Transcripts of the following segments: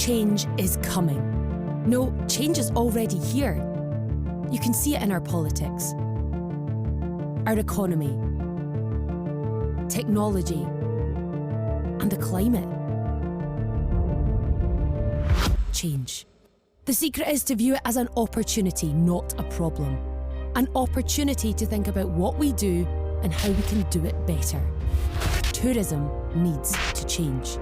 Change is coming. No, change is already here. You can see it in our politics, our economy, technology, and the climate. Change. The secret is to view it as an opportunity, not a problem. An opportunity to think about what we do and how we can do it better. Tourism needs to change.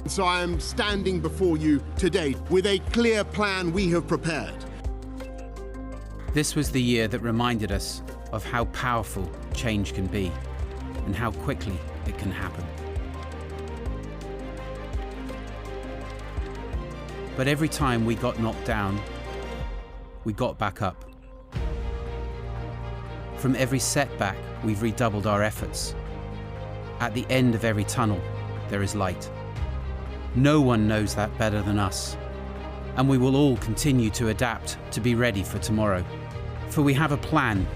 So I am standing before you today with a clear plan we have prepared. This was the year that reminded us of how powerful change can be and how quickly it can happen. But every time we got knocked down, we got back up. From every setback, we've redoubled our efforts. At the end of every tunnel, there is light. No one knows that better than us, and we will all continue to adapt to be ready for tomorrow. For we have a plan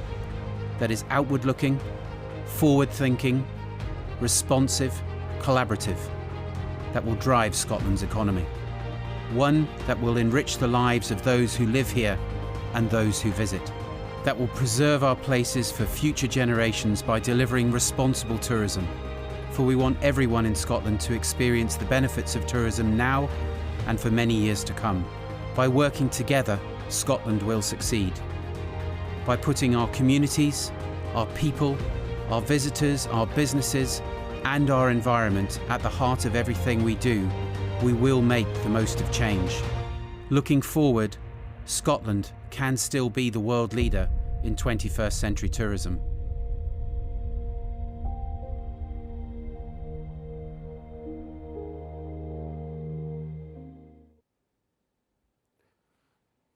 that is outward-looking, forward-thinking, responsive, collaborative, that will drive Scotland's economy. One that will enrich the lives of those who live here and those who visit. That will preserve our places for future generations by delivering responsible tourism. For we want everyone in Scotland to experience the benefits of tourism now and for many years to come. By working together, Scotland will succeed. By putting our communities, our people, our visitors, our businesses, and our environment at the heart of everything we do, we will make the most of change. Looking forward, Scotland can still be the world leader in 21st century tourism.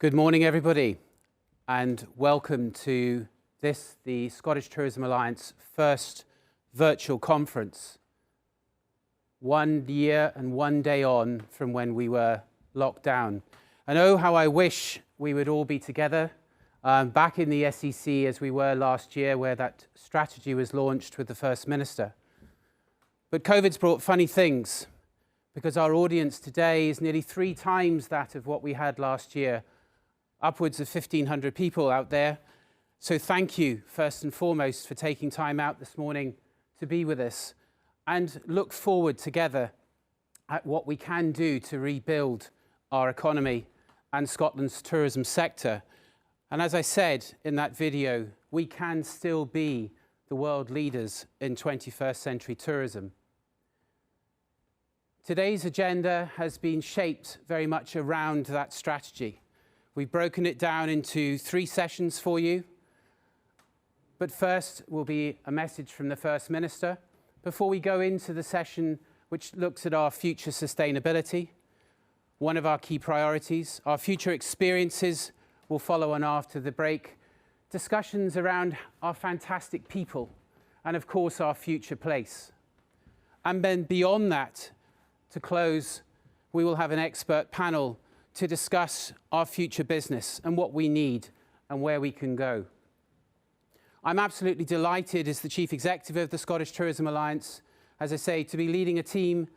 Good morning, everybody, and welcome to this, the Scottish Tourism Alliance first virtual conference. 1 year and 1 day on from when we were locked down. And oh, how I wish we would all be together back in the SEC as we were last year, where that strategy was launched with the First Minister. But COVID's brought funny things, because our audience today is nearly 3 times that of what we had last year. Upwards of 1,500 people out there. So thank you, first and foremost, for taking time out this morning to be with us and look forward together at what we can do to rebuild our economy and Scotland's tourism sector. And as I said in that video, we can still be the world leaders in 21st century tourism. Today's agenda has been shaped very much around that strategy. We've broken it down into 3 sessions for you. But first will be a message from the First Minister before we go into the session which looks at our future sustainability, one of our key priorities. Our future experiences will follow on after the break. Discussions around our fantastic people and, of course, our future place. And then beyond that, to close, we will have an expert panel to discuss our future business and what we need and where we can go. I'm absolutely delighted as the Chief Executive of the Scottish Tourism Alliance, as I say, to be leading a team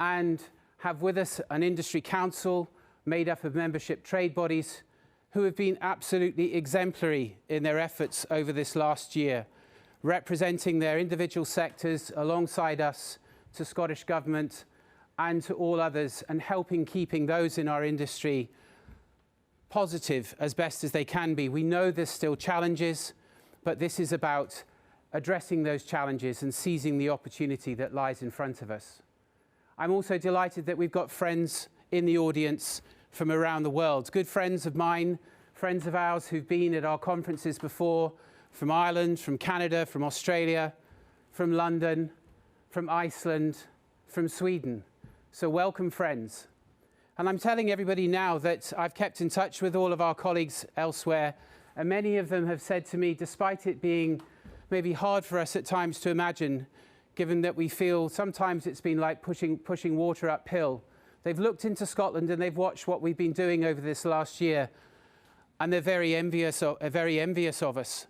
and have with us an industry council made up of membership trade bodies who have been absolutely exemplary in their efforts over this last year, representing their individual sectors alongside us to Scottish Government and to all others, and helping keeping those in our industry positive as best as they can be. We know there's still challenges, but this is about addressing those challenges and seizing the opportunity that lies in front of us. I'm also delighted that we've got friends in the audience from around the world, good friends of mine, friends of ours who've been at our conferences before, from Ireland, from Canada, from Australia, from London, from Iceland, from Sweden. So welcome, friends. And I'm telling everybody now that I've kept in touch with all of our colleagues elsewhere, and many of them have said to me, despite it being maybe hard for us at times to imagine, given that we feel sometimes it's been like pushing water uphill, they've looked into Scotland and they've watched what we've been doing over this last year, and they're very envious of us.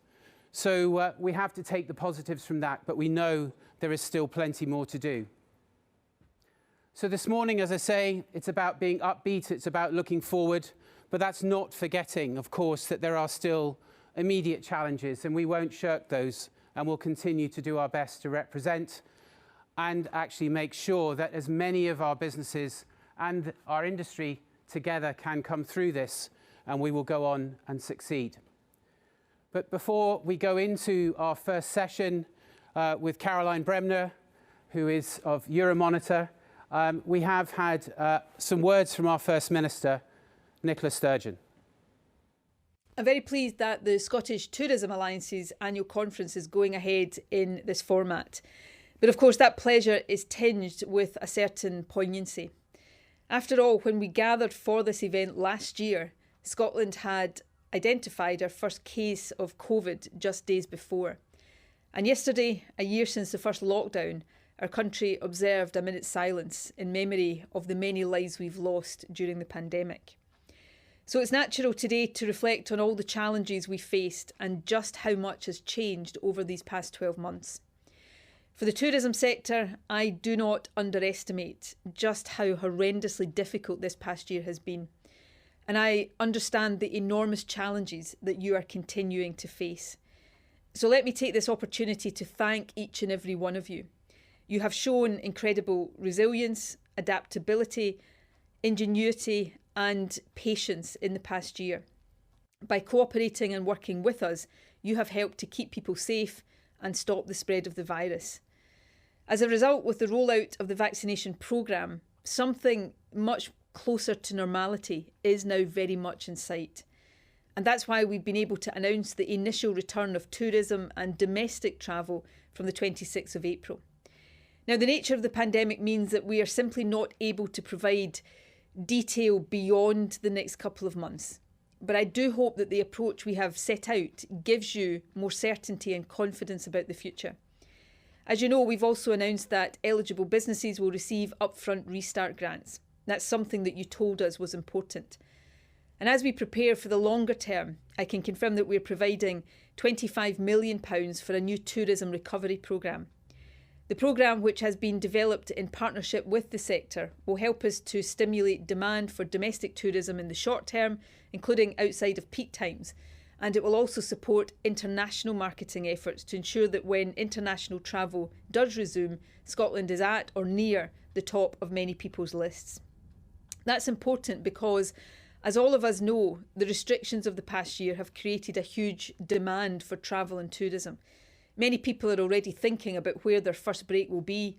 So we have to take the positives from that, but we know there is still plenty more to do. So this morning, as I say, it's about being upbeat, it's about looking forward, but that's not forgetting, of course, that there are still immediate challenges, and we won't shirk those, and we'll continue to do our best to represent and actually make sure that as many of our businesses and our industry together can come through this, and we will go on and succeed. But before we go into our first session with Caroline Bremner, who is of Euromonitor, we have had some words from our First Minister, Nicola Sturgeon. I'm very pleased that the Scottish Tourism Alliance's annual conference is going ahead in this format. But of course, that pleasure is tinged with a certain poignancy. After all, when we gathered for this event last year, Scotland had identified our first case of COVID just days before. And yesterday, a year since the first lockdown, our country observed a minute's silence in memory of the many lives we've lost during the pandemic. So it's natural today to reflect on all the challenges we faced and just how much has changed over these past 12 months. For the tourism sector, I do not underestimate just how horrendously difficult this past year has been. And I understand the enormous challenges that you are continuing to face. So let me take this opportunity to thank each and every one of you. You have shown incredible resilience, adaptability, ingenuity, and patience in the past year. By cooperating and working with us, you have helped to keep people safe and stop the spread of the virus. As a result, with the rollout of the vaccination programme, something much closer to normality is now very much in sight. And that's why we've been able to announce the initial return of tourism and domestic travel from the 26th of April. Now, the nature of the pandemic means that we are simply not able to provide detail beyond the next couple of months. But I do hope that the approach we have set out gives you more certainty and confidence about the future. As you know, we've also announced that eligible businesses will receive upfront restart grants. That's something that you told us was important. And as we prepare for the longer term, I can confirm that we're providing £25 million for a new tourism recovery programme. The programme, which has been developed in partnership with the sector, will help us to stimulate demand for domestic tourism in the short term, including outside of peak times. And it will also support international marketing efforts to ensure that when international travel does resume, Scotland is at or near the top of many people's lists. That's important because, as all of us know, the restrictions of the past year have created a huge demand for travel and tourism. Many people are already thinking about where their first break will be.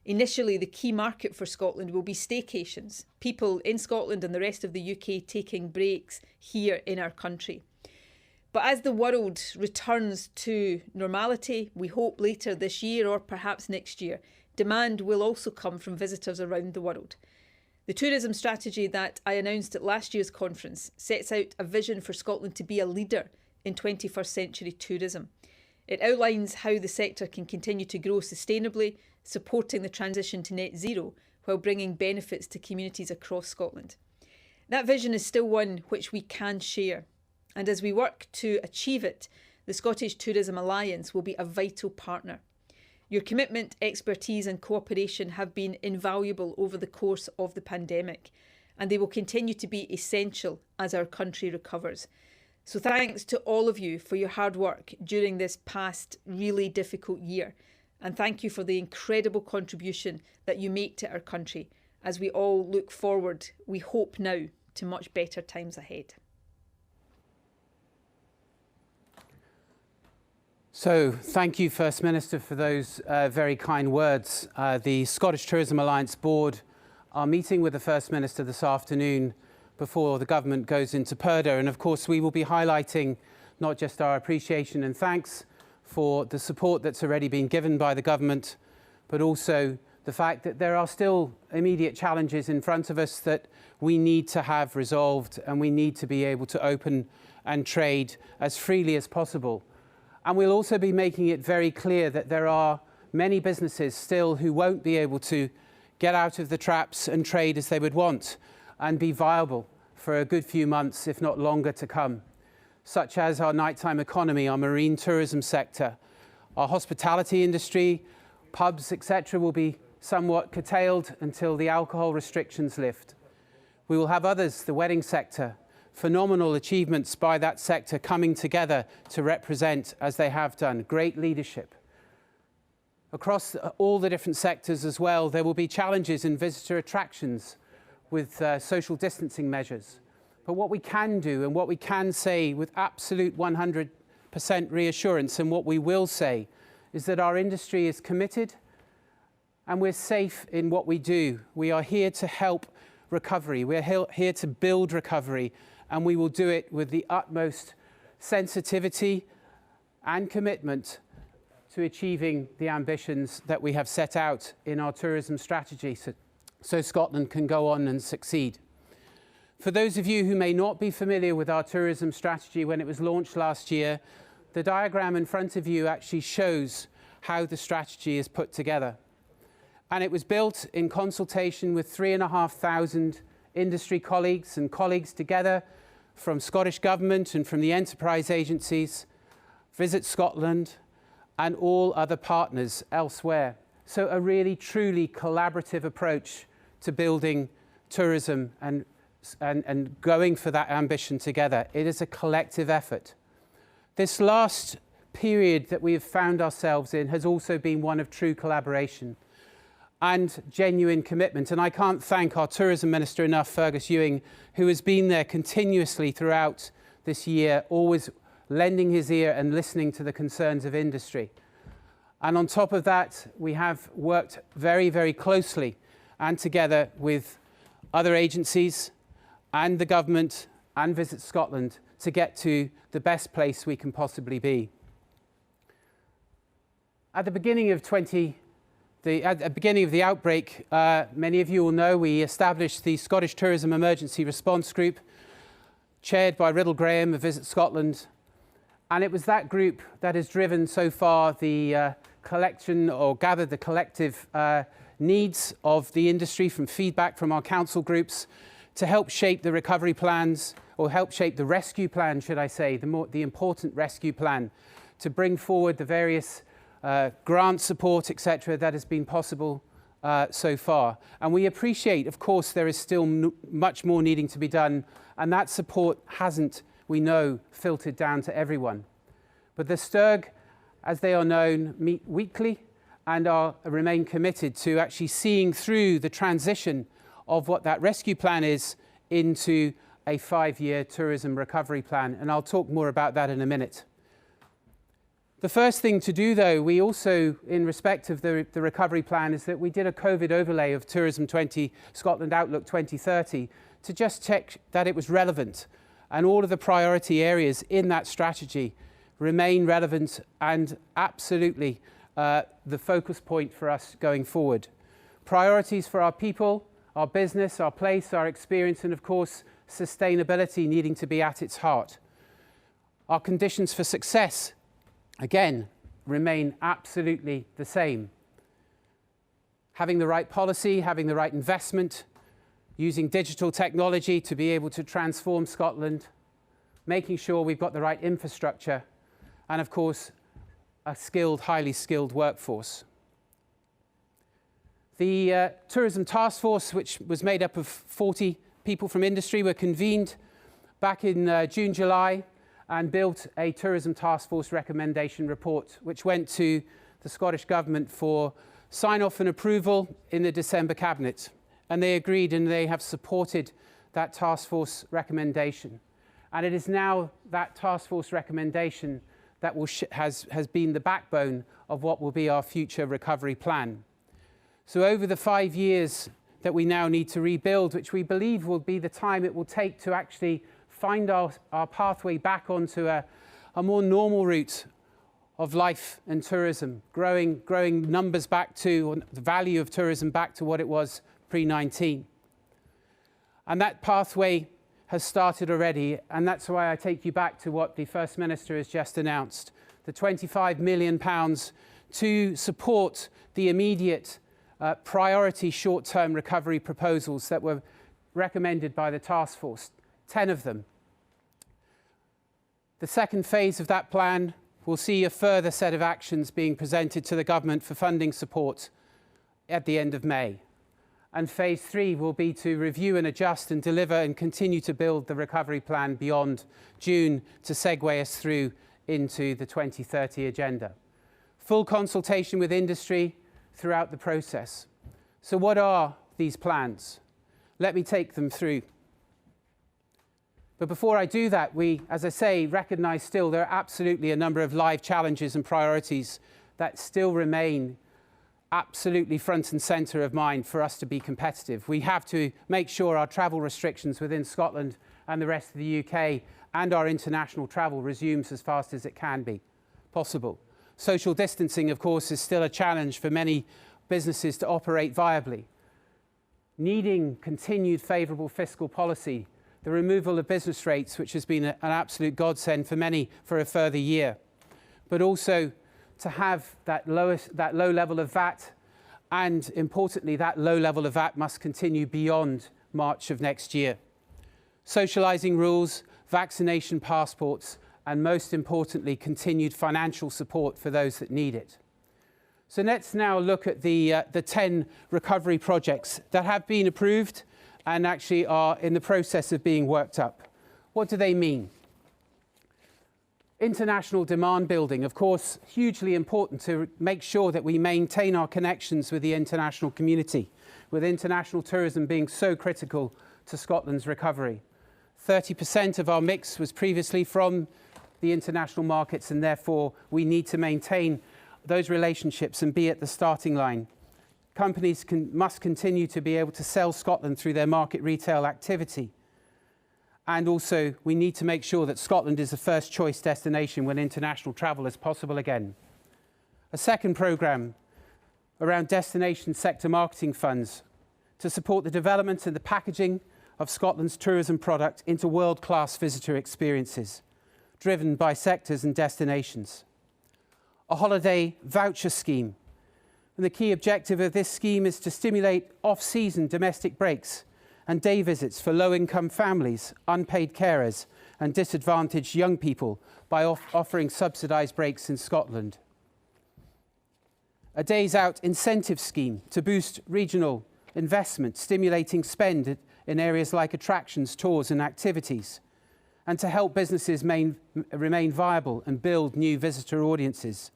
Initially, the key market for Scotland will be staycations, people in Scotland and the rest of the UK taking breaks here in our country. But as the world returns to normality, we hope later this year or perhaps next year, demand will also come from visitors around the world. The tourism strategy that I announced at last year's conference sets out a vision for Scotland to be a leader in 21st century tourism. It outlines how the sector can continue to grow sustainably, supporting the transition to net zero while bringing benefits to communities across Scotland. That vision is still one which we can share. And as we work to achieve it, the Scottish Tourism Alliance will be a vital partner. Your commitment, expertise and cooperation have been invaluable over the course of the pandemic, and they will continue to be essential as our country recovers. So thanks to all of you for your hard work during this past really difficult year, and thank you for the incredible contribution that you make to our country as we all look forward, we hope now, to much better times ahead. So thank you, First Minister, for those very kind words. The Scottish Tourism Alliance Board are meeting with the First Minister this afternoon before the government goes into purdah. And of course, we will be highlighting not just our appreciation and thanks for the support that's already been given by the government, but also the fact that there are still immediate challenges in front of us that we need to have resolved, and we need to be able to open and trade as freely as possible. And we'll also be making it very clear that there are many businesses still who won't be able to get out of the traps and trade as they would want and be viable for a good few months, if not longer, to come. such as our nighttime economy, our marine tourism sector, our hospitality industry, pubs, etc., will be somewhat curtailed until the alcohol restrictions lift. We will have others, the wedding sector, phenomenal achievements by that sector coming together to represent, as they have done, great leadership. Across all the different sectors as well, there will be challenges in visitor attractions with social distancing measures. But what we can do and what we can say with absolute 100% reassurance, and what we will say, is that our industry is committed and we're safe in what we do. We are here to help recovery. We're here to build recovery, and we will do it with the utmost sensitivity and commitment to achieving the ambitions that we have set out in our tourism strategy so Scotland can go on and succeed. For those of you who may not be familiar with our tourism strategy when it was launched last year, the diagram in front of you actually shows how the strategy is put together. And it was built in consultation with 3,500 industry colleagues and colleagues together from Scottish Government and from the enterprise agencies, Visit Scotland, and all other partners elsewhere. So a really, truly collaborative approach to building tourism and going for that ambition together. It is a collective effort. This last period that we have found ourselves in has also been one of true collaboration and genuine commitment. And I can't thank our Tourism Minister enough, Fergus Ewing, who has been there continuously throughout this year, always lending his ear and listening to the concerns of industry. And on top of that, we have worked very, very closely and together with other agencies and the government and Visit Scotland to get to the best place we can possibly be. At the beginning of the outbreak, many of you will know we established the Scottish Tourism Emergency Response Group, chaired by Riddle Graham of Visit Scotland. And it was that group that has driven so far the collection or gathered the collective needs of the industry from feedback from our council groups to help shape the recovery plans, or help shape the rescue plan, should I say, the important rescue plan, to bring forward the various grant support, etc., that has been possible so far. And we appreciate, of course, there is still much more needing to be done, and that support hasn't, we know, filtered down to everyone. But the STERG, as they are known, meet weekly and remain committed to actually seeing through the transition of what that rescue plan is into a 5-year tourism recovery plan. And I'll talk more about that in a minute. The first thing to do, though, we also, in respect of the recovery plan, is that we did a COVID overlay of Tourism Scotland Outlook 2030 to just check that it was relevant. And all of the priority areas in that strategy remain relevant and absolutely the focus point for us going forward. Priorities for our people, our business, our place, our experience, and of course, sustainability needing to be at its heart. Our conditions for success, again, remain absolutely the same. Having the right policy, having the right investment, using digital technology to be able to transform Scotland, making sure we've got the right infrastructure, and of course, a skilled, highly skilled workforce. The Tourism Task Force, which was made up of 40 people from industry, were convened back in June, July, and built a Tourism Task Force recommendation report, which went to the Scottish Government for sign-off and approval in the December Cabinet. And they agreed, and they have supported that Task Force recommendation. And it is now that Task Force recommendation that has been the backbone of what will be our future recovery plan. So over the 5 years that we now need to rebuild, which we believe will be the time it will take to actually find our pathway back onto a more normal route of life and tourism, growing numbers back to, the value of tourism back to what it was pre-19. And that pathway has started already, and that's why I take you back to what the First Minister has just announced, the £25 million to support the immediate priority short-term recovery proposals that were recommended by the task force, 10 of them. The second phase of that plan will see a further set of actions being presented to the government for funding support at the end of May. And phase 3 will be to review and adjust and deliver and continue to build the recovery plan beyond June to segue us through into the 2030 agenda. Full consultation with industry throughout the process. So what are these plans? Let me take them through. But before I do that, we, as I say, recognise still there are absolutely a number of live challenges and priorities that still remain absolutely front and centre of mind for us to be competitive. We have to make sure our travel restrictions within Scotland and the rest of the UK and our international travel resumes as fast as it can be possible. Social distancing, of course, is still a challenge for many businesses to operate viably. Needing continued favourable fiscal policy, the removal of business rates, which has been an absolute godsend for many for a further year, but also to have that low level of VAT, and importantly, that low level of VAT must continue beyond March of next year. Socialising rules, vaccination passports, and most importantly, continued financial support for those that need it. So let's now look at the 10 recovery projects that have been approved and actually are in the process of being worked up. What do they mean? International demand building, of course, hugely important to make sure that we maintain our connections with the international community, with international tourism being so critical to Scotland's recovery. 30% of our mix was previously from the international markets, and therefore we need to maintain those relationships and be at the starting line. Companies must continue to be able to sell Scotland through their market retail activity. And also, we need to make sure that Scotland is the first choice destination when international travel is possible again. A second programme around destination sector marketing funds to support the development and the packaging of Scotland's tourism product into world-class visitor experiences, driven by sectors and destinations. A holiday voucher scheme. And the key objective of this scheme is to stimulate off-season domestic breaks and day visits for low-income families, unpaid carers and disadvantaged young people by offering subsidised breaks in Scotland. A days out incentive scheme to boost regional investment, stimulating spend in areas like attractions, tours and activities, and to help businesses remain viable and build new visitor audiences,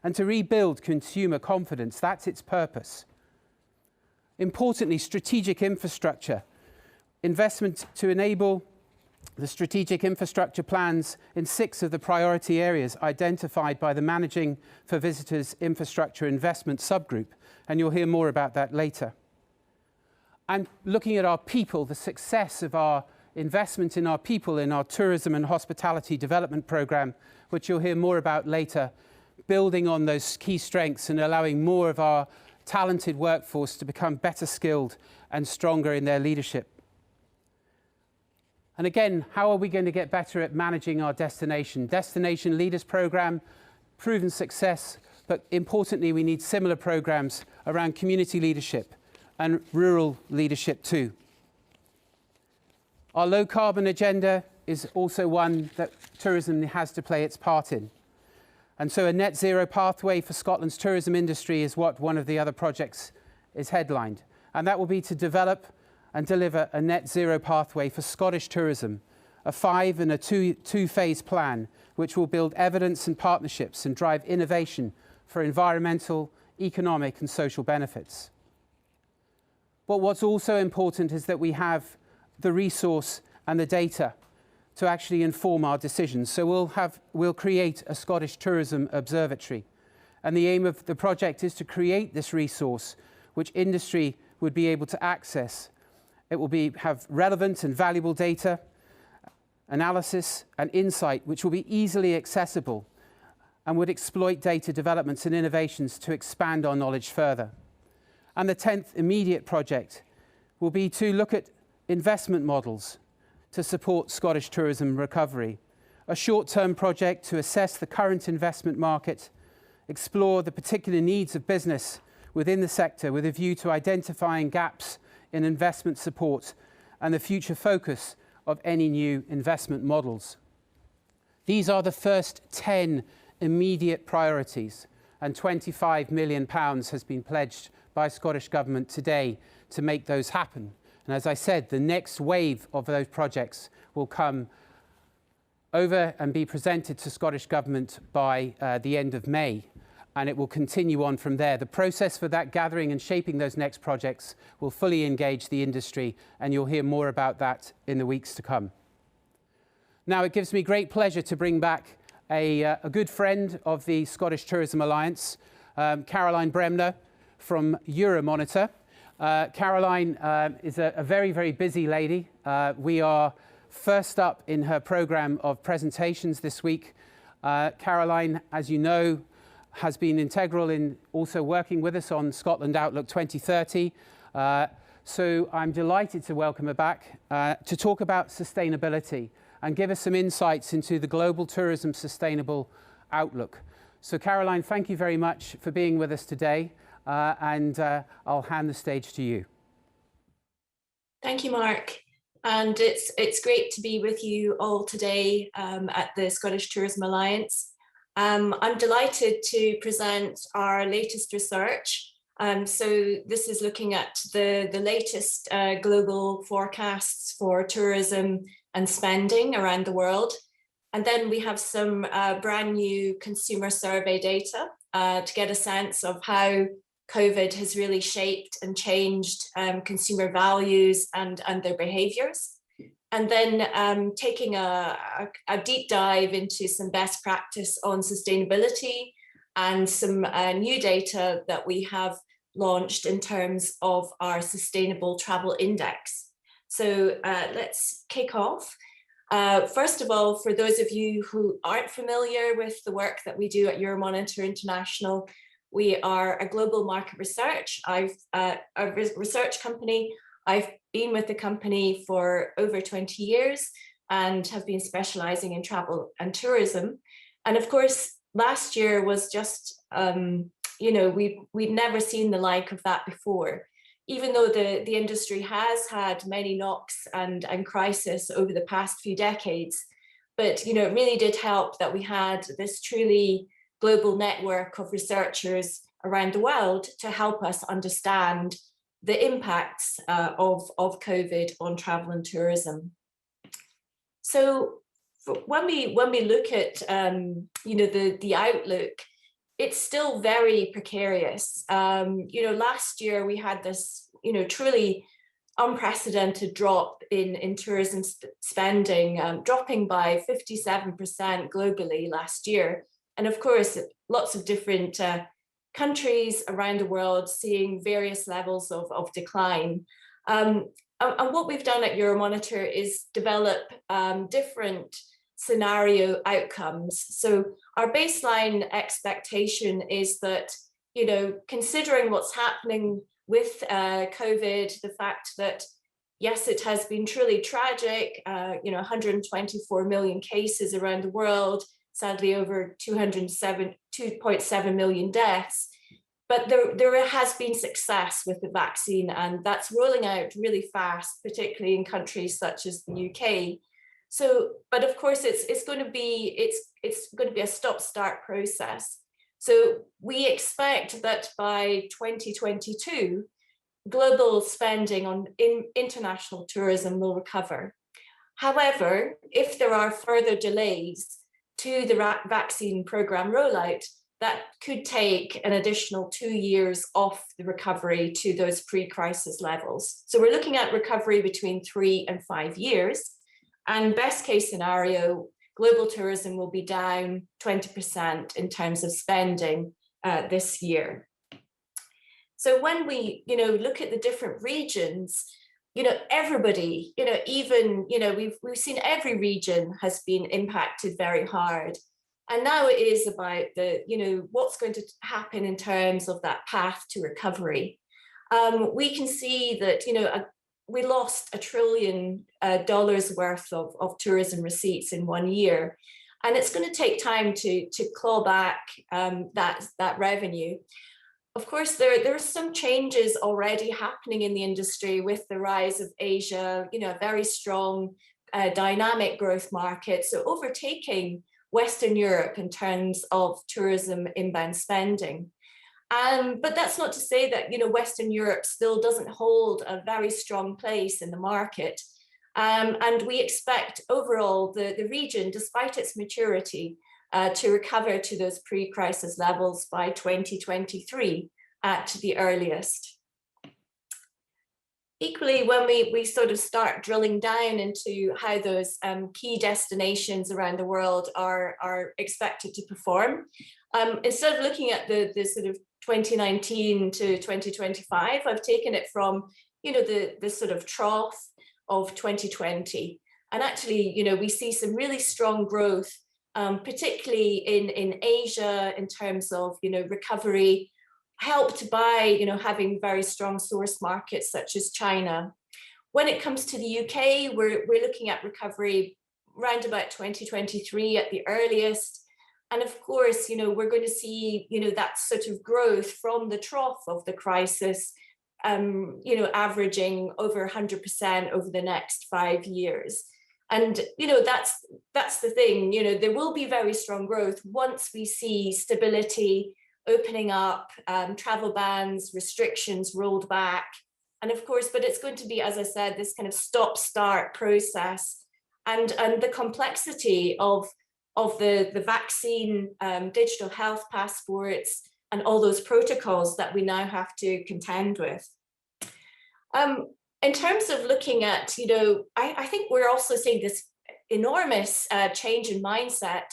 and to rebuild consumer confidence. That's its purpose. Importantly, strategic infrastructure. Investment to enable the strategic infrastructure plans in 6 of the priority areas identified by the Managing for Visitors Infrastructure Investment subgroup, and you'll hear more about that later. And looking at our people, the success of our investment in our people in our tourism and hospitality development programme, which you'll hear more about later, building on those key strengths and allowing more of our talented workforce to become better skilled and stronger in their leadership. And again, how are we going to get better at managing our destination? Destination Leaders Programme, proven success, but importantly, we need similar programmes around community leadership and rural leadership too. Our low carbon agenda is also one that tourism has to play its part in. And so a net zero pathway for Scotland's tourism industry is what one of the other projects is headlined. And that will be to develop and deliver a net zero pathway for Scottish tourism, a 5 and a 2-phase plan, which will build evidence and partnerships and drive innovation for environmental, economic and social benefits. But what's also important is that we have the resource and the data to actually inform our decisions. So we'll create a Scottish Tourism Observatory. And the aim of the project is to create this resource which industry would be able to access. It will have relevant and valuable data, analysis and insight which will be easily accessible and would exploit data developments and innovations to expand our knowledge further. And the 10th immediate project will be to look at investment models to support Scottish tourism recovery. A short-term project to assess the current investment market, explore the particular needs of business within the sector with a view to identifying gaps in investment support and the future focus of any new investment models. These are the first 10 immediate priorities, and £25 million has been pledged by Scottish Government today to make those happen. And as I said, the next wave of those projects will come over and be presented to Scottish Government by the end of May, and it will continue on from there. The process for that gathering and shaping those next projects will fully engage the industry, and you'll hear more about that in the weeks to come. Now, it gives me great pleasure to bring back a good friend of the Scottish Tourism Alliance, Caroline Bremner from Euromonitor. Caroline is a very, very busy lady. We are first up in her programme of presentations this week. Caroline, as you know, has been integral in also working with us on Scotland Outlook 2030. So I'm delighted to welcome her back to talk about sustainability and give us some insights into the global tourism sustainable outlook. So Caroline, thank you very much for being with us today, and I'll hand the stage to you. Thank you, Mark. And it's great to be with you all today at the Scottish Tourism Alliance. I'm delighted to present our latest research. So this is looking at the latest global forecasts for tourism and spending around the world. And then we have some brand new consumer survey data to get a sense of how COVID has really shaped and changed consumer values and their behaviours. And then taking a deep dive into some best practice on sustainability and some new data that we have launched in terms of our Sustainable Travel Index. So let's kick off. First of all, for those of you who aren't familiar with the work that we do at Euromonitor International, we are a global market research. A research company. I've been with the company for over 20 years and have been specializing in travel and tourism. And of course, last year was just, we'd never seen the like of that before. Even though the industry has had many knocks and crisis over the past few decades, but it really did help that we had this truly global network of researchers around the world to help us understand the impacts of COVID on travel and tourism. So when we look at the outlook, it's still very precarious. Last year we had this truly unprecedented drop in tourism spending, dropping by 57% globally last year. And of course, lots of different countries around the world seeing various levels of decline. And what we've done at Euromonitor is develop different scenario outcomes. So our baseline expectation is that, considering what's happening with COVID, the fact that, yes, it has been truly tragic, 124 million cases around the world, sadly over 2.7 million deaths. But there has been success with the vaccine, and that's rolling out really fast, particularly in countries such as the UK. So, but of course, it's going to be a stop-start process. So we expect that by 2022, global spending on international tourism will recover. However, if there are further delays to the vaccine program rollout, that could take an additional 2 years off the recovery to those pre-crisis levels. So we're looking at recovery between 3 and 5 years. And best case scenario, global tourism will be down 20% in terms of spending this year. So when we, look at the different regions, everybody, we've seen every region has been impacted very hard. And now it is about what's going to happen in terms of that path to recovery. We can see that, we lost $1 trillion worth of tourism receipts in 1 year. And it's going to take time to claw back that revenue. Of course, there are some changes already happening in the industry with the rise of Asia, a very strong dynamic growth market. So overtaking Western Europe in terms of tourism inbound spending. But that's not to say that, you know, Western Europe still doesn't hold a very strong place in the market. And we expect overall the region, despite its maturity, to recover to those pre-crisis levels by 2023 at the earliest. Equally, when we sort of start drilling down into how those key destinations around the world are expected to perform, instead of looking at the sort of 2019 to 2025, I've taken it from, you know, the sort of trough of 2020. And actually, you know, we see some really strong growth, particularly in Asia in terms of, you know, recovery, helped by, you know, having very strong source markets such as China. When it comes to the UK, we're looking at recovery around about 2023 at the earliest. And of course, you know, we're going to see, you know, that sort of growth from the trough of the crisis, you know, averaging over 100% over the next 5 years. And, you know, that's the thing, you know, there will be very strong growth once we see stability, opening up, travel bans, restrictions rolled back. And of course, but it's going to be, as I said, this kind of stop-start process, and the complexity of the vaccine, digital health passports, and all those protocols that we now have to contend with. In terms of looking at, you know, I think we're also seeing this enormous change in mindset.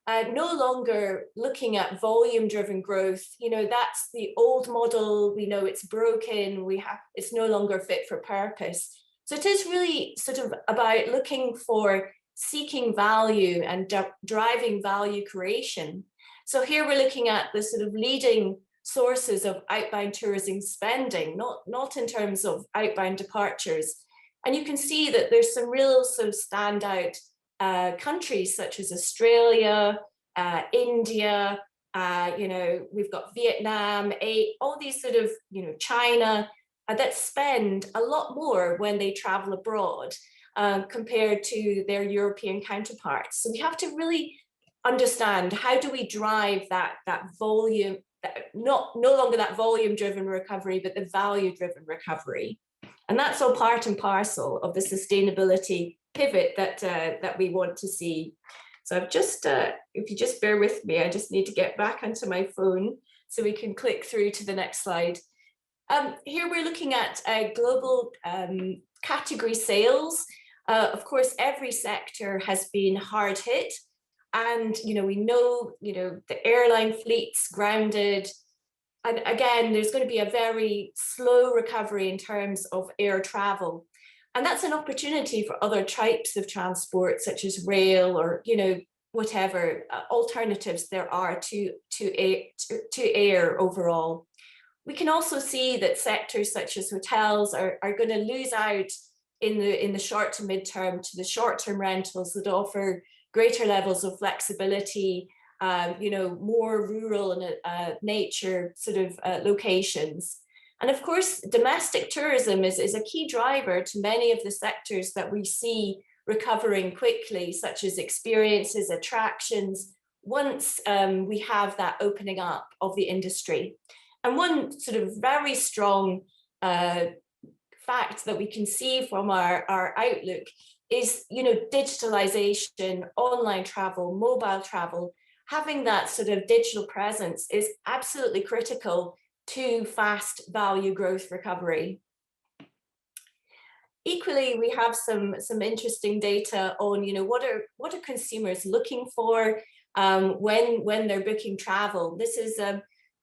No longer looking at volume-driven growth, you know, that's the old model. We know it's broken. It's no longer fit for purpose. So it is really sort of about looking for seeking value and driving value creation. So here we're looking at the sort of leading sources of outbound tourism spending, not in terms of outbound departures. And you can see that there's some real sort of standout countries such as Australia, India, you know, we've got Vietnam, all these sort of, you know, China, that spend a lot more when they travel abroad compared to their European counterparts. So we have to really understand, how do we drive that volume, no longer that volume-driven recovery, but the value-driven recovery. And that's all part and parcel of the sustainability pivot that we want to see. So I've just, if you just bear with me, I just need to get back onto my phone so we can click through to the next slide. Here we're looking at global category sales. Of course, every sector has been hard hit. And, you know, we know, you know, the airline fleets grounded. And again, there's going to be a very slow recovery in terms of air travel. And that's an opportunity for other types of transport, such as rail or, you know, whatever alternatives there are to air overall. We can also see that sectors such as hotels are going to lose out in the short to mid-term to the short-term rentals that offer greater levels of flexibility, you know, more rural and nature sort of locations. And of course, domestic tourism is a key driver to many of the sectors that we see recovering quickly, such as experiences, attractions, once we have that opening up of the industry. And one sort of very strong fact that we can see from our outlook is, you know, digitalization, online travel, mobile travel. Having that sort of digital presence is absolutely critical to fast value growth recovery. Equally, we have some interesting data on, you know, what are consumers looking for when they're booking travel. This is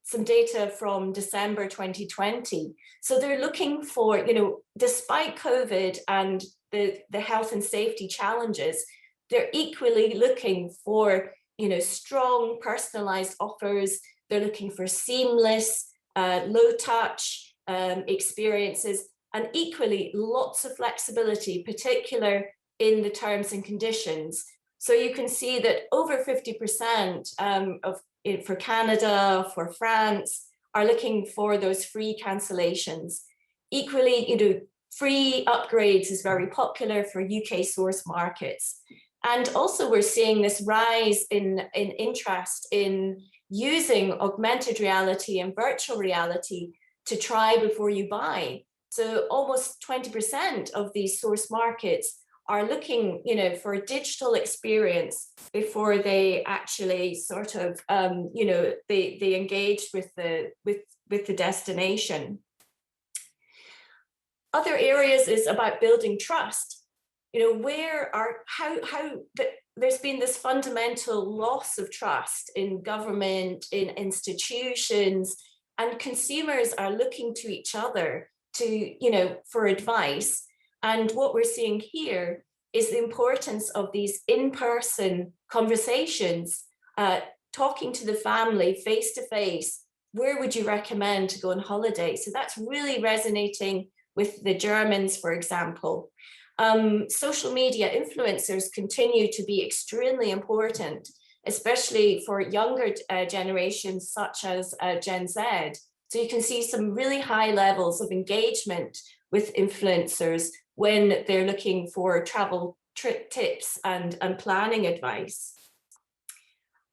some data from December 2020. So they're looking for, you know, despite COVID and the health and safety challenges, they're equally looking for, you know, strong personalized offers. They're looking for seamless, low touch experiences, and equally lots of flexibility, particular in the terms and conditions. So you can see that over 50% for Canada, for France, are looking for those free cancellations. Equally, you know, free upgrades is very popular for UK source markets. And also we're seeing this rise in interest in using augmented reality and virtual reality to try before you buy. So almost 20% of these source markets are looking, for a digital experience before they actually sort of, they engage with the destination. Other areas is about building trust. There's been this fundamental loss of trust in government, in institutions, and consumers are looking to each other for advice. And what we're seeing here is the importance of these in-person conversations, talking to the family face to face. Where would you recommend to go on holiday? So that's really resonating with the Germans, for example. Social media influencers continue to be extremely important, especially for younger generations such as Gen Z. So you can see some really high levels of engagement with influencers when they're looking for travel tips and planning advice.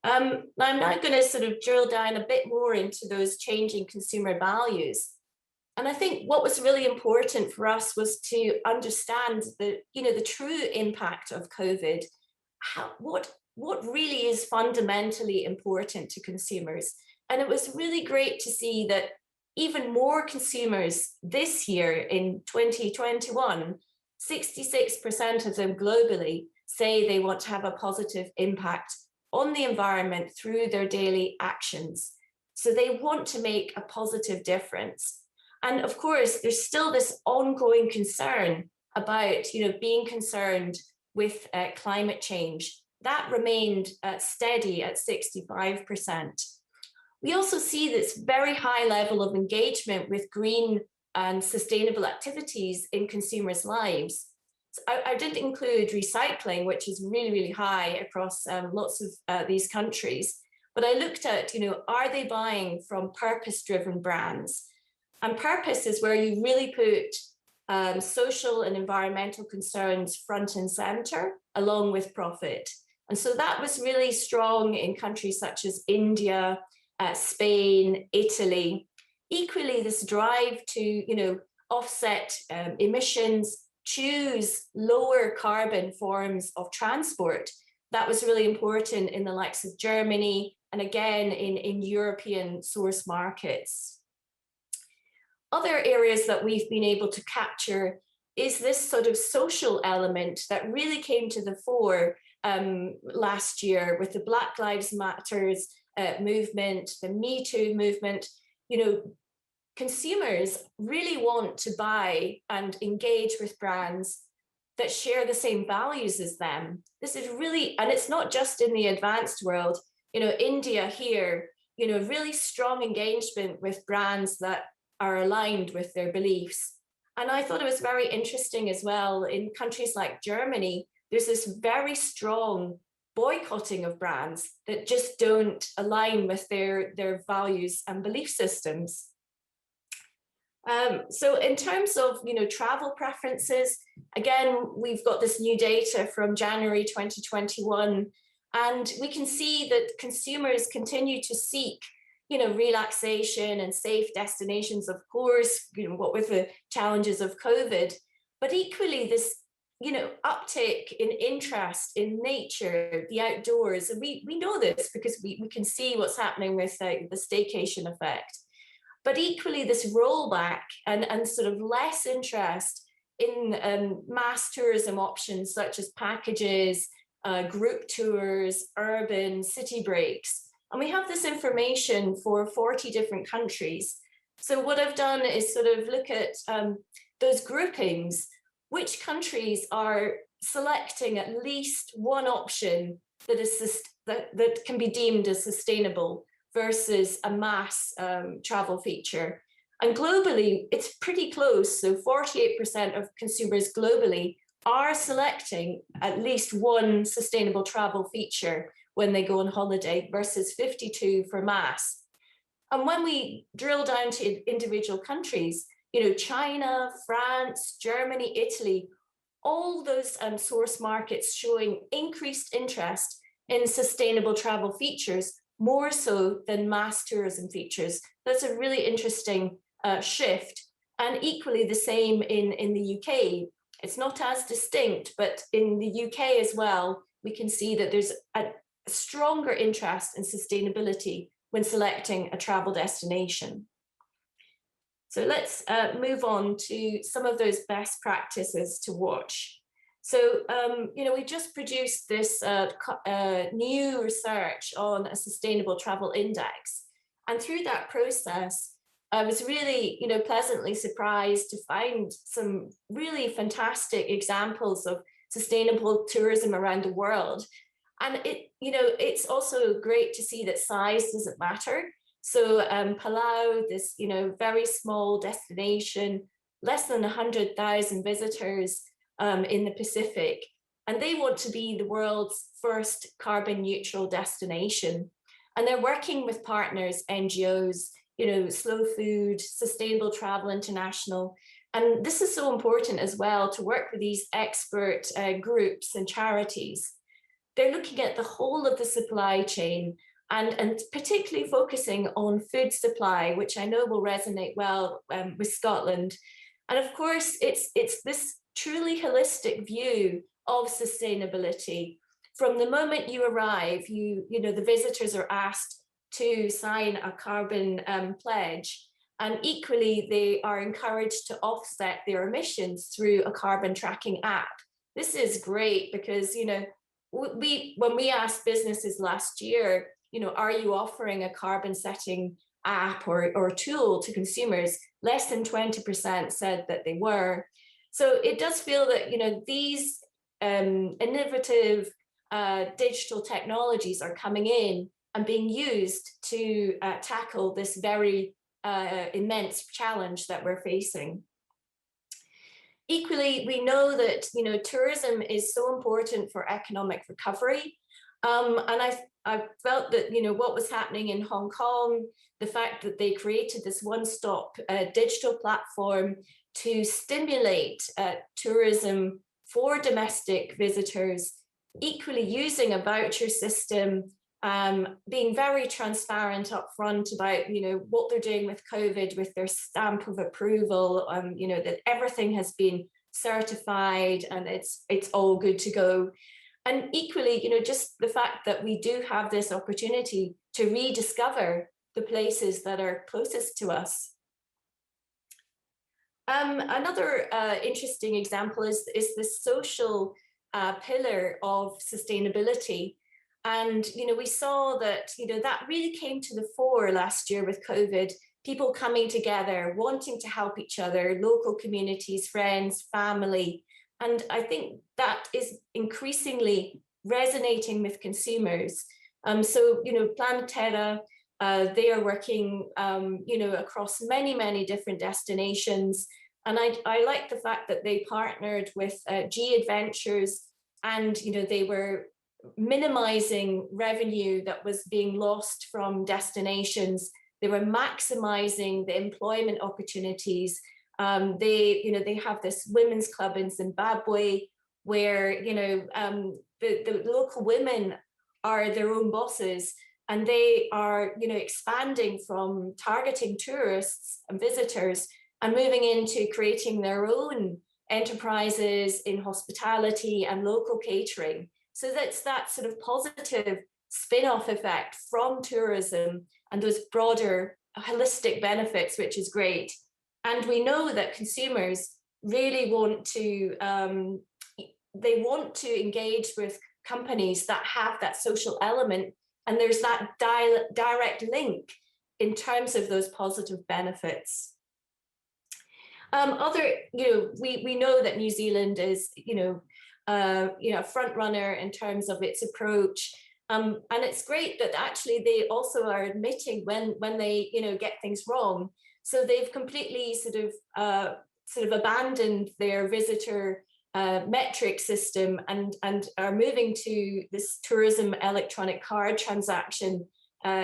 I'm now going to sort of drill down a bit more into those changing consumer values. And I think what was really important for us was to understand the true impact of COVID, what really is fundamentally important to consumers. And it was really great to see that even more consumers this year in 2021, 66% of them globally say they want to have a positive impact on the environment through their daily actions. So they want to make a positive difference. And of course, there's still this ongoing concern about, being concerned with climate change. That remained steady at 65%. We also see this very high level of engagement with green and sustainable activities in consumers' lives. So I didn't include recycling, which is really, really high across lots of these countries. But I looked at, are they buying from purpose-driven brands? And purpose is where you really put social and environmental concerns front and center, along with profit. And so that was really strong in countries such as India, Spain, Italy. Equally, this drive to offset emissions, choose lower carbon forms of transport. That was really important in the likes of Germany and again in European source markets. Other areas that we've been able to capture is this sort of social element that really came to the fore last year with the Black Lives Matters movement, the Me Too movement. Consumers really want to buy and engage with brands that share the same values as them. This is really, and it's not just in the advanced world, India here, really strong engagement with brands that are aligned with their beliefs. And I thought it was very interesting as well, in countries like Germany, there's this very strong boycotting of brands that just don't align with their values and belief systems. So in terms of travel preferences, again, we've got this new data from January 2021, and we can see that consumers continue to seek relaxation and safe destinations, of course, what with the challenges of COVID, but equally this, uptick in interest in nature, the outdoors. And we know this because we can see what's happening with the staycation effect. But equally this rollback and sort of less interest in mass tourism options such as packages, group tours, urban city breaks. And we have this information for 40 different countries. So what I've done is sort of look at those groupings, which countries are selecting at least one option that can be deemed as sustainable versus a mass travel feature. And globally, it's pretty close. So 48% of consumers globally are selecting at least one sustainable travel feature when they go on holiday versus 52% for mass. And when we drill down to individual countries, China, France, Germany, Italy, all those source markets showing increased interest in sustainable travel features, more so than mass tourism features. That's a really interesting shift. And equally the same in the UK. It's not as distinct, but in the UK as well, we can see that there's a stronger interest in sustainability when selecting a travel destination. So let's move on to some of those best practices to watch. So, we just produced this new research on a sustainable travel index. And through that process, I was really, pleasantly surprised to find some really fantastic examples of sustainable tourism around the world. And it's also great to see that size doesn't matter. So Palau, this, very small destination, less than 100,000 visitors in the Pacific, and they want to be the world's first carbon neutral destination. And they're working with partners, NGOs, Slow Food, Sustainable Travel International. And this is so important as well, to work with these expert groups and charities. They're looking at the whole of the supply chain and particularly focusing on food supply, which I know will resonate well with Scotland. And of course, it's this truly holistic view of sustainability. From the moment you arrive, the visitors are asked to sign a carbon pledge, and equally they are encouraged to offset their emissions through a carbon tracking app. This is great because when we asked businesses last year, are you offering a carbon setting app or tool to consumers, less than 20% said that they were. So it does feel that these innovative digital technologies are coming in and being used to tackle this very immense challenge that we're facing. Equally, we know that tourism is so important for economic recovery, and I felt that what was happening in Hong Kong, the fact that they created this one-stop digital platform to stimulate tourism for domestic visitors, equally using a voucher system, being very transparent up front about what they're doing with COVID, with their stamp of approval, that everything has been certified and it's all good to go. And equally, just the fact that we do have this opportunity to rediscover the places that are closest to us. Another interesting example is the social pillar of sustainability. And, we saw that, that really came to the fore last year with COVID, people coming together, wanting to help each other, local communities, friends, family. And I think that is increasingly resonating with consumers. So, Planetera, they are working, across many, many different destinations. And I like the fact that they partnered with G Adventures, and, they were minimizing revenue that was being lost from destinations. They were maximizing the employment opportunities. They have this women's club in Zimbabwe where, the local women are their own bosses, and they are, expanding from targeting tourists and visitors and moving into creating their own enterprises in hospitality and local catering. So that's that sort of positive spin-off effect from tourism and those broader holistic benefits, which is great. And we know that consumers really want to, they want to engage with companies that have that social element, and there's that direct link in terms of those positive benefits. We know that New Zealand is, a front runner in terms of its approach. And it's great that actually they also are admitting when they, get things wrong. So they've completely sort of abandoned their visitor metric system and are moving to this tourism electronic card transaction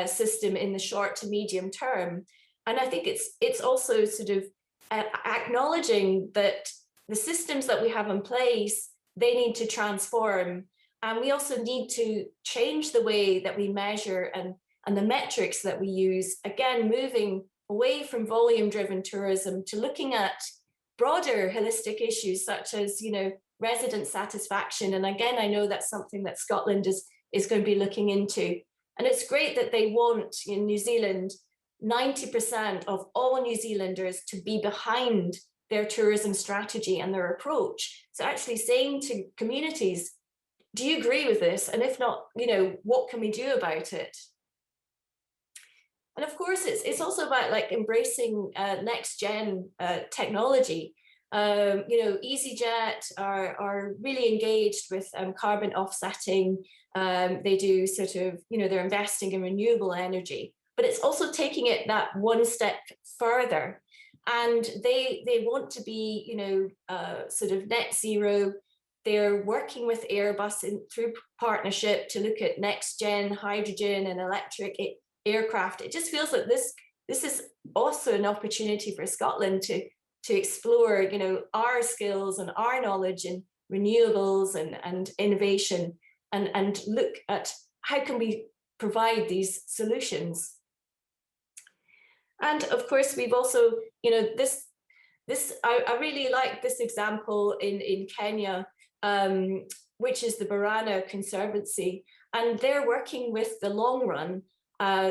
system in the short to medium term. And I think it's also sort of acknowledging that the systems that we have in place, they need to transform. And we also need to change the way that we measure and the metrics that we use, again, moving away from volume-driven tourism to looking at broader holistic issues such as, resident satisfaction. And again, I know that's something that Scotland is going to be looking into. And it's great that they want in New Zealand 90% of all New Zealanders to be behind their tourism strategy and their approach. So actually saying to communities, do you agree with this? And if not, what can we do about it? And of course, it's also about like embracing next gen technology. EasyJet are really engaged with carbon offsetting. They do sort of, they're investing in renewable energy, but it's also taking it that one step further. And they want to be, sort of net zero. They're working with Airbus through partnership to look at next gen hydrogen and electric aircraft. It just feels like this is also an opportunity for Scotland to explore, our skills and our knowledge in renewables and innovation, and look at how can we provide these solutions. And of course, we've also, I really like this example in Kenya, which is the Barana Conservancy, and they're working with the Long Run.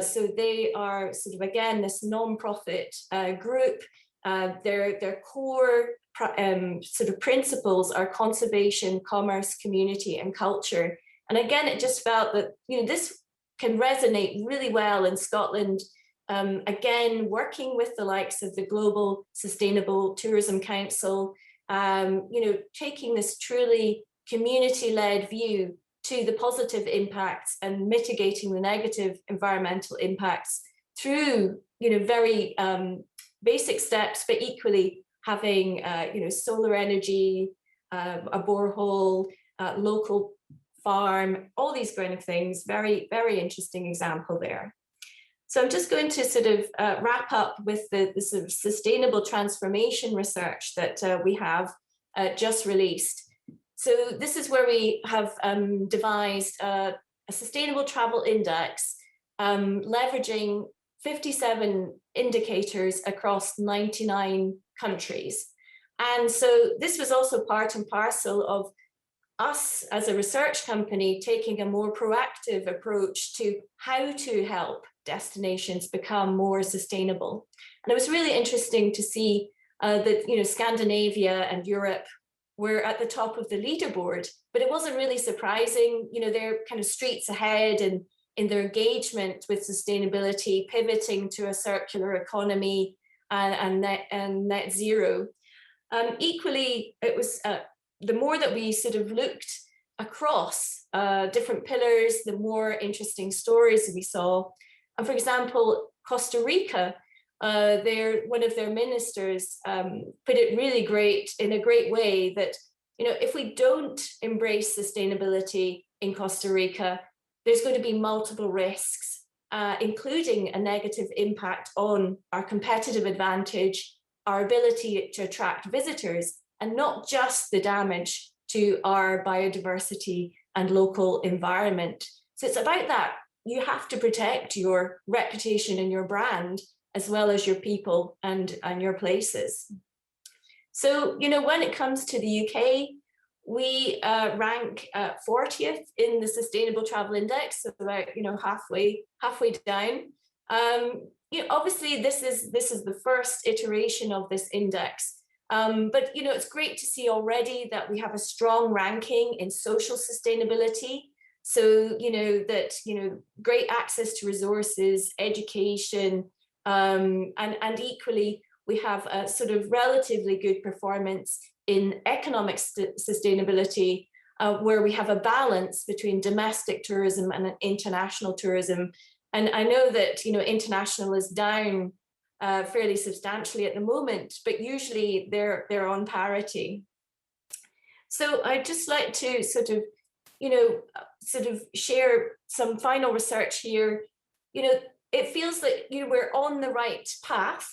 So they are sort of, again, this non-profit group. Their core sort of principles are conservation, commerce, community, and culture. And again, it just felt that, this can resonate really well in Scotland. Again, working with the likes of the Global Sustainable Tourism Council, taking this truly community-led view to the positive impacts and mitigating the negative environmental impacts through, very basic steps, but equally having, solar energy, a borehole, local farm, all these kind of things. Very, very interesting example there. So I'm just going to sort of wrap up with the sort of sustainable transformation research that we have just released. So this is where we have devised a sustainable travel index, leveraging 57 indicators across 99 countries. And so this was also part and parcel of us as a research company taking a more proactive approach to how to help destinations become more sustainable. And it was really interesting to see that, Scandinavia and Europe were at the top of the leaderboard, but it wasn't really surprising. They're kind of streets ahead and in their engagement with sustainability, pivoting to a circular economy and net zero. Equally, it was the more that we sort of looked across different pillars, the more interesting stories we saw. And for example, Costa Rica, one of their ministers put it really in a great way that, if we don't embrace sustainability in Costa Rica, there's going to be multiple risks, including a negative impact on our competitive advantage, our ability to attract visitors, and not just the damage to our biodiversity and local environment. So it's about that. You have to protect your reputation and your brand, as well as your people and your places. So, when it comes to the UK, we rank 40th in the Sustainable Travel Index, so about halfway down. Obviously, this is the first iteration of this index, but it's great to see already that we have a strong ranking in social sustainability. So great access to resources, education, and equally we have a sort of relatively good performance in economic sustainability, where we have a balance between domestic tourism and international tourism. And I know that international is down fairly substantially at the moment, but usually they're on parity. So I'd just like to sort of share some final research here. It feels like we're on the right path,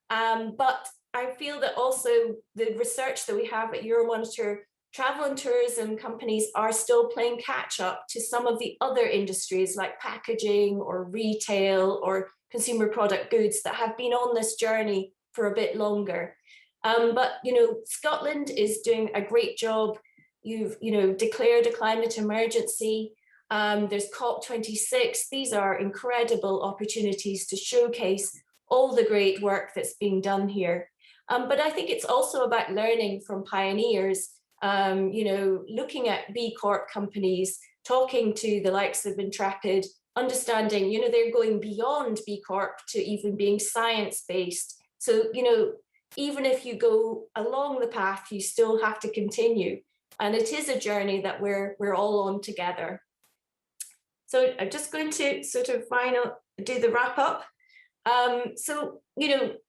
but I feel that also the research that we have at Euromonitor, travel and tourism companies are still playing catch up to some of the other industries like packaging or retail or consumer product goods that have been on this journey for a bit longer. But Scotland is doing a great job. You've declared a climate emergency. There's COP26. These are incredible opportunities to showcase all the great work that's being done here. But I think it's also about learning from pioneers, looking at B Corp companies, talking to the likes of Intrepid, understanding, they're going beyond B Corp to even being science-based. So, even if you go along the path, you still have to continue. And it is a journey that we're all on together. So I'm just going to sort of do the wrap up. So,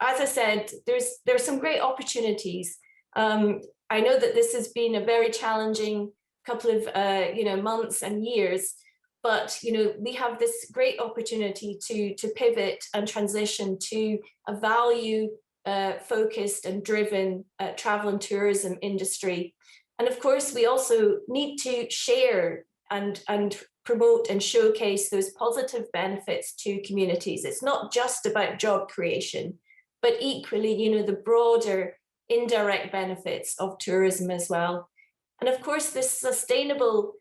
as I said, there's some great opportunities. I know that this has been a very challenging couple of months and years, but we have this great opportunity to pivot and transition to a value focused and driven travel and tourism industry. And of course, we also need to share and promote and showcase those positive benefits to communities. It's not just about job creation, but equally, the broader indirect benefits of tourism as well. And of course, this sustainable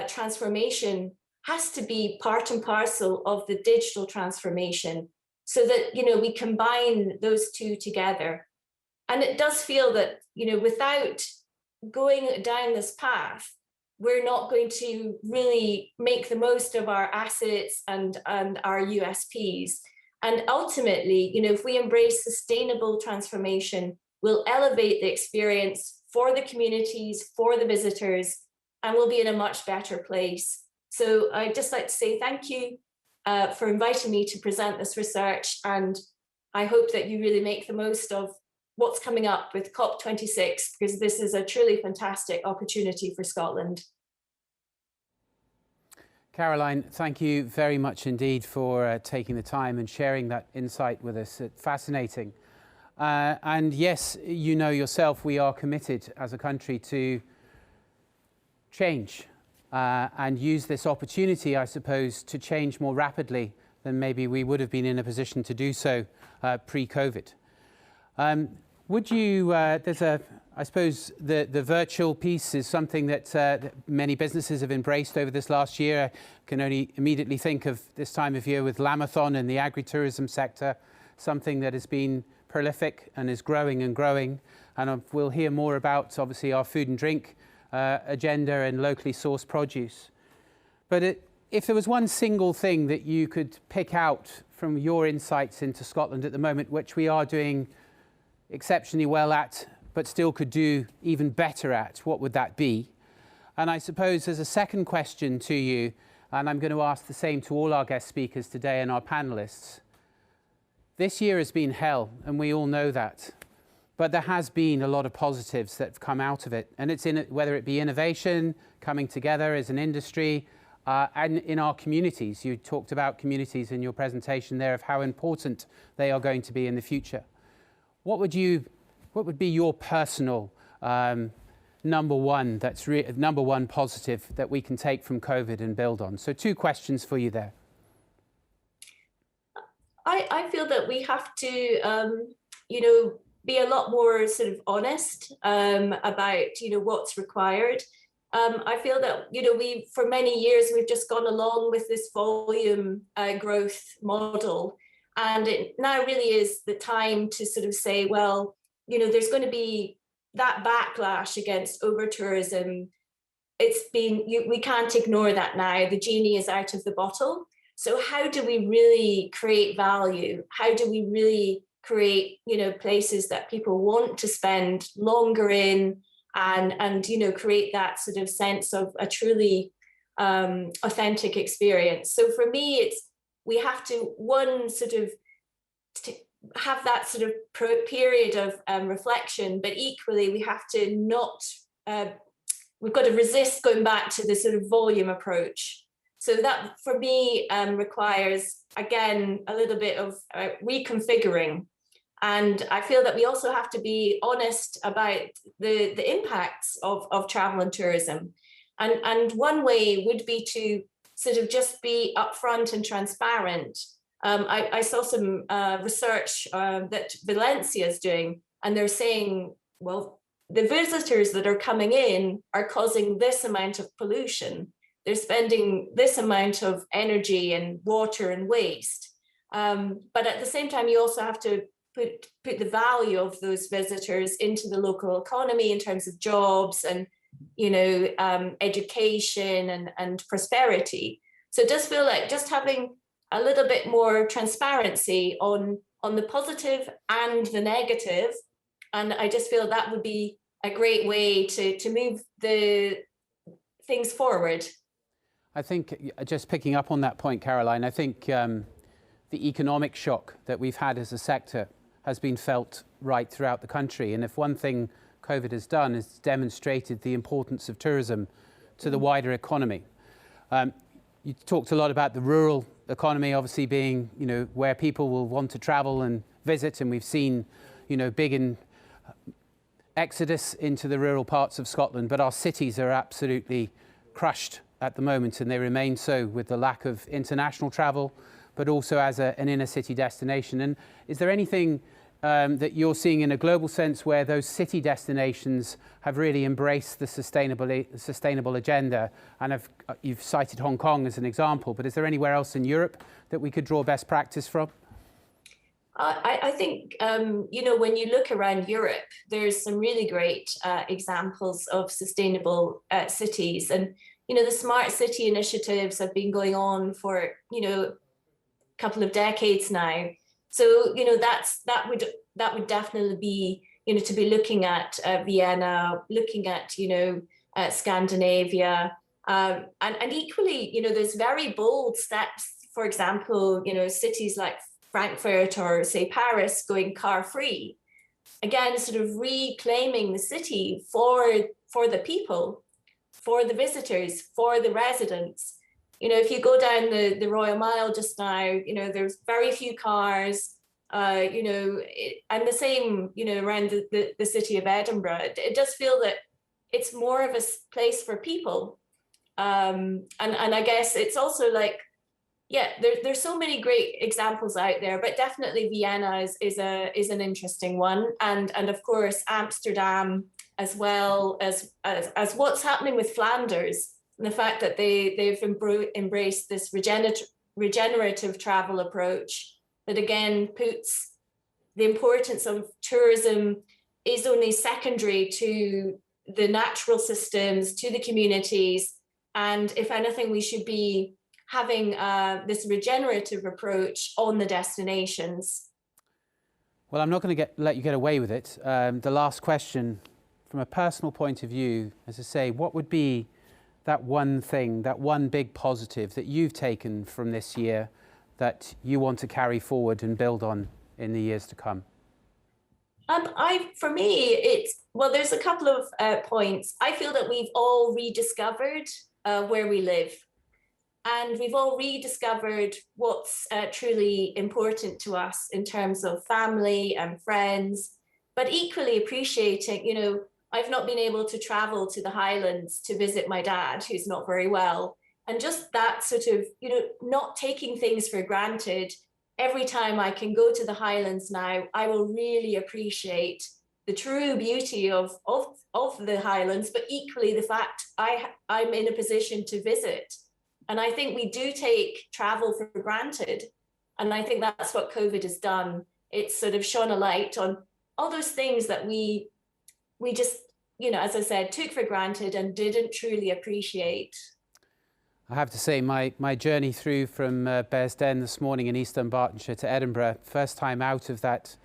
transformation has to be part and parcel of the digital transformation so that, we combine those two together. And it does feel that, without going down this path, we're not going to really make the most of our assets and our USPs. And ultimately, if we embrace sustainable transformation, we'll elevate the experience for the communities, for the visitors, and we'll be in a much better place. So I'd just like to say thank you for inviting me to present this research. And I hope that you really make the most of what's coming up with COP26, because this is a truly fantastic opportunity for Scotland. Caroline, thank you very much indeed for taking the time and sharing that insight with us. It's fascinating. And yes, yourself, we are committed as a country to change and use this opportunity, I suppose, to change more rapidly than maybe we would have been in a position to do so pre-COVID. Would you, I suppose the virtual piece is something that many businesses have embraced over this last year. I can only immediately think of this time of year with Lamathon in the agri-tourism sector, something that has been prolific and is growing and growing. And we'll hear more about, obviously, our food and drink agenda and locally sourced produce. But if there was one single thing that you could pick out from your insights into Scotland at the moment, which we are doing exceptionally well at, but still could do even better at, what would that be? And I suppose as a second question to you, and I'm going to ask the same to all our guest speakers today and our panelists, this year has been hell, and we all know that. But there has been a lot of positives that have come out of it. And it's whether it be innovation, coming together as an industry, and in our communities. You talked about communities in your presentation there, of how important they are going to be in the future. What would be your personal number one positive that we can take from COVID and build on? So 2 questions for you there. I feel that we have to, be a lot more sort of honest about, what's required. I feel that, for many years, we've just gone along with this volume growth model. And it now really is the time to sort of say, well, there's going to be that backlash against over-tourism. We can't ignore that now. The genie is out of the bottle. So how do we really create value? How do we really create, places that people want to spend longer in and create that sort of sense of a truly authentic experience? So for me, we have to have that sort of period of reflection, but equally we have to we've got to resist going back to the sort of volume approach. So that for me requires, again, a little bit of reconfiguring. And I feel that we also have to be honest about the impacts of travel and tourism. And one way would be to sort of just be upfront and transparent. I saw some research that Valencia is doing, and they're saying, well, the visitors that are coming in are causing this amount of pollution. They're spending this amount of energy and water and waste. But at the same time, you also have to put the value of those visitors into the local economy in terms of jobs and, you know, education and prosperity. So it does feel like just having a little bit more transparency on the positive and the negative. And I just feel that would be a great way to move the things forward. I think, just picking up on that point, Caroline, I think the economic shock that we've had as a sector has been felt right throughout the country. And if one thing COVID has done is demonstrated the importance of tourism to the wider economy. You talked a lot about the rural economy, obviously being, you know, where people will want to travel and visit. And we've seen, you know, big exodus into the rural parts of Scotland. But our cities are absolutely crushed at the moment, and they remain so with the lack of international travel, but also as an inner city destination. And is there anything that you're seeing in a global sense where those city destinations have really embraced the sustainable agenda? And you've cited Hong Kong as an example, but is there anywhere else in Europe that we could draw best practice from? I think, you know, when you look around Europe, there's some really great examples of sustainable cities. And, you know, the smart city initiatives have been going on for, you know, a couple of decades now. So, you know, that would definitely be, you know, to be looking at Vienna, looking at, you know, Scandinavia, and equally, you know, there's very bold steps. For example, you know, cities like Frankfurt or say Paris going car free, again, sort of reclaiming the city for the people, for the visitors, for the residents. You know, if you go down the Royal Mile just now, you know, there's very few cars, you know, and the same, you know, around the city of Edinburgh. It does feel that it's more of a place for people. And I guess it's also like, yeah, there's so many great examples out there, but definitely Vienna is an interesting one. And of course, Amsterdam, as well as what's happening with Flanders. And the fact that they've embraced this regenerative travel approach that again puts the importance of tourism is only secondary to the natural systems, to the communities. And if anything, we should be having this regenerative approach on the destinations. Well, I'm not going to let you get away with it. The last question, from a personal point of view, as I say, what would be that one thing, that one big positive that you've taken from this year that you want to carry forward and build on in the years to come? For me, there's a couple of points. I feel that we've all rediscovered where we live, and we've all rediscovered what's truly important to us in terms of family and friends, but equally appreciating, you know, I've not been able to travel to the Highlands to visit my dad, who's not very well. And just that sort of, you know, not taking things for granted. Every time I can go to the Highlands now, I will really appreciate the true beauty of the Highlands, but equally the fact I'm in a position to visit. And I think we do take travel for granted. And I think that's what COVID has done. It's sort of shone a light on all those things that we just, you know, as I said, took for granted and didn't truly appreciate. I have to say, my journey through from Bearsden this morning in East Dunbartonshire to Edinburgh, first time out of that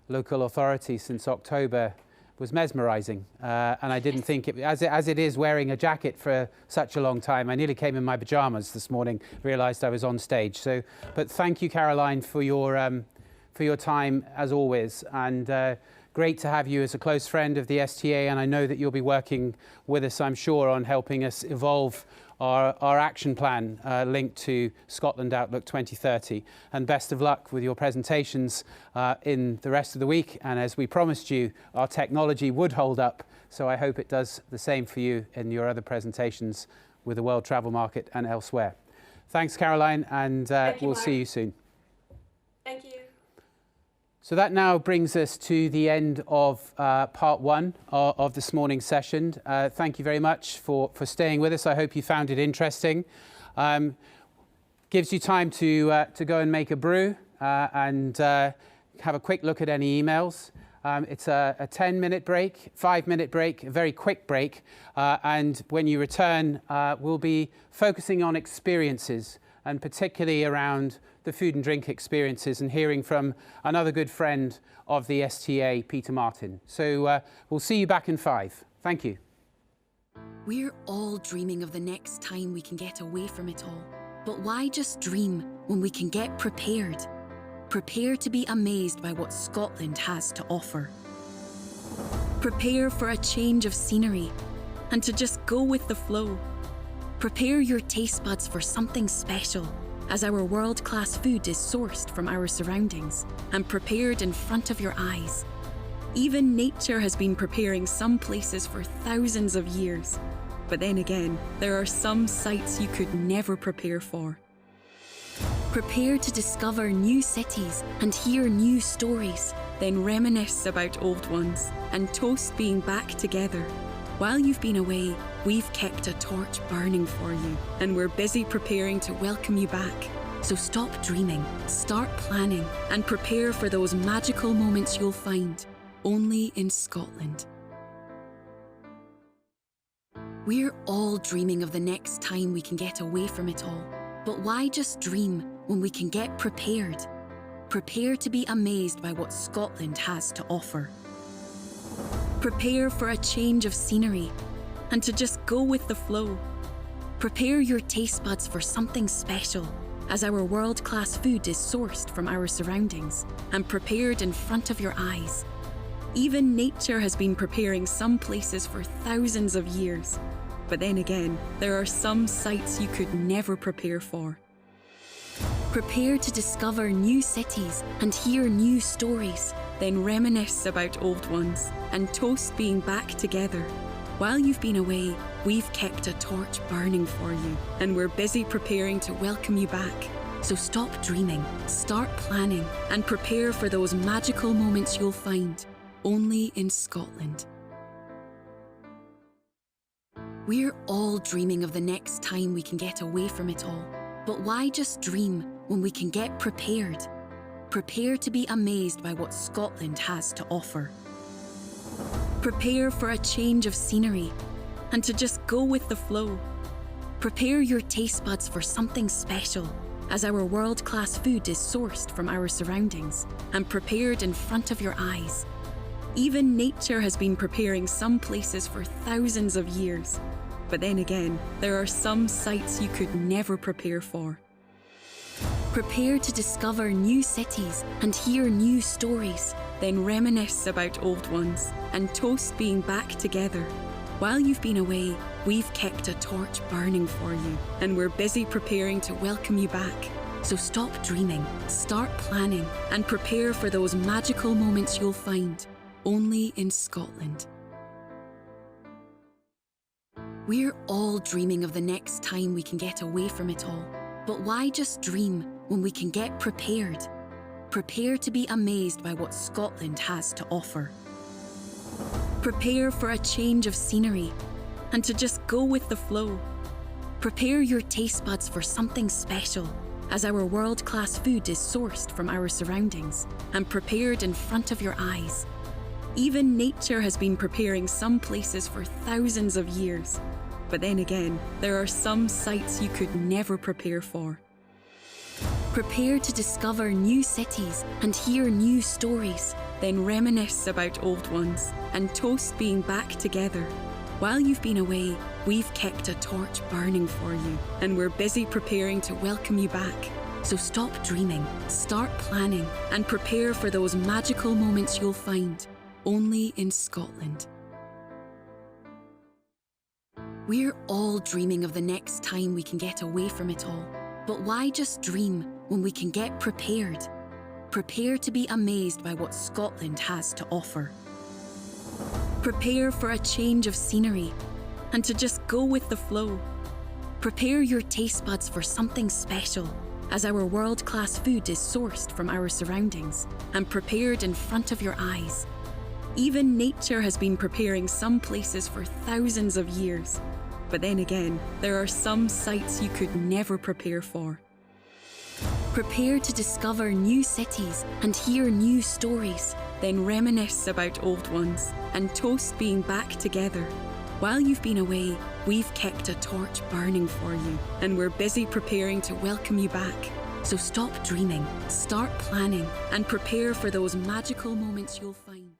local authority since October, was mesmerising. And I didn't think it, as it is wearing a jacket for such a long time. I nearly came in my pyjamas this morning, realised I was on stage. But thank you, Caroline, for your time as always. And great to have you as a close friend of the STA, and I know that you'll be working with us, I'm sure, on helping us evolve our action plan linked to Scotland Outlook 2030. And best of luck with your presentations in the rest of the week. And as we promised you, our technology would hold up. So I hope it does the same for you in your other presentations with the world travel market and elsewhere. Thanks, Caroline, and we'll see you soon. Thank you. So that now brings us to the end of part one of this morning's session. Thank you very much for staying with us. I hope you found it interesting. Gives you time to go and make a brew and have a quick look at any emails. It's a 10-minute break, 5-minute break, a very quick break. And when you return, we'll be focusing on experiences, and particularly around the food and drink experiences, and hearing from another good friend of the STA, Peter Martin. So we'll see you back in 5. Thank you. We're all dreaming of the next time we can get away from it all. But why just dream when we can get prepared? Prepare to be amazed by what Scotland has to offer. Prepare for a change of scenery and to just go with the flow. Prepare your taste buds for something special, as our world-class food is sourced from our surroundings and prepared in front of your eyes. Even nature has been preparing some places for thousands of years. But then again, there are some sights you could never prepare for. Prepare to discover new cities and hear new stories, then reminisce about old ones and toast being back together. While you've been away, we've kept a torch burning for you, and we're busy preparing to welcome you back. So stop dreaming, start planning, and prepare for those magical moments you'll find only in Scotland. We're all dreaming of the next time we can get away from it all. But why just dream when we can get prepared? Prepare to be amazed by what Scotland has to offer. Prepare for a change of scenery and to just go with the flow. Prepare your taste buds for something special, as our world-class food is sourced from our surroundings and prepared in front of your eyes. Even nature has been preparing some places for thousands of years. But then again, there are some sights you could never prepare for. Prepare to discover new cities and hear new stories, then reminisce about old ones and toast being back together. While you've been away, we've kept a torch burning for you, and we're busy preparing to welcome you back. So stop dreaming, start planning, and prepare for those magical moments you'll find only in Scotland. We're all dreaming of the next time we can get away from it all. But why just dream when we can get prepared? Prepare to be amazed by what Scotland has to offer. Prepare for a change of scenery and to just go with the flow. Prepare your taste buds for something special, as our world-class food is sourced from our surroundings and prepared in front of your eyes. Even nature has been preparing some places for thousands of years. But then again, there are some sights you could never prepare for. Prepare to discover new cities and hear new stories, then reminisce about old ones and toast being back together. While you've been away, we've kept a torch burning for you, and we're busy preparing to welcome you back. So stop dreaming, start planning, and prepare for those magical moments you'll find only in Scotland. We're all dreaming of the next time we can get away from it all. But why just dream when we can get prepared? Prepare to be amazed by what Scotland has to offer. Prepare for a change of scenery and to just go with the flow. Prepare your taste buds for something special, as our world-class food is sourced from our surroundings and prepared in front of your eyes. Even nature has been preparing some places for thousands of years. But then again, there are some sights you could never prepare for. Prepare to discover new cities and hear new stories, then reminisce about old ones and toast being back together. While you've been away, we've kept a torch burning for you, and we're busy preparing to welcome you back. So stop dreaming, start planning, and prepare for those magical moments you'll find only in Scotland. We're all dreaming of the next time we can get away from it all. But why just dream when we can get prepared? Prepare to be amazed by what Scotland has to offer. Prepare for a change of scenery and to just go with the flow. Prepare your taste buds for something special, as our world-class food is sourced from our surroundings and prepared in front of your eyes. Even nature has been preparing some places for thousands of years. But then again, there are some sights you could never prepare for. Prepare to discover new cities and hear new stories, then reminisce about old ones and toast being back together. While you've been away, we've kept a torch burning for you, and we're busy preparing to welcome you back. So stop dreaming, start planning, and prepare for those magical moments you'll find.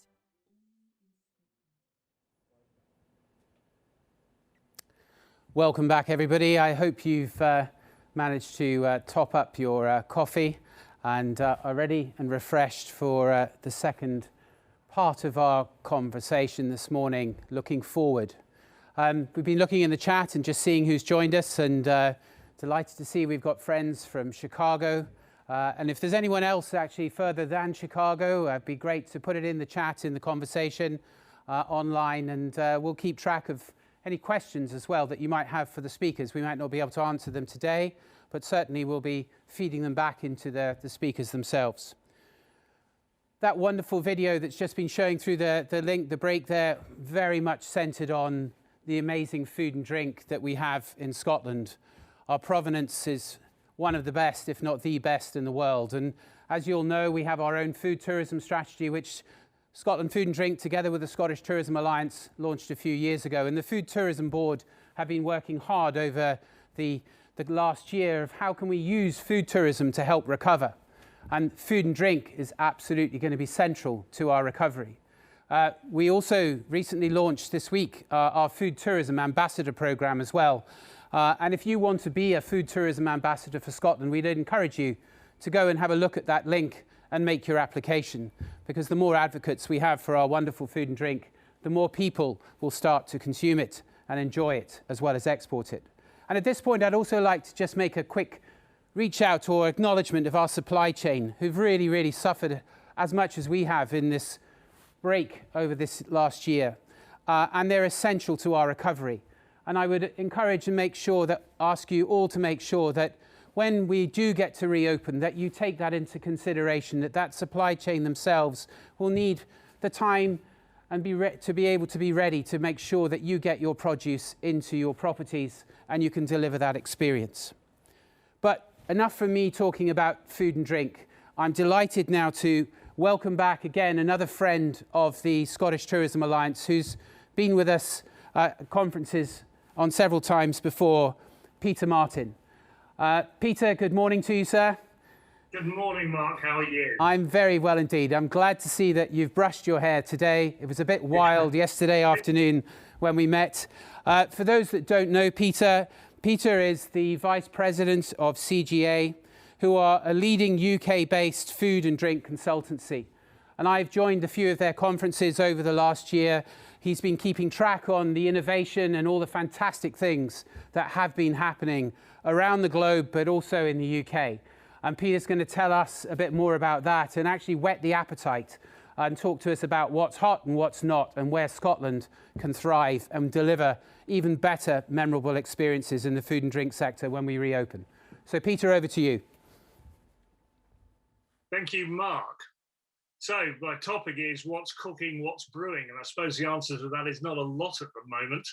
Welcome back, everybody. I hope you've managed to top up your coffee and are ready and refreshed for the second part of our conversation this morning, looking forward. We've been looking in the chat and just seeing who's joined us, and delighted to see we've got friends from Chicago. And if there's anyone else actually further than Chicago, it'd be great to put it in the chat, in the conversation online, and we'll keep track of any questions as well that you might have for the speakers. We might not be able to answer them today, but certainly we'll be feeding them back into the speakers themselves. That wonderful video that's just been showing through the link, the break there, very much centred on the amazing food and drink that we have in Scotland. Our provenance is one of the best, if not the best in the world. And as you'll know, we have our own food tourism strategy, which Scotland Food and Drink, together with the Scottish Tourism Alliance, launched a few years ago. And the Food Tourism Board have been working hard over the last year of how can we use food tourism to help recover. And food and drink is absolutely going to be central to our recovery. We also recently launched this week our Food Tourism Ambassador Programme as well. And if you want to be a Food Tourism Ambassador for Scotland, we'd encourage you to go and have a look at that link and make your application, because the more advocates we have for our wonderful food and drink, the more people will start to consume it and enjoy it as well as export it. And at this point, I'd also like to just make a quick reach out or acknowledgement of our supply chain, who've really, really suffered as much as we have in this break over this last year. And they're essential to our recovery. And I would encourage and ask you all to make sure that when we do get to reopen, that you take that into consideration, that supply chain themselves will need the time and to be able to be ready to make sure that you get your produce into your properties and you can deliver that experience. But enough from me talking about food and drink. I'm delighted now to welcome back again another friend of the Scottish Tourism Alliance who's been with us at conferences on several times before, Peter Martin. Peter, good morning to you, sir. Good morning, Mark. How are you? I'm very well indeed. I'm glad to see that you've brushed your hair today. It was a bit wild yesterday afternoon when we met. For those that don't know Peter is the Vice President of CGA, who are a leading UK-based food and drink consultancy. And I've joined a few of their conferences over the last year. He's been keeping track on the innovation and all the fantastic things that have been happening around the globe, but also in the UK. And Peter's going to tell us a bit more about that and actually whet the appetite and talk to us about what's hot and what's not, and where Scotland can thrive and deliver even better memorable experiences in the food and drink sector when we reopen. So Peter, over to you. Thank you, Mark. So my topic is what's cooking, what's brewing, and I suppose the answer to that is not a lot at the moment.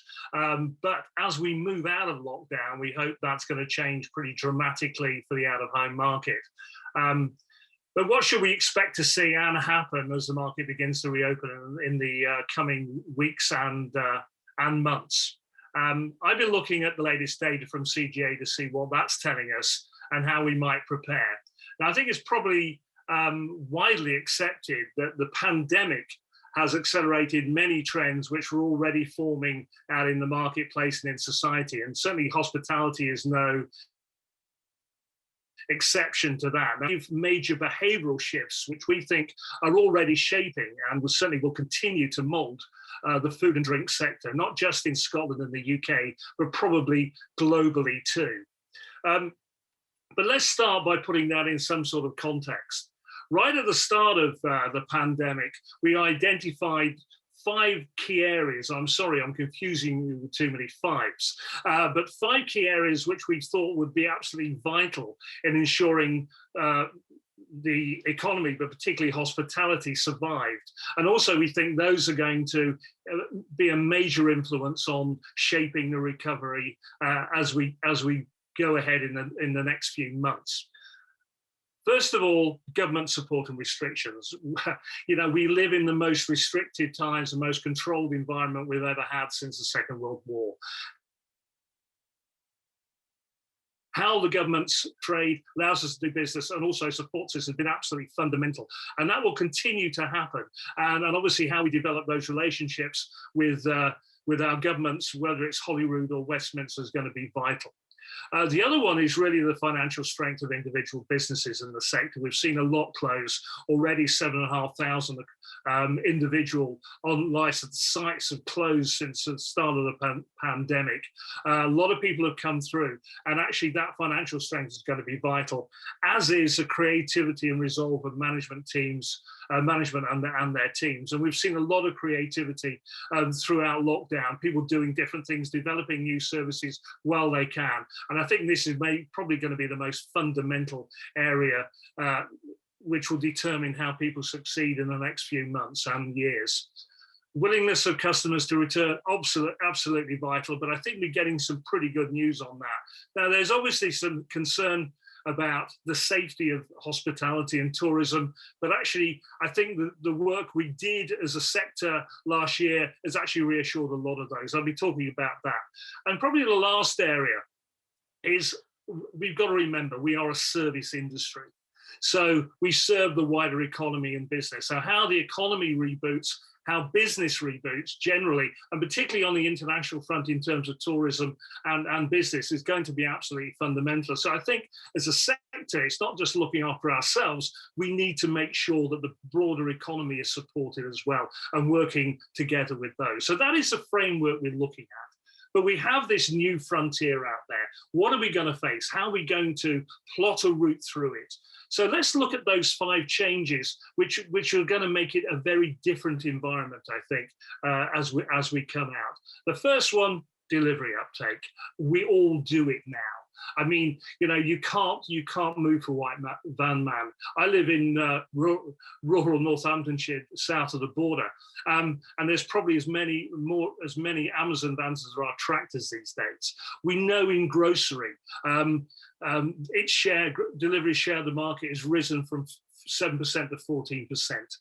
But as we move out of lockdown, we hope that's going to change pretty dramatically for the out-of-home market. But what should we expect to see and happen as the market begins to reopen in the coming weeks and months? I've been looking at the latest data from CGA to see what that's telling us and how we might prepare. Now, I think it's probably widely accepted that the pandemic has accelerated many trends which were already forming out in the marketplace and in society. And certainly hospitality is no exception to that. Now, major behavioural shifts, which we think are already shaping and will certainly will continue to mould the food and drink sector, not just in Scotland and the UK, but probably globally too. But let's start by putting that in some sort of context. Right at the start of the pandemic, we identified 5 key areas. I'm sorry, I'm confusing you with too many fives, but 5 key areas which we thought would be absolutely vital in ensuring the economy, but particularly hospitality, survived. And also we think those are going to be a major influence on shaping the recovery as we go ahead in the next few months. First of all, government support and restrictions. You know, we live in the most restricted times, the most controlled environment we've ever had since the Second World War. How the government's trade allows us to do business and also supports us has been absolutely fundamental. And that will continue to happen. And obviously how we develop those relationships with our governments, whether it's Holyrood or Westminster, is going to be vital. The other one is really the financial strength of individual businesses in the sector. We've seen a lot close already. 7,500 individual unlicensed sites have closed since the start of the pandemic. A lot of people have come through, and actually that financial strength is going to be vital, as is the creativity and resolve of management teams, management and their teams. And we've seen a lot of creativity throughout lockdown, people doing different things, developing new services while they can. And I think this is probably going to be the most fundamental area which will determine how people succeed in the next few months and years. Willingness of customers to return, absolutely vital, but I think we're getting some pretty good news on that. Now, there's obviously some concern about the safety of hospitality and tourism, but actually I think the work we did as a sector last year has actually reassured a lot of those. I'll be talking about that. And probably the last area is we've got to remember we are a service industry. So we serve the wider economy and business. So how the economy reboots, how business reboots generally, and particularly on the international front in terms of tourism and business, is going to be absolutely fundamental. So I think as a sector, it's not just looking after ourselves, we need to make sure that the broader economy is supported as well and working together with those. So that is the framework we're looking at. But we have this new frontier out there. What are we going to face? How are we going to plot a route through it? So let's look at those 5 changes, which are going to make it a very different environment, I think, as we come out. The first one, delivery uptake. We all do it now. I mean, you know, you can't move for white van man. I live in rural Northamptonshire, south of the border, and there's probably as many Amazon vans as there are tractors these days. We know in grocery, delivery share of the market has risen from 7% to 14%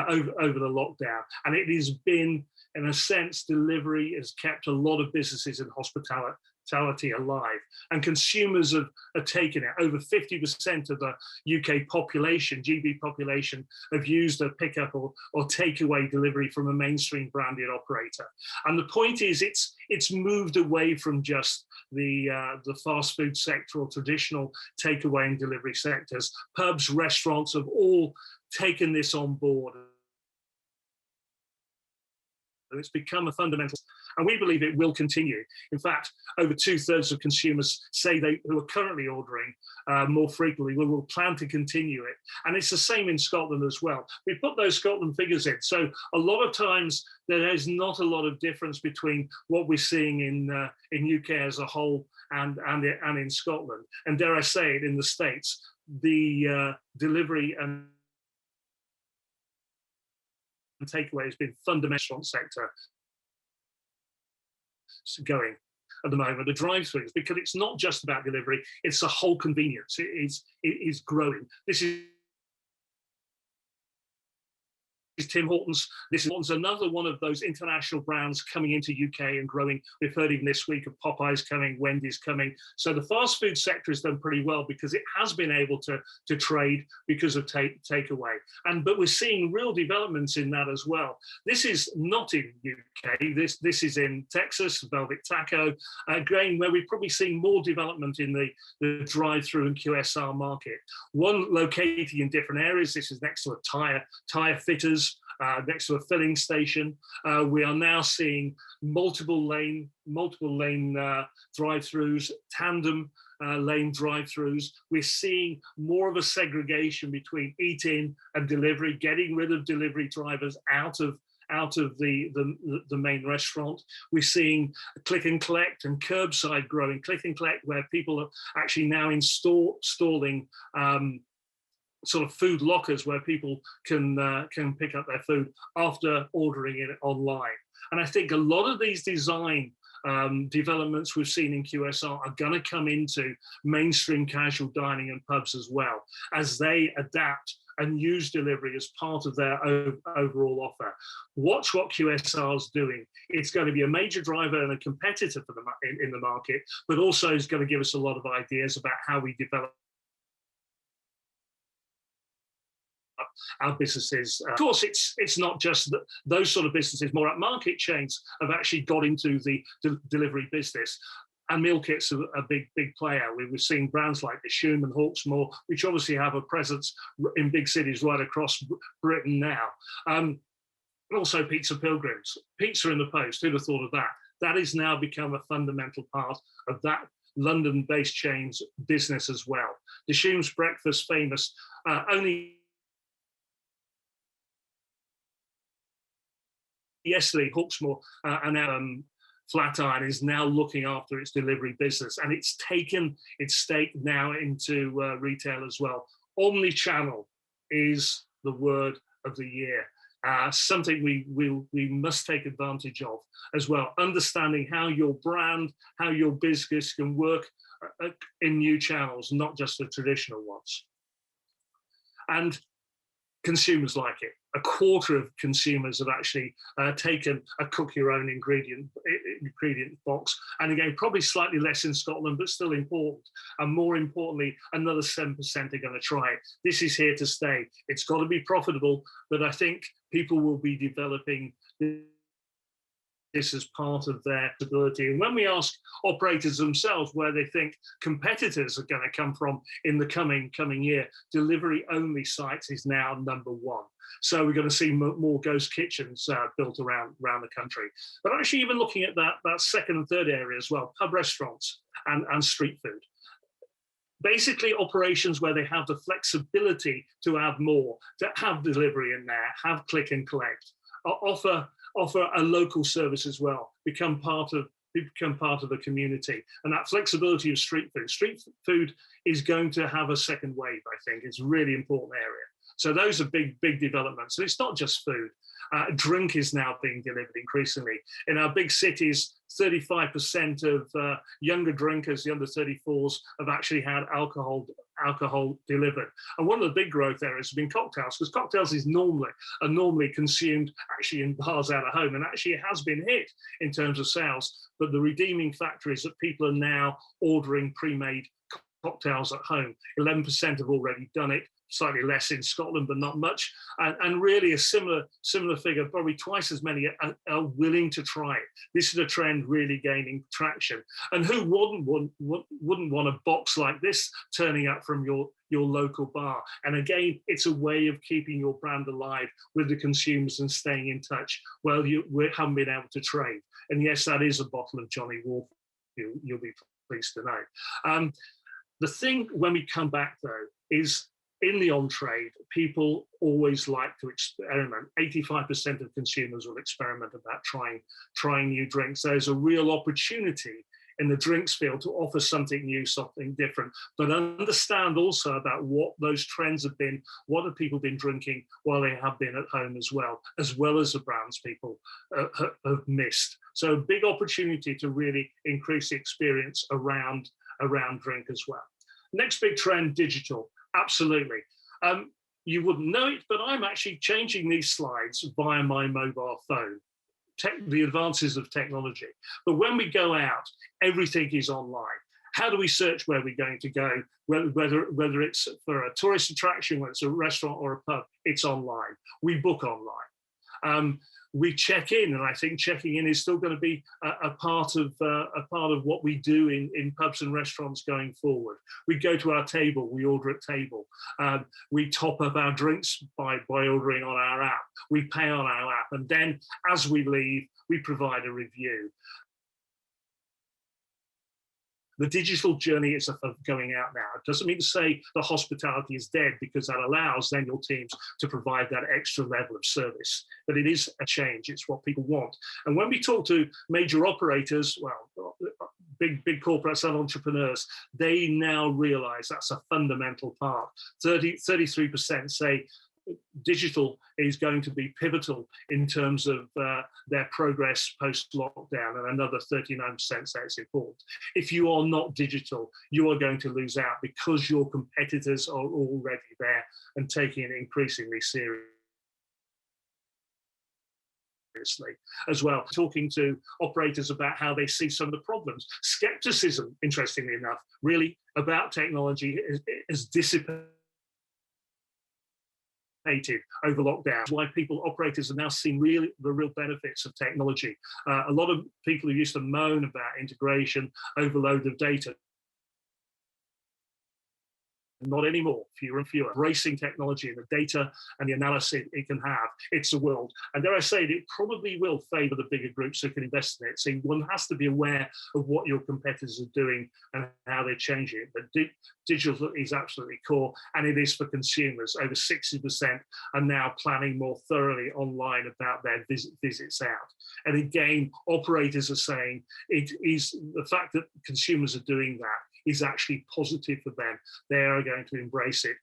over the lockdown, and it has been, in a sense, delivery has kept a lot of businesses in hospitality alive, and consumers have taken it. Over 50% of the UK population, GB population, have used a pickup or takeaway delivery from a mainstream branded operator. And the point is, it's moved away from just the fast food sector or traditional takeaway and delivery sectors. Pubs, restaurants have all taken this on board. And it's become a fundamental, and we believe it will continue. In fact, over 2/3 of consumers say who are currently ordering more frequently will plan to continue it. And it's the same in Scotland as well. We put those Scotland figures in. So a lot of times there is not a lot of difference between what we're seeing in UK as a whole and in Scotland. And dare I say it, in the States, the delivery and takeaway has been fundamental sector going at the moment, the drive-throughs, because it's not just about delivery, it's the whole convenience. It is growing. This is Tim Hortons. This is another one of those international brands coming into UK and growing. We've heard even this week of Popeyes coming, Wendy's coming. So the fast food sector has done pretty well because it has been able to trade because of takeaway. But we're seeing real developments in that as well. This is not in UK. This is in Texas, Velvet Taco, again, where we're probably seeing more development in the drive-through and QSR market. One located in different areas. This is next to a tire fitters, next to a filling station. We are now seeing multiple lane drive-throughs, tandem lane drive-throughs. We're seeing more of a segregation between eat-in and delivery, getting rid of delivery drivers out of the main restaurant. We're seeing click and collect and curbside growing. Click and collect, where people are actually now installing sort of food lockers where people can pick up their food after ordering it online. And I think a lot of these design developments we've seen in QSR are going to come into mainstream casual dining and pubs as well, as they adapt and use delivery as part of their overall offer. Watch what QSR is doing. It's going to be a major driver and a competitor for in the market, but also is going to give us a lot of ideas about how we develop our businesses. Of course, it's not just those sort of businesses. More upmarket chains have actually got into the delivery business. And meal kits are a big player. We've seen brands like Dishoom and Hawksmoor, which obviously have a presence in big cities right across Britain now. And also Pizza Pilgrims, pizza in the post. Who'd have thought of that? That has now become a fundamental part of that London-based chain's business as well. Dishoom's breakfast famous. Only yesterday, Hawksmoor and Flatiron is now looking after its delivery business, and it's taken its stake now into retail as well. Omnichannel is the word of the year. Something we must take advantage of as well. Understanding how your brand, how your business can work in new channels, not just the traditional ones. And consumers like it. A quarter of consumers have actually taken a cook your own ingredient box. And again, probably slightly less in Scotland, but still important. And more importantly, another 7% are going to try it. This is here to stay. It's got to be profitable, but I think people will be developing this as part of their ability. And when we ask operators themselves where they think competitors are going to come from in the coming year, delivery-only sites is now number one. So we're going to see more ghost kitchens built around the country. But actually even looking at that second and third area as well, pub restaurants and street food. Basically operations where they have the flexibility to add more, to have delivery in there, have click and collect, offer a local service as well, become part of the community. And that flexibility of street food is going to have a second wave, I think. It's a really important area. So those are big developments. And it's not just food. Drink is now being delivered increasingly. In our big cities, 35% of younger drinkers, the under 34s, have actually had alcohol delivered. And one of the big growth areas has been cocktails, because cocktails are normally consumed actually in bars out of home, and actually it has been hit in terms of sales. But the redeeming factor is that people are now ordering pre-made cocktails at home. 11% have already done it. Slightly less in Scotland, but not much. And really a similar figure, probably twice as many are willing to try it. This is a trend really gaining traction. And who wouldn't want a box like this turning up from your local bar? And again, it's a way of keeping your brand alive with the consumers and staying in touch. Well, we haven't been able to trade. And yes, that is a bottle of Johnny Walker, you'll be pleased to know. The thing when we come back though is, in the on-trade, people always like to experiment. 85% of consumers will experiment about trying new drinks. There's a real opportunity in the drinks field to offer something new, something different, but understand also about what those trends have been, what have people been drinking while they have been at home as well as the brands people have missed. So a big opportunity to really increase the experience around drink as well. Next big trend, digital. Absolutely. you wouldn't know it, but I'm actually changing these slides via my mobile phone. The advances of technology. But when we go out, everything is online. How do we search where we're going to go? Whether it's for a tourist attraction, whether it's a restaurant or a pub, it's online. We book online. We check in, and I think checking in is still going to be a part of what we do in pubs and restaurants going forward. We go to our table, we order at table. We top up our drinks by ordering on our app. We pay on our app, and then as we leave, we provide a review. The digital journey is going out now. It doesn't mean to say the hospitality is dead, because that allows then your teams to provide that extra level of service. But it is a change. It's what people want. And when we talk to major operators, well, big corporates and entrepreneurs, they now realize that's a fundamental part. 33% say digital is going to be pivotal in terms of their progress post-lockdown, and another 39% say it's important. If you are not digital, you are going to lose out, because your competitors are already there and taking it increasingly seriously as well. Talking to operators about how they see some of the problems. Skepticism, interestingly enough, really about technology is dissipated over lockdown. Why operators are now seeing the real benefits of technology. A lot of people who used to moan about integration, overload of data, not anymore, fewer and fewer. Embracing technology and the data and the analysis it can have. It's the world. And dare I say it probably will favour the bigger groups who can invest in it. So one has to be aware of what your competitors are doing and how they're changing it. But digital is absolutely core, and it is for consumers. Over 60% are now planning more thoroughly online about their visits out. And again, operators are saying it is the fact that consumers are doing that is actually positive for them. They are going to embrace it.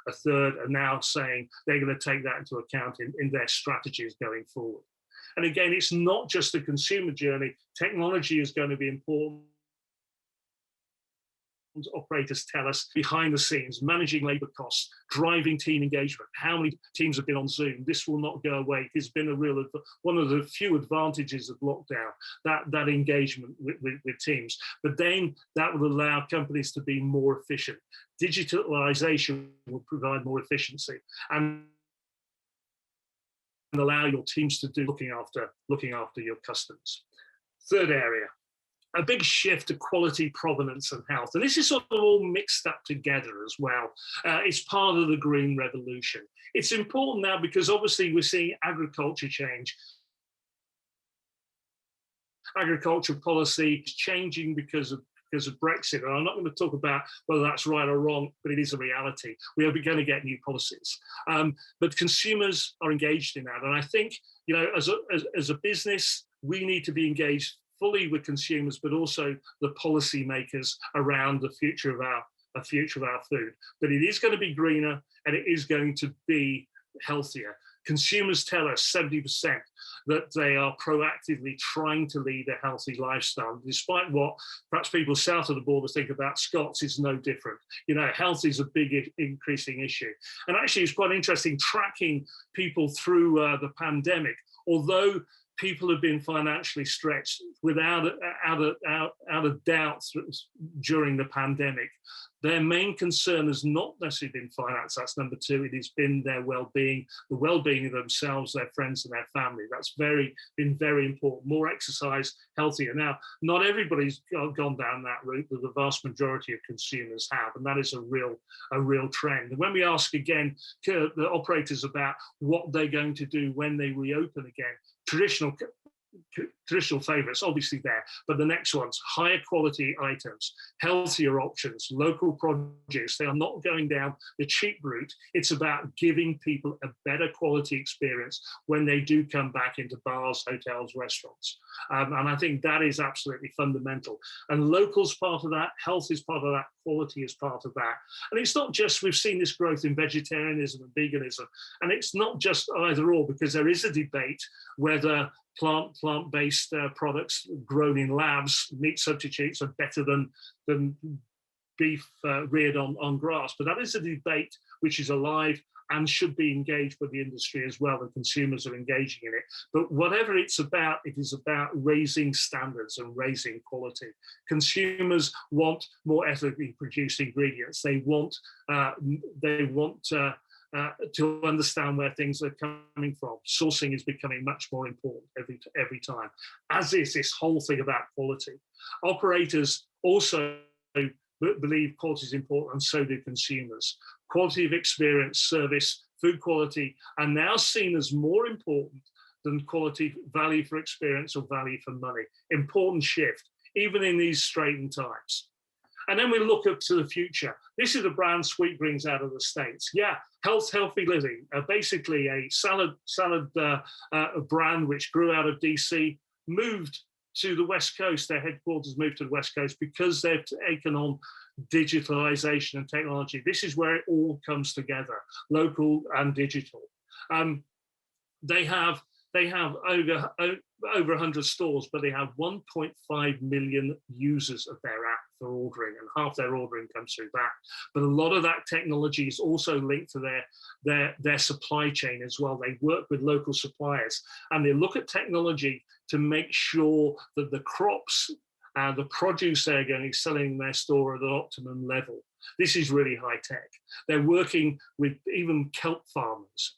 A third are now saying they're going to take that into account in their strategies going forward. And again, it's not just the consumer journey. Technology is going to be important. Operators tell us behind the scenes, managing labour costs, driving team engagement. How many teams have been on Zoom? This will not go away. It's been one of the few advantages of lockdown, that engagement with teams. But then that will allow companies to be more efficient. Digitalisation will provide more efficiency and allow your teams to do looking after your customers. Third area, a big shift to quality, provenance and health. And this is sort of all mixed up together as well. It's part of the green revolution. It's important now because obviously we're seeing agriculture change. Agriculture policy is changing because of Brexit. And I'm not going to talk about whether that's right or wrong, but it is a reality. We are going to get new policies. But consumers are engaged in that. And I think, as a business, we need to be engaged fully with consumers, but also the policymakers around the future of our food. But it is going to be greener, and it is going to be healthier. Consumers tell us 70% that they are proactively trying to lead a healthy lifestyle, despite what perhaps people south of the border think about Scots is no different. Health is a big increasing issue. And actually, it's quite interesting tracking people through the pandemic. Although people have been financially stretched, without a doubt during the pandemic, their main concern has not necessarily been finance. That's number two. It has been their well-being, the well-being of themselves, their friends, and their family. That's been very important. More exercise, healthier. Now, not everybody's gone down that route, but the vast majority of consumers have, and that is a real trend. And when we ask again the operators about what they're going to do when they reopen again, traditional favourites, obviously there, but the next ones, higher quality items, healthier options, local produce. They are not going down the cheap route. It's about giving people a better quality experience when they do come back into bars, hotels, restaurants. And I think that is absolutely fundamental. And local's part of that, health is part of that, quality is part of that. And it's not just, we've seen this growth in vegetarianism and veganism, and it's not just either or, because there is a debate whether plant-based products grown in labs, meat substitutes, are better than beef reared on grass. But that is a debate which is alive and should be engaged with the industry as well. The consumers are engaging in it. But whatever it's about, it is about raising standards and raising quality. Consumers want more ethically produced ingredients. They want to understand where things are coming from. Sourcing is becoming much more important every time, as is this whole thing about quality. Operators also believe quality is important, and so do consumers. Quality of experience, service, food quality are now seen as more important than quality, value for experience or value for money. Important shift, even in these straitened times. And then we look up to the future. This is a brand Sweetgreens out of the States. Yeah, healthy living, basically a salad brand which grew out of DC, moved to the West Coast. Their headquarters moved to the West Coast because they've taken on digitalization and technology. This is where it all comes together, local and digital. They have over 100 stores, but they have 1.5 million users of their app for ordering, and half their ordering comes through that. But a lot of that technology is also linked to their supply chain as well. They work with local suppliers, and they look at technology to make sure that the crops, the produce they're going to be selling in their store at an optimum level. This is really high tech. They're working with even kelp farmers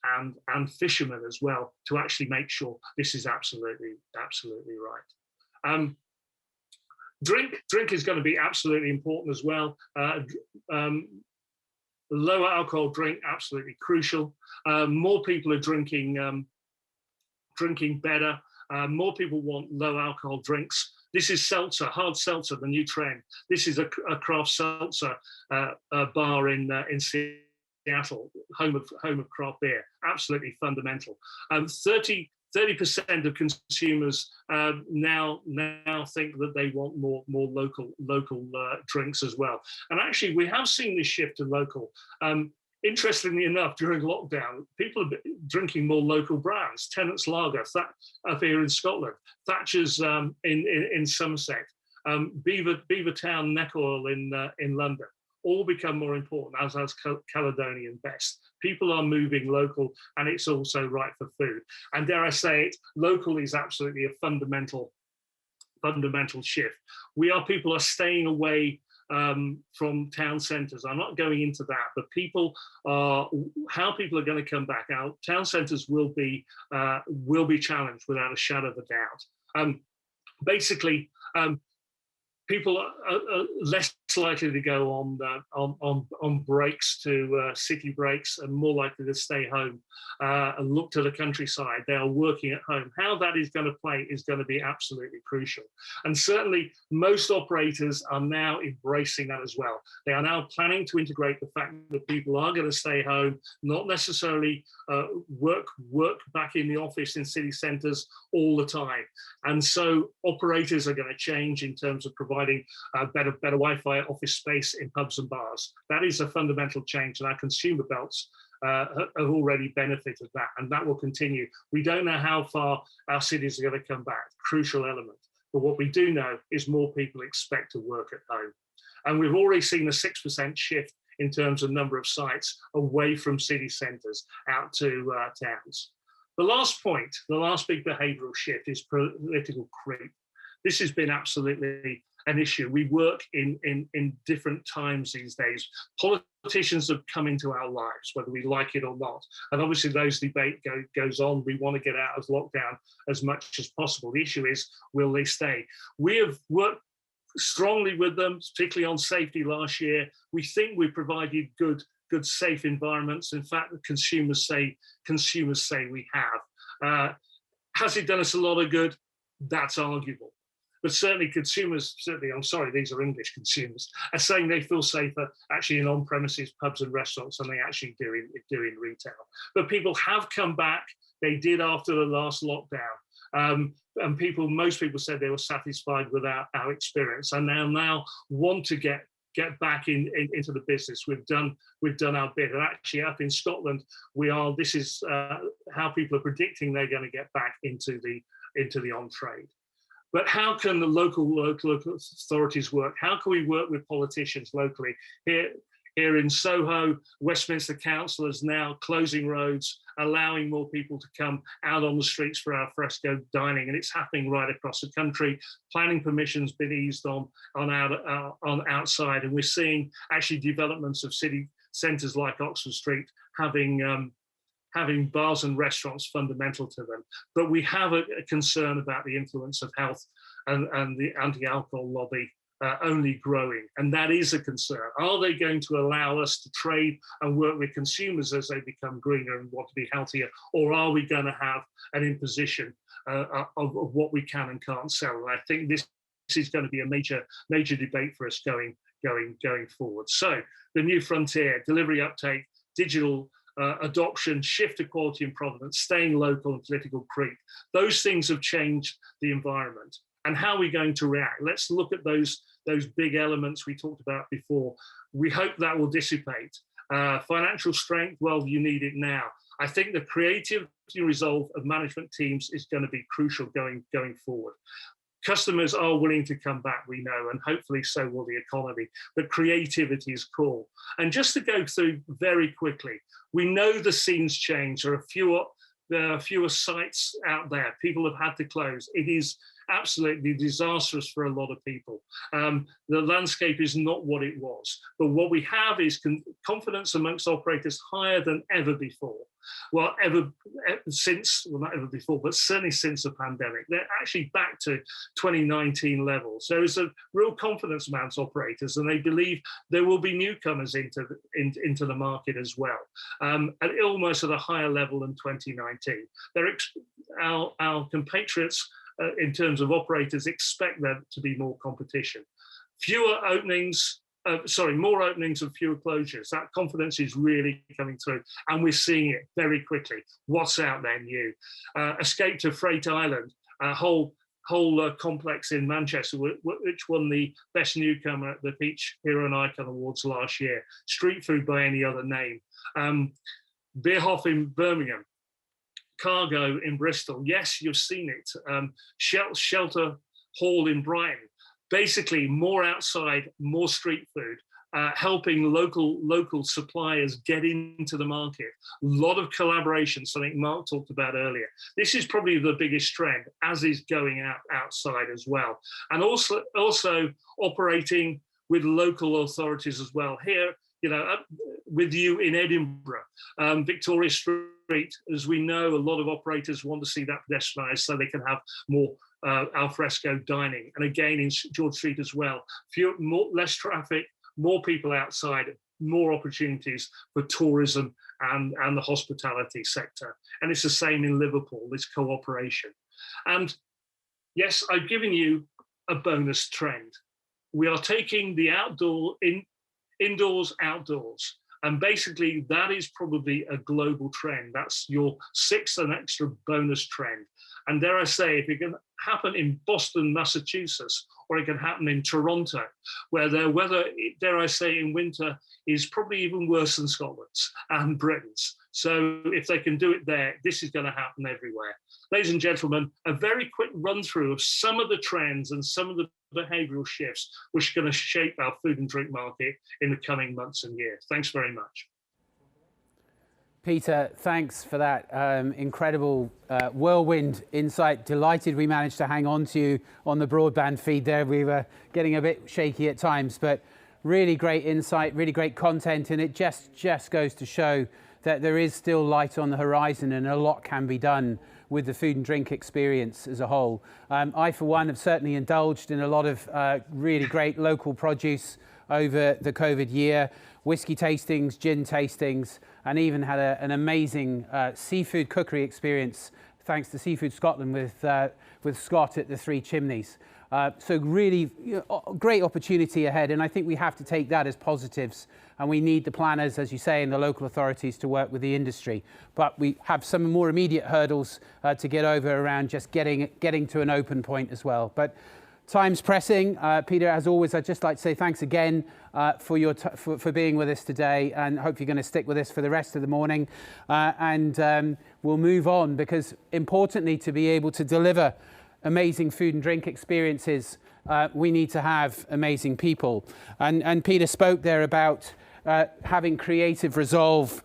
and fishermen as well to actually make sure this is absolutely right. Drink is going to be absolutely important as well. Lower alcohol drink, absolutely crucial. More people are drinking better. More people want low alcohol drinks. This is seltzer, hard seltzer, the new trend. This is a craft seltzer bar in Seattle, home of craft beer. Absolutely fundamental. 30% of consumers now think that they want more local drinks as well. And actually, we have seen this shift to local. Interestingly enough, during lockdown, people are drinking more local brands. Tennant's Lager, up here in Scotland, Thatcher's in Somerset, Beavertown Neck Oil in London, all become more important, as has Caledonian Best. People are moving local, and it's also right for food. And dare I say it, local is absolutely a fundamental shift. People are staying away from town centres. I'm not going into that, but how people are going to come back. Our town centres will be challenged without a shadow of a doubt. Basically, people are less likely to go on breaks to city breaks, and more likely to stay home and look to the countryside. They are working at home. How that is going to play is going to be absolutely crucial. And certainly most operators are now embracing that as well. They are now planning to integrate the fact that people are going to stay home, not necessarily work back in the office in city centres all the time. And so operators are going to change in terms of providing better Wi-Fi office space in pubs and bars. That is a fundamental change, and our consumer belts have already benefited that, and that will continue. We don't know how far our cities are going to come back, crucial element. But what we do know is more people expect to work at home. And we've already seen a 6% shift in terms of number of sites away from city centres out to towns. The last point, the last big behavioural shift is political creep. This has been absolutely an issue. We work in different times these days. Politicians have come into our lives, whether we like it or not. And obviously those debate goes on. We want to get out of lockdown as much as possible. The issue is, will they stay? We have worked strongly with them, particularly on safety last year. We think we provided good, safe environments. In fact, the consumers say we have. Has it done us a lot of good? That's arguable. But certainly consumers, these are English consumers, are saying they feel safer actually in on-premises pubs and restaurants than they actually do in retail. But people have come back. They did after the last lockdown. And most people said they were satisfied with our experience, and now want to get back into the business. We've done our bit, and actually up in Scotland, this is how people are predicting they're going to get back into the on-trade. But how can the local authorities work? How can we work with politicians locally? Here Here in Soho, Westminster Council is now closing roads, allowing more people to come out on the streets for al fresco dining, and it's happening right across the country. Planning permission's been eased on outside, and we're seeing actually developments of city centres like Oxford Street having bars and restaurants fundamental to them. But we have a concern about the influence of health and the anti-alcohol lobby only growing, and that is a concern. Are they going to allow us to trade and work with consumers as they become greener and want to be healthier, or are we going to have an imposition of what we can and can't sell? And I think this is going to be a major debate for us going forward. So the new frontier: delivery uptake, digital adoption, shift to quality and provenance, staying local, and political creep. Those things have changed the environment. And how are we going to react? Let's look at those big elements we talked about before. We hope that will dissipate. Financial strength, well, you need it now. I think the creativity and resolve of management teams is going to be crucial going forward. Customers are willing to come back, we know, and hopefully so will the economy. But creativity is core. And just to go through very quickly, we know the scene's changed. There are fewer sites out there. People have had to close. It is absolutely disastrous for a lot of people. The landscape is not what it was. But what we have is confidence amongst operators higher than ever before. Well, not ever before, but certainly since the pandemic. They're actually back to 2019 levels. There is a real confidence amongst operators, and they believe there will be newcomers into the market as well, at almost at a higher level than 2019. Our compatriots, in terms of operators, expect there to be more competition. More openings and fewer closures. That confidence is really coming through, and we're seeing it very quickly. What's out there new? Escape to Freight Island, a whole complex in Manchester, which won the Best Newcomer at the Peach Hero and Icon Awards last year. Street food by any other name. Beerhoff in Birmingham. Cargo in Bristol. Yes, you've seen it. Shelter Hall in Brighton. Basically, more outside, more street food, helping local suppliers get into the market. A lot of collaboration, something Mark talked about earlier. This is probably the biggest trend, as is going outside as well. And also operating with local authorities as well. Here, with you in Edinburgh, Victoria Street, as we know, a lot of operators want to see that pedestrianised so they can have more al fresco dining. And again, in George Street as well, less traffic, more people outside, more opportunities for tourism and the hospitality sector. And it's the same in Liverpool, this cooperation. And yes, I've given you a bonus trend. We are taking the indoors, outdoors. And basically, that is probably a global trend. That's your sixth and extra bonus trend. And dare I say, if it can happen in Boston, Massachusetts, or it can happen in Toronto, where their weather, dare I say, in winter is probably even worse than Scotland's and Britain's. So if they can do it there, this is going to happen everywhere. Ladies and gentlemen, a very quick run through of some of the trends and some of the behavioural shifts which are going to shape our food and drink market in the coming months and years. Thanks very much. Peter, thanks for that incredible whirlwind insight. Delighted we managed to hang on to you on the broadband feed there. We were getting a bit shaky at times, but really great insight, really great content, and it just goes to show that there is still light on the horizon and a lot can be done with the food and drink experience as a whole. I, for one, have certainly indulged in a lot of really great local produce over the COVID year, whiskey tastings, gin tastings, and even had an amazing seafood cookery experience thanks to Seafood Scotland with Scott at the Three Chimneys. So really great opportunity ahead, and I think we have to take that as positives, and we need the planners, as you say, and the local authorities to work with the industry. But we have some more immediate hurdles to get over around just getting to an open point as well. But time's pressing. Peter, as always, I'd just like to say thanks again for being with us today, and hope you're going to stick with us for the rest of the morning. And we'll move on, because importantly, to be able to deliver amazing food and drink experiences, we need to have amazing people. And Peter spoke there about having creative resolve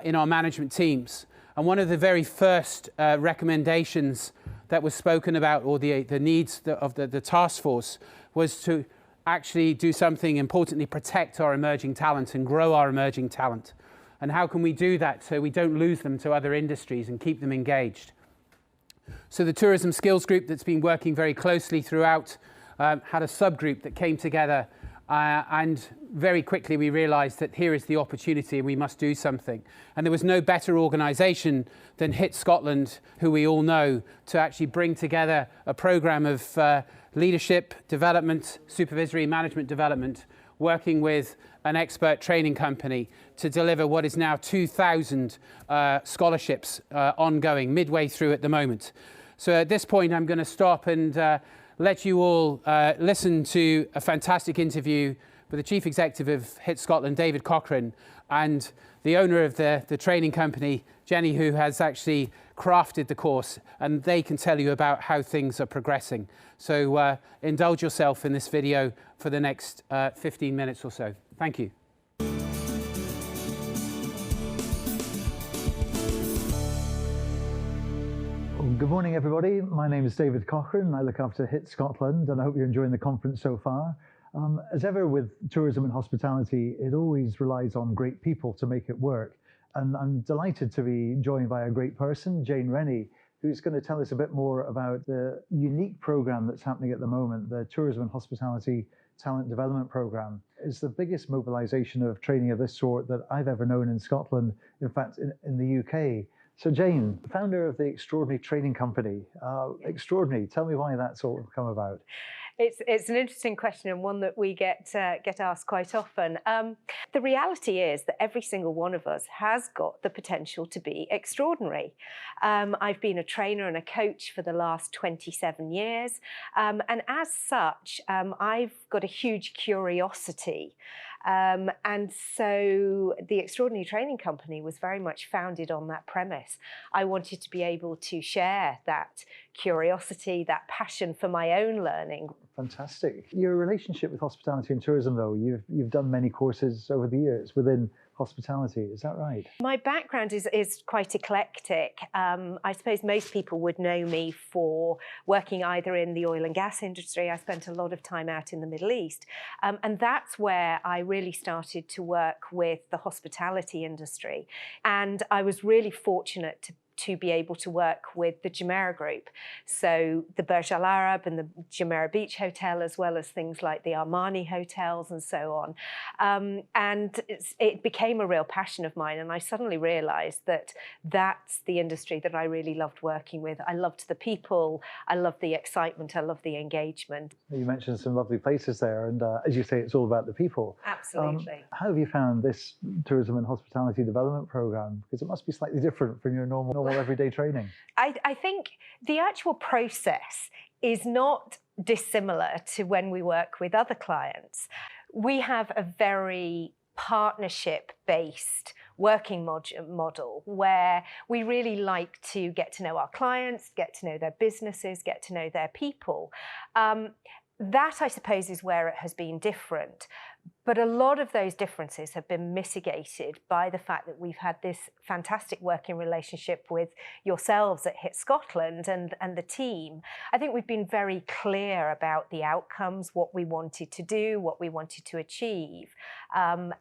in our management teams. And one of the very first recommendations that was spoken about, or the needs of the task force, was to actually do something importantly, protect our emerging talent and grow our emerging talent. And how can we do that so we don't lose them to other industries and keep them engaged? So the Tourism Skills Group that's been working very closely throughout had a subgroup that came together and very quickly we realised that here is the opportunity and we must do something. And there was no better organisation than HIT Scotland, who we all know, to actually bring together a programme of leadership development, supervisory management development, working with an expert training company to deliver what is now 2,000 scholarships ongoing, midway through at the moment. So at this point, I'm going to stop and let you all listen to a fantastic interview with the Chief Executive of HIT Scotland, David Cochrane, and the owner of the training company, Jenny, who has actually crafted the course, and they can tell you about how things are progressing. So indulge yourself in this video for the next 15 minutes or so. Thank you. Good morning, everybody. My name is David Cochrane. I look after HIT Scotland, and I hope you're enjoying the conference so far. As ever with tourism and hospitality, it always relies on great people to make it work. And I'm delighted to be joined by a great person, Jane Rennie, who's going to tell us a bit more about the unique program that's happening at the moment. The Tourism and Hospitality Talent Development Program is the biggest mobilisation of training of this sort that I've ever known in Scotland, in fact, in the UK. So Jane, founder of the Extraordinary Training Company, extraordinary, tell me why that's all come about. It's an interesting question, and one that we get asked quite often. The reality is that every single one of us has got the potential to be extraordinary. I've been a trainer and a coach for the last 27 years, and as such, I've got a huge curiosity. And so the Extraordinary Training Company was very much founded on that premise. I wanted to be able to share that curiosity, that passion for my own learning. Fantastic. Your relationship with hospitality and tourism, though, you've done many courses over the years within hospitality, is that right? My background is quite eclectic. I suppose most people would know me for working either in the oil and gas industry. I spent a lot of time out in the Middle East. And that's where I really started to work with the hospitality industry. And I was really fortunate to be able to work with the Jumeirah Group. So the Burj Al Arab and the Jumeirah Beach Hotel, as well as things like the Armani hotels and so on. And it became a real passion of mine. And I suddenly realized that that's the industry that I really loved working with. I loved the people, I loved the excitement, I loved the engagement. You mentioned some lovely places there. And as you say, it's all about the people. Absolutely. How have you found this Tourism and Hospitality Development Programme? Because it must be slightly different from your normal everyday training. I think the actual process is not dissimilar to when we work with other clients. We have a very partnership-based working model where we really like to get to know our clients, get to know their businesses, get to know their people. That, I suppose, is where it has been different. But a lot of those differences have been mitigated by the fact that we've had this fantastic working relationship with yourselves at HIT Scotland and the team. I think we've been very clear about the outcomes, what we wanted to do, what we wanted to achieve. And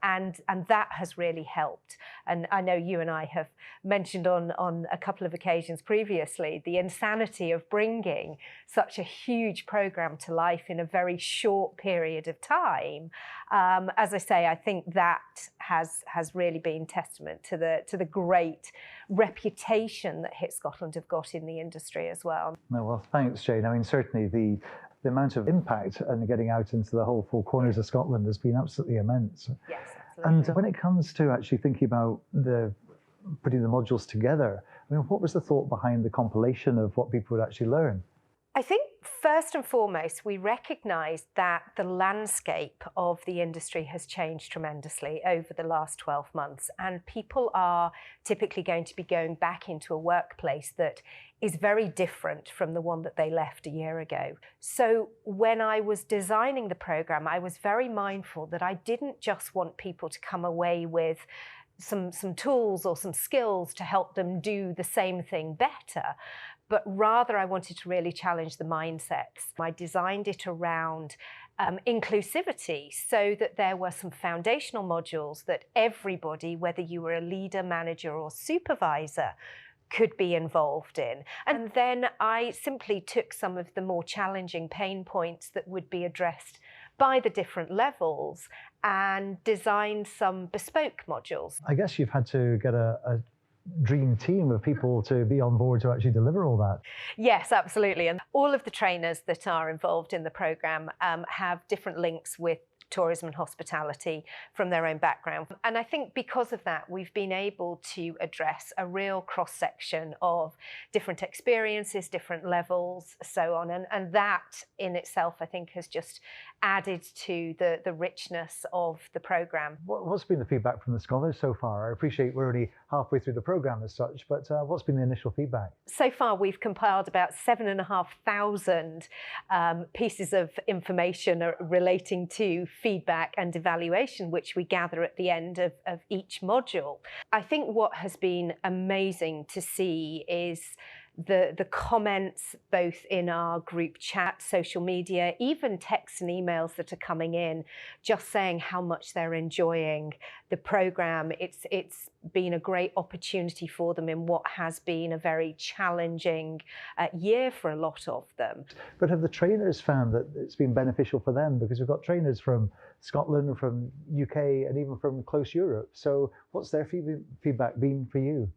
that has really helped. And I know you and I have mentioned on a couple of occasions previously the insanity of bringing such a huge program to life in a very short period of time. As I say, I think that has really been testament to the great reputation that HIT Scotland have got in the industry as well. No, well, thanks, Jane. I mean, certainly the amount of impact and getting out into the whole four corners of Scotland has been absolutely immense. Yes, absolutely. And when it comes to actually thinking about putting the modules together, I mean, what was the thought behind the compilation of what people would actually learn? I think first and foremost, we recognise that the landscape of the industry has changed tremendously over the last 12 months, and people are typically going to be going back into a workplace that is very different from the one that they left a year ago. So when I was designing the programme, I was very mindful that I didn't just want people to come away with some tools or some skills to help them do the same thing better, but rather I wanted to really challenge the mindsets. I designed it around inclusivity, so that there were some foundational modules that everybody, whether you were a leader, manager or supervisor, could be involved in. And then I simply took some of the more challenging pain points that would be addressed by the different levels and designed some bespoke modules. I guess you've had to get a dream team of people to be on board to actually deliver all that. Yes, absolutely. And all of the trainers that are involved in the programme have different links with tourism and hospitality from their own background. And I think because of that, we've been able to address a real cross-section of different experiences, different levels, so on. And that in itself, I think, has just added to the richness of the programme. What's been the feedback from the scholars so far? I appreciate we're only halfway through the programme as such, but what's been the initial feedback? So far, we've compiled about 7,500 pieces of information relating to feedback and evaluation, which we gather at the end of each module. I think what has been amazing to see is the comments both in our group chat, social media, even texts and emails that are coming in, just saying how much they're enjoying the programme. It's been a great opportunity for them in what has been a very challenging year for a lot of them. But have the trainers found that it's been beneficial for them? Because we've got trainers from Scotland, from UK, and even from close Europe. So what's their feedback been for you?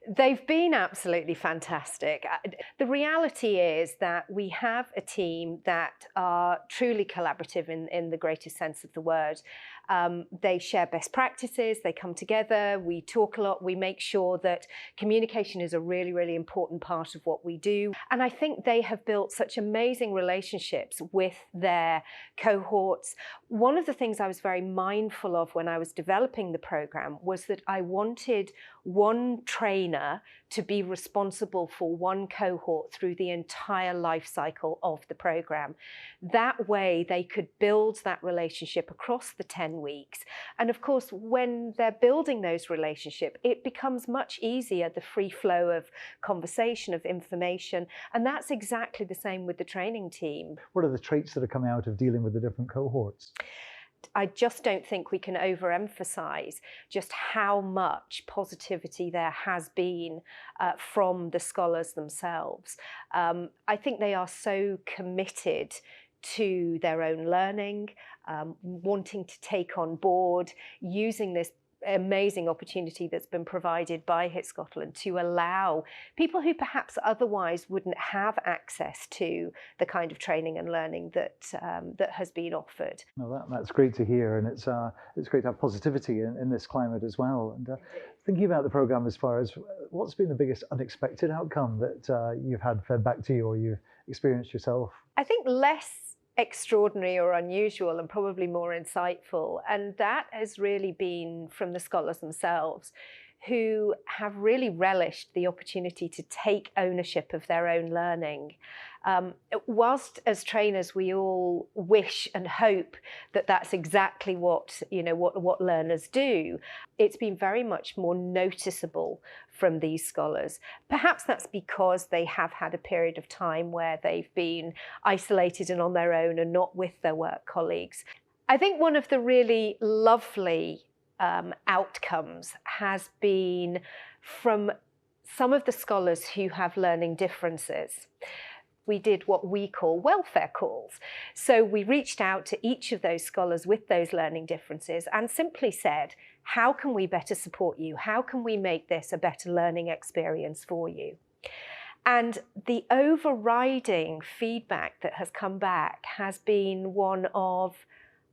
They've been absolutely fantastic. The reality is that we have a team that are truly collaborative in the greatest sense of the word. They share best practices, they come together, we talk a lot, we make sure that communication is a really, really important part of what we do. And I think they have built such amazing relationships with their cohorts. One of the things I was very mindful of when I was developing the programme was that I wanted one trainer to be responsible for one cohort through the entire life cycle of the programme. That way they could build that relationship across the 10 weeks. And of course, when they're building those relationships, it becomes much easier, the free flow of conversation, of information. And that's exactly the same with the training team. What are the traits that are coming out of dealing with the different cohorts? I just don't think we can overemphasize just how much positivity there has been from the scholars themselves. I think they are so committed to their own learning, wanting to take on board, using this amazing opportunity that's been provided by HIT Scotland to allow people who perhaps otherwise wouldn't have access to the kind of training and learning that that has been offered. No, that's great to hear, and it's great to have positivity in this climate as well. And thinking about the programme, as far as what's been the biggest unexpected outcome that you've had fed back to you or you've experienced yourself? I think less extraordinary or unusual and probably more insightful, and that has really been from the scholars themselves, who have really relished the opportunity to take ownership of their own learning. Whilst as trainers we all wish and hope that that's exactly what learners do, it's been very much more noticeable from these scholars. Perhaps that's because they have had a period of time where they've been isolated and on their own and not with their work colleagues. I think one of the really lovely outcomes has been from some of the scholars who have learning differences. We did what we call welfare calls. So we reached out to each of those scholars with those learning differences and simply said, how can we better support you? How can we make this a better learning experience for you? And the overriding feedback that has come back has been one of,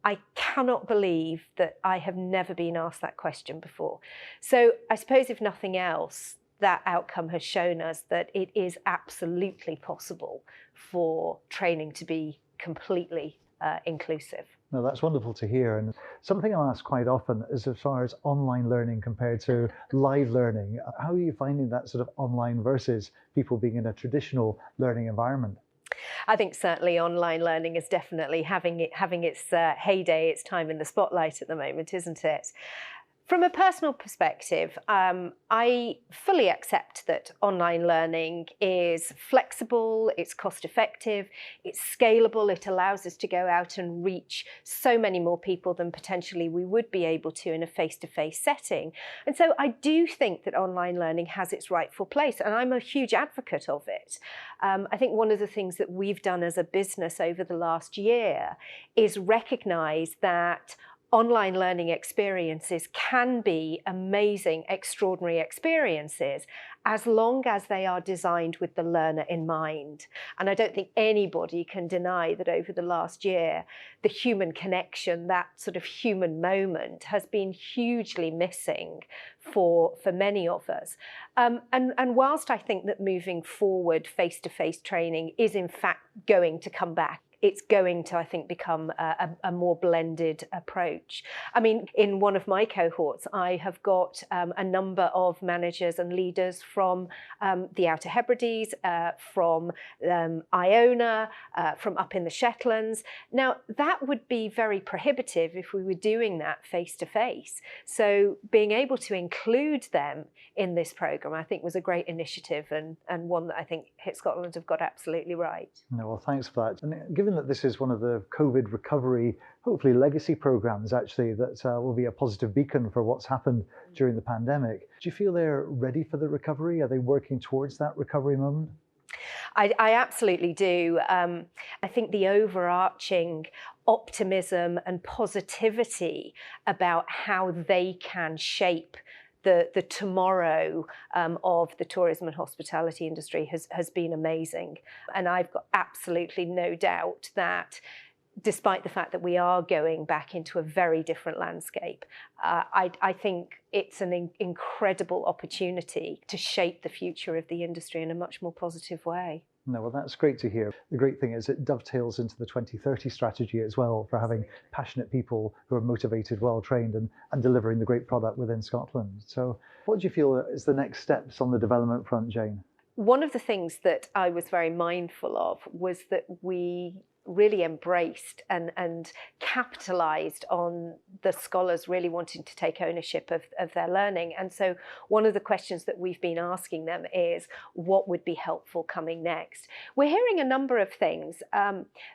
I cannot believe that I have never been asked that question before. So I suppose if nothing else, that outcome has shown us that it is absolutely possible for training to be completely inclusive. No, that's wonderful to hear. And something I'll ask quite often is as far as online learning compared to live learning. How are you finding that sort of online versus people being in a traditional learning environment? I think certainly online learning is definitely having its heyday, its time in the spotlight at the moment, isn't it? From a personal perspective, I fully accept that online learning is flexible, it's cost effective, it's scalable, it allows us to go out and reach so many more people than potentially we would be able to in a face-to-face setting. And so I do think that online learning has its rightful place, and I'm a huge advocate of it. I think one of the things that we've done as a business over the last year is recognise that online learning experiences can be amazing, extraordinary experiences as long as they are designed with the learner in mind. And I don't think anybody can deny that over the last year, the human connection, that sort of human moment, has been hugely missing for many of us. And whilst I think that moving forward, face-to-face training is in fact going to come back, it's going to, I think, become a more blended approach. I mean, in one of my cohorts, I have got a number of managers and leaders from the Outer Hebrides, from Iona, from up in the Shetlands. Now, that would be very prohibitive if we were doing that face-to-face. So being able to include them in this programme, I think, was a great initiative and one that I think Hit Scotland have got absolutely right. No, well, thanks for that. And given that this is one of the COVID recovery, hopefully legacy programs actually, that will be a positive beacon for what's happened during the pandemic, do you feel they're ready for the recovery? Are they working towards that recovery moment? I absolutely do. I think the overarching optimism and positivity about how they can shape the tomorrow of the tourism and hospitality industry has been amazing. And I've got absolutely no doubt that despite the fact that we are going back into a very different landscape, I think it's an incredible opportunity to shape the future of the industry in a much more positive way. No, well, that's great to hear. The great thing is it dovetails into the 2030 strategy as well, for having passionate people who are motivated, well-trained and delivering the great product within Scotland. So what do you feel is the next steps on the development front, Jane? One of the things that I was very mindful of was that we really embraced and capitalised on the scholars really wanting to take ownership of their learning. And so one of the questions that we've been asking them is, what would be helpful coming next? We're hearing a number of things.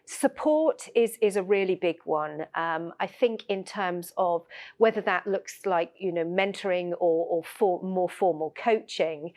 Support is a really big one. I think in terms of whether that looks like, mentoring or more formal coaching.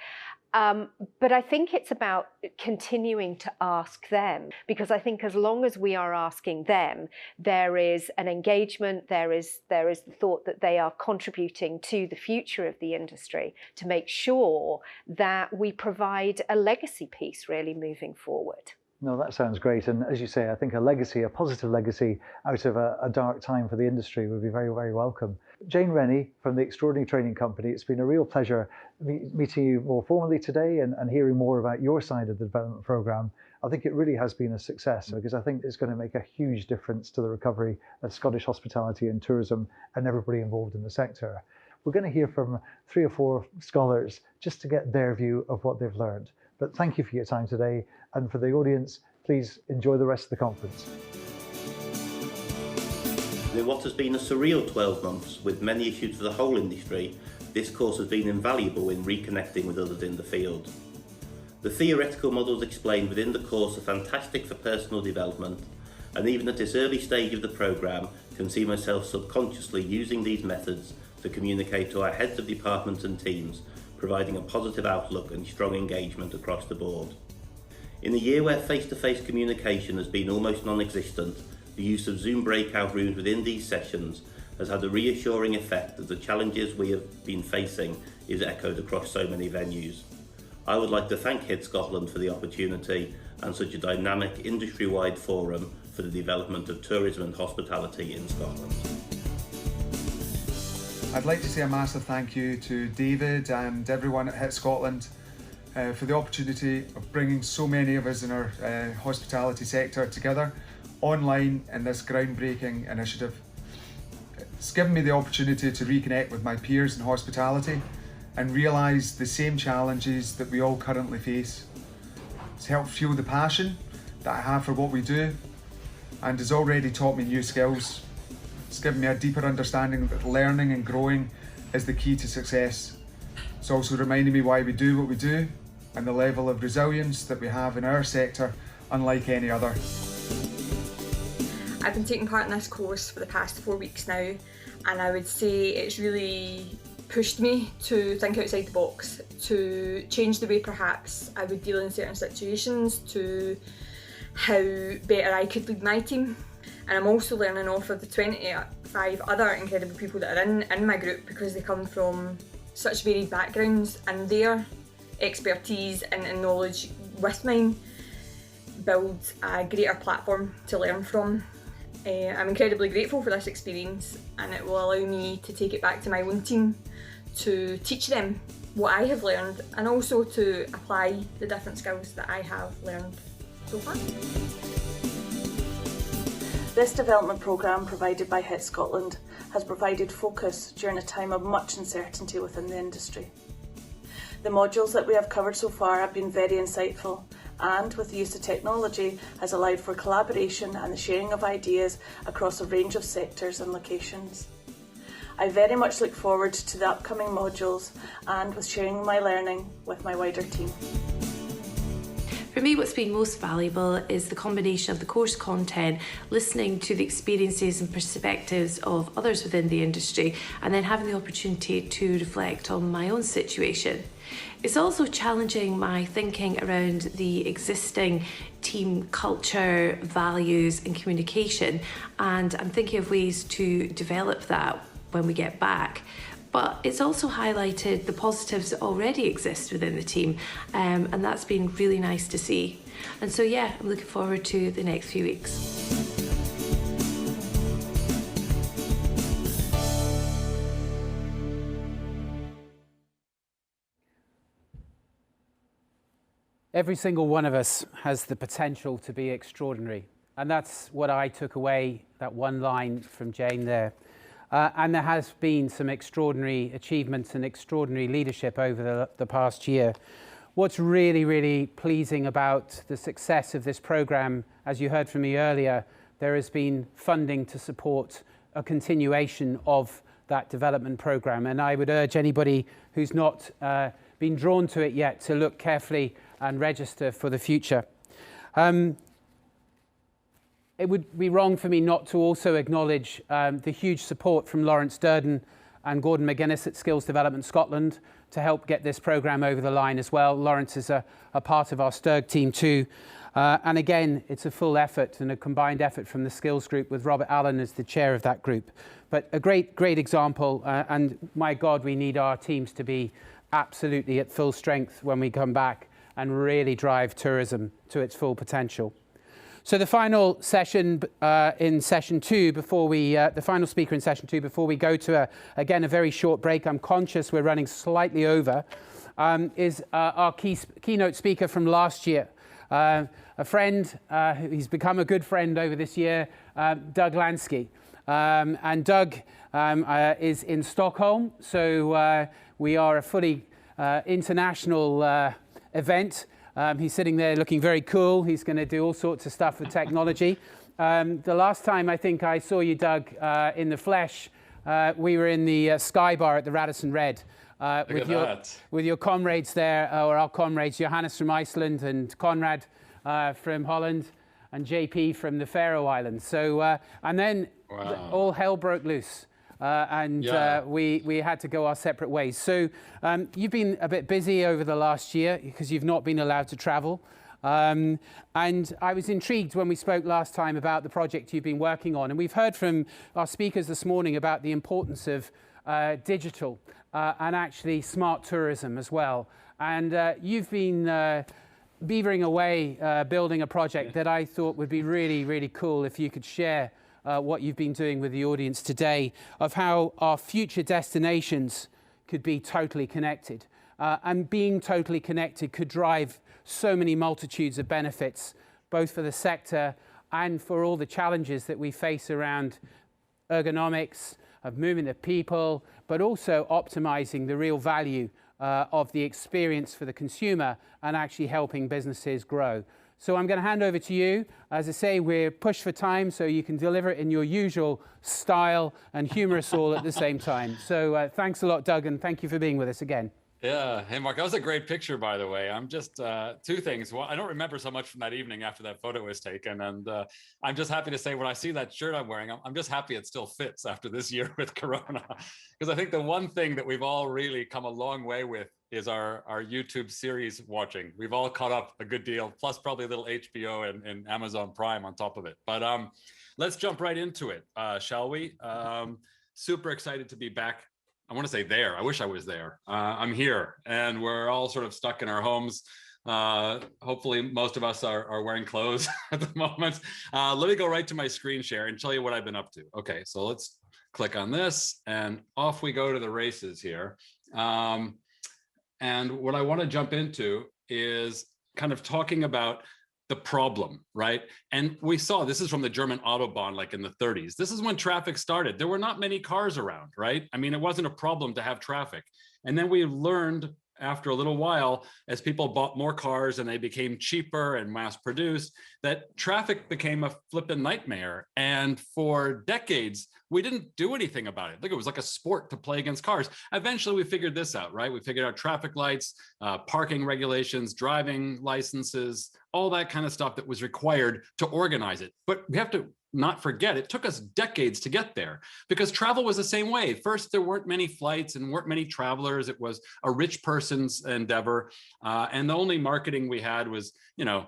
But I think it's about continuing to ask them, because I think as long as we are asking them, there is an engagement, there is the thought that they are contributing to the future of the industry to make sure that we provide a legacy piece really moving forward. No, that sounds great. And as you say, I think a positive legacy out of a dark time for the industry would be very, very welcome. Jane Rennie from the Extraordinary Training Company, it's been a real pleasure meeting you more formally today and hearing more about your side of the development programme. I think it really has been a success, because I think it's going to make a huge difference to the recovery of Scottish hospitality and tourism and everybody involved in the sector. We're going to hear from 3 or 4 scholars just to get their view of what they've learned. But thank you for your time today, and for the audience, please enjoy the rest of the conference. In what has been a surreal 12 months with many issues for the whole industry, this course has been invaluable in reconnecting with others in the field. The theoretical models explained within the course are fantastic for personal development, and even at this early stage of the programme, can see myself subconsciously using these methods to communicate to our heads of departments and teams, providing a positive outlook and strong engagement across the board. In a year where face-to-face communication has been almost non-existent, the use of Zoom breakout rooms within these sessions has had a reassuring effect that the challenges we have been facing is echoed across so many venues. I would like to thank Hit Scotland for the opportunity and such a dynamic industry-wide forum for the development of tourism and hospitality in Scotland. I'd like to say a massive thank you to David and everyone at Hit Scotland for the opportunity of bringing so many of us in our hospitality sector together online in this groundbreaking initiative. It's given me the opportunity to reconnect with my peers in hospitality and realise the same challenges that we all currently face. It's helped fuel the passion that I have for what we do and has already taught me new skills. It's given me a deeper understanding that learning and growing is the key to success. It's also reminded me why we do what we do and the level of resilience that we have in our sector, unlike any other. I've been taking part in this course for the past 4 weeks now, and I would say it's really pushed me to think outside the box, to change the way perhaps I would deal in certain situations, to how better I could lead my team. And I'm also learning off of the 25 other incredible people that are in my group, because they come from such varied backgrounds, and their expertise and knowledge with mine builds a greater platform to learn from. I'm incredibly grateful for this experience, and it will allow me to take it back to my own team to teach them what I have learned, and also to apply the different skills that I have learned so far. This development programme provided by HIT Scotland has provided focus during a time of much uncertainty within the industry. The modules that we have covered so far have been very insightful, and with the use of technology has allowed for collaboration and the sharing of ideas across a range of sectors and locations. I very much look forward to the upcoming modules and with sharing my learning with my wider team. For me, what's been most valuable is the combination of the course content, listening to the experiences and perspectives of others within the industry, and then having the opportunity to reflect on my own situation. It's also challenging my thinking around the existing team culture, values and communication, and I'm thinking of ways to develop that when we get back. But it's also highlighted the positives that already exist within the team, and that's been really nice to see. And so yeah, I'm looking forward to the next few weeks. Every single one of us has the potential to be extraordinary. And that's what I took away, that one line from Jane there. And there has been some extraordinary achievements and extraordinary leadership over the past year. What's really, really pleasing about the success of this programme, as you heard from me earlier, there has been funding to support a continuation of that development programme. And I would urge anybody who's not been drawn to it yet to look carefully and register for the future. It would be wrong for me not to also acknowledge the huge support from Lawrence Durden and Gordon McGuinness at Skills Development Scotland to help get this programme over the line as well. Lawrence is a part of our STIRG team too. And again, it's a full effort and a combined effort from the Skills Group with Robert Allen as the chair of that group. But a great, great example. And my God, we need our teams to be absolutely at full strength when we come back and really drive tourism to its full potential. So the final session in session two, before we, the final speaker in session two, before we go to, again, a very short break, I'm conscious we're running slightly over, is our keynote speaker from last year. A friend, he's become a good friend over this year, Doug Lansky. And Doug is in Stockholm, so we are a fully international event. He's sitting there looking very cool. He's going to do all sorts of stuff with technology. The last time I think I saw you, Doug, in the flesh, we were in the Sky Bar at the Radisson Red with your comrades there, or our comrades, Johannes from Iceland and Conrad from Holland and JP from the Faroe Islands. So, and then all hell broke loose. We had to go our separate ways. So you've been a bit busy over the last year because you've not been allowed to travel. And I was intrigued when we spoke last time about the project you've been working on. And we've heard from our speakers this morning about the importance of digital and actually smart tourism as well. And you've been beavering away building a project that I thought would be really, really cool if you could share what you've been doing with the audience today of how our future destinations could be totally connected. and being totally connected could drive so many multitudes of benefits, both for the sector and for all the challenges that we face around ergonomics, of moving the people, but also optimizing the real value of the experience for the consumer and actually helping businesses grow. So I'm going to hand over to you. As I say, we're pushed for time, so you can deliver it in your usual style and humour us all at the same time. So thanks a lot, Doug, and thank you for being with us again. Yeah. Hey, Mark, that was a great picture, by the way. I'm just two things. Well, I don't remember so much from that evening after that photo was taken. And I'm just happy to say when I see that shirt I'm wearing, I'm just happy it still fits after this year with Corona. Because I think the one thing that we've all really come a long way with is our YouTube series watching. We've all caught up a good deal, plus probably a little HBO and Amazon Prime on top of it. But let's jump right into it, shall we? Super excited to be back. I want to say there. I wish I was there. I'm here, and we're all sort of stuck in our homes. Hopefully, most of us are wearing clothes at the moment. Let me go right to my screen share and tell you what I've been up to. Okay, so let's click on this, and off we go to the races here. And what I want to jump into is kind of talking about the problem, right? And we saw, this is from the German Autobahn, like in the 30s. This is when traffic started. There were not many cars around, right? I mean, it wasn't a problem to have traffic. And then we learned after a little while, as people bought more cars and they became cheaper and mass produced, that traffic became a flippin' nightmare. And for decades, we didn't do anything about it. Like, it was like a sport to play against cars. Eventually, we figured this out, right? We figured out traffic lights, parking regulations, driving licenses, all that kind of stuff that was required to organize it. But we have to not forget, it took us decades to get there, because travel was the same way. First, there weren't many flights and weren't many travelers. It was a rich person's endeavor. And the only marketing we had was, you know,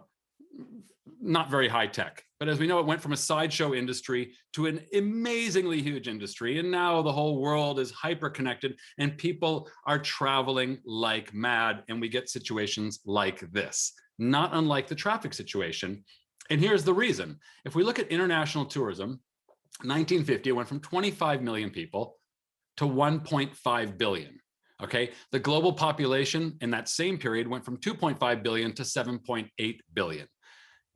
not very high tech. But as we know, it went from a sideshow industry to an amazingly huge industry. And now the whole world is hyper connected and people are traveling like mad. And we get situations like this, not unlike the traffic situation. And here's the reason. If we look at international tourism, 1950, it went from 25 million people to 1.5 billion. Okay, the global population in that same period went from 2.5 billion to 7.8 billion.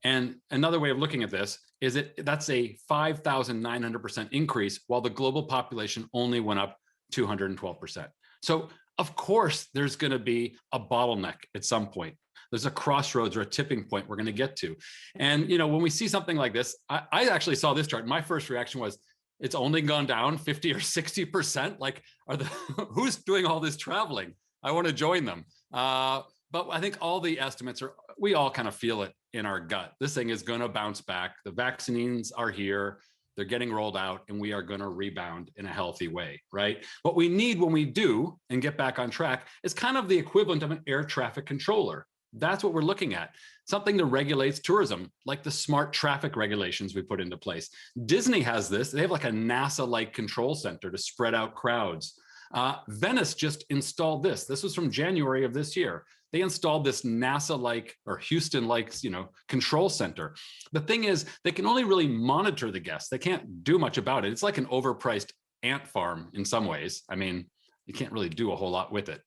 And another way of looking at this is that's a 5,900% increase, while the global population only went up 212%. So of course, there's going to be a bottleneck at some point. There's a crossroads or a tipping point we're going to get to. And, you know, when we see something like this, I actually saw this chart. My first reaction was, it's only gone down 50 or 60%. Like, who's doing all this traveling? I want to join them. But I think all the estimates we all kind of feel it in our gut. This thing is going to bounce back. The vaccines are here. They're getting rolled out, and we are going to rebound in a healthy way, right? What we need when we do and get back on track is kind of the equivalent of an air traffic controller. That's what we're looking at. Something that regulates tourism, like the smart traffic regulations we put into place. Disney has this. They have like a NASA-like control center to spread out crowds. Venice just installed this. This was from January of this year. They installed this NASA-like or Houston-like, you know, control center. The thing is, they can only really monitor the guests. They can't do much about it. It's like an overpriced ant farm in some ways. I mean, you can't really do a whole lot with it.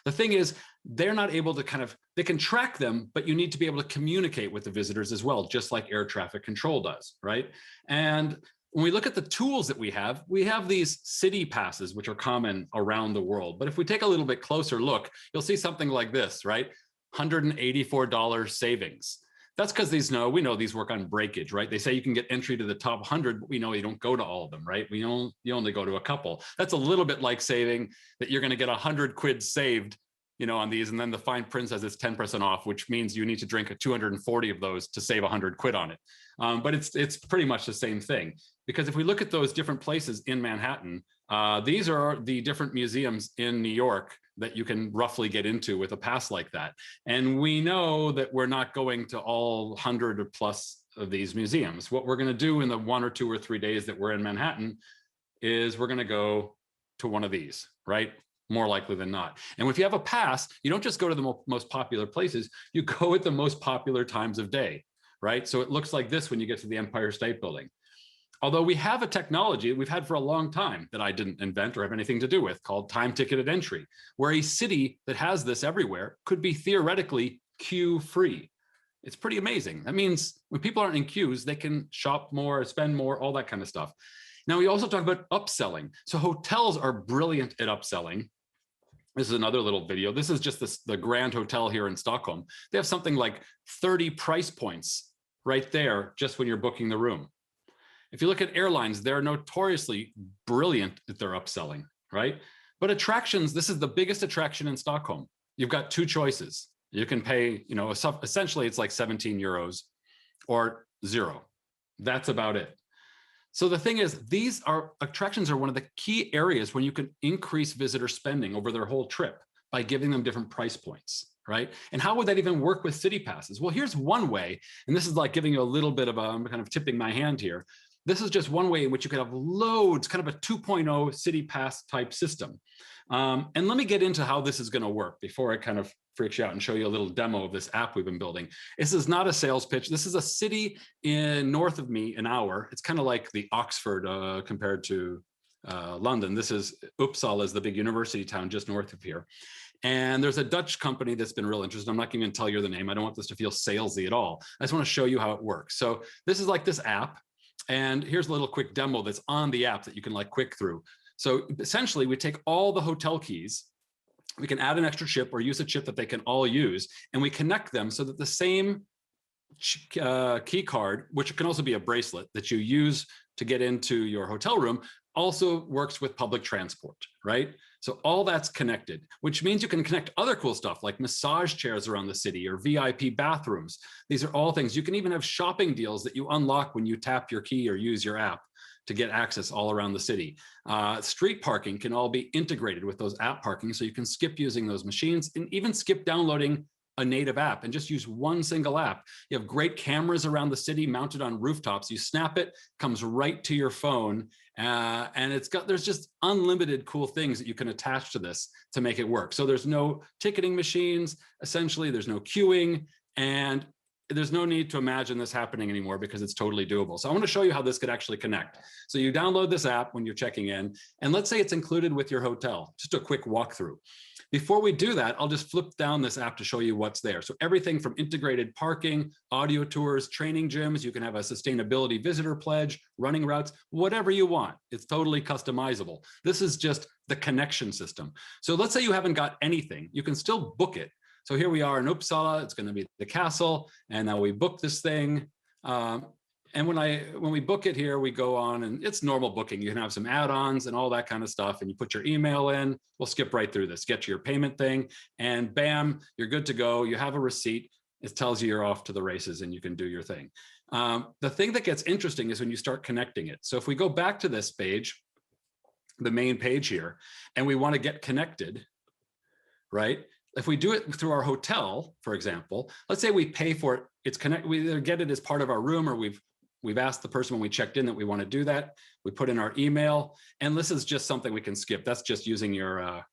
The thing is, they're not able to they can track them, but you need to be able to communicate with the visitors as well, just like air traffic control does, right? And when we look at the tools that we have these city passes, which are common around the world. But if we take a little bit closer look, you'll see something like this, right? $184 savings. That's because we know these work on breakage, right? They say you can get entry to the top 100, but we know you don't go to all of them, right? You only go to a couple. That's a little bit like saying that you're going to get 100 quid saved, you know, on these, and then the fine print says it's 10% off, which means you need to drink 240 of those to save 100 quid on it. But it's pretty much the same thing, because if we look at those different places in Manhattan, these are the different museums in New York that you can roughly get into with a pass like that. And we know that we're not going to all 100 or plus of these museums. What we're going to do in the 1 or 2 or 3 days that we're in Manhattan is we're going to go to one of these, right? More likely than not. And if you have a pass, you don't just go to the most popular places, you go at the most popular times of day, right? So it looks like this when you get to the Empire State Building. Although we have a technology we've had for a long time that I didn't invent or have anything to do with, called time-ticketed entry, where a city that has this everywhere could be theoretically queue-free. It's pretty amazing. That means when people aren't in queues, they can shop more, spend more, all that kind of stuff. Now, we also talk about upselling. So hotels are brilliant at upselling. This is another little video. This is just the Grand Hotel here in Stockholm. They have something like 30 price points right there just when you're booking the room. If you look at airlines, they're notoriously brilliant at their upselling, right? But attractions, this is the biggest attraction in Stockholm. You've got two choices. You can pay, you know, essentially it's like 17 euros or 0. That's about it. So the thing is, attractions are one of the key areas when you can increase visitor spending over their whole trip by giving them different price points, right? And how would that even work with city passes? Well, here's one way, and this is like giving you a little bit of I'm kind of tipping my hand here. This is just one way in which you could have loads, kind of a 2.0 city pass type system. And let me get into how this is going to work before I kind of freaks you out and show you a little demo of this app we've been building. This is not a sales pitch. This is a city north of me, an hour. It's kind of like the Oxford compared to London. This is Uppsala, is the big university town just north of here. And there's a Dutch company that's been real interested. I'm not going to tell you the name. I don't want this to feel salesy at all. I just want to show you how it works. So this is like this app. And here's a little quick demo that's on the app that you can like click through. So essentially we take all the hotel keys, we can add an extra chip or use a chip that they can all use, and we connect them so that the same key card, which can also be a bracelet that you use to get into your hotel room, also works with public transport, right? So all that's connected, which means you can connect other cool stuff like massage chairs around the city or VIP bathrooms. These are all things. You can even have shopping deals that you unlock when you tap your key or use your app to get access all around the city. Street parking can all be integrated with those app parking, so you can skip using those machines and even skip downloading a native app and just use one single app. You have great cameras around the city mounted on rooftops. You snap it, comes right to your phone, and there's just unlimited cool things that you can attach to this to make it work. So there's no ticketing machines, essentially there's no queuing, and there's no need to imagine this happening anymore because it's totally doable. So I want to show you how this could actually connect. So you download this app when you're checking in, and let's say it's included with your hotel. Just a quick walkthrough. Before we do that, I'll just flip down this app to show you what's there. So everything from integrated parking, audio tours, training gyms, you can have a sustainability visitor pledge, running routes, whatever you want. It's totally customizable. This is just the connection system. So let's say you haven't got anything, you can still book it. So here we are in Uppsala, it's going to be the castle, and now we book this thing. And when we book it here, we go on and it's normal booking. You can have some add-ons and all that kind of stuff, and you put your email in. We'll skip right through this, get to your payment thing, and bam, you're good to go. You have a receipt. It tells you you're off to the races and you can do your thing. The thing that gets interesting is when you start connecting it. So if we go back to this page, the main page here, and we want to get connected, right? If we do it through our hotel, for example, let's say we pay for it, it's connected, we either get it as part of our room or we've asked the person when we checked in that we want to do that. We put in our email, and this is just something we can skip. That's just using your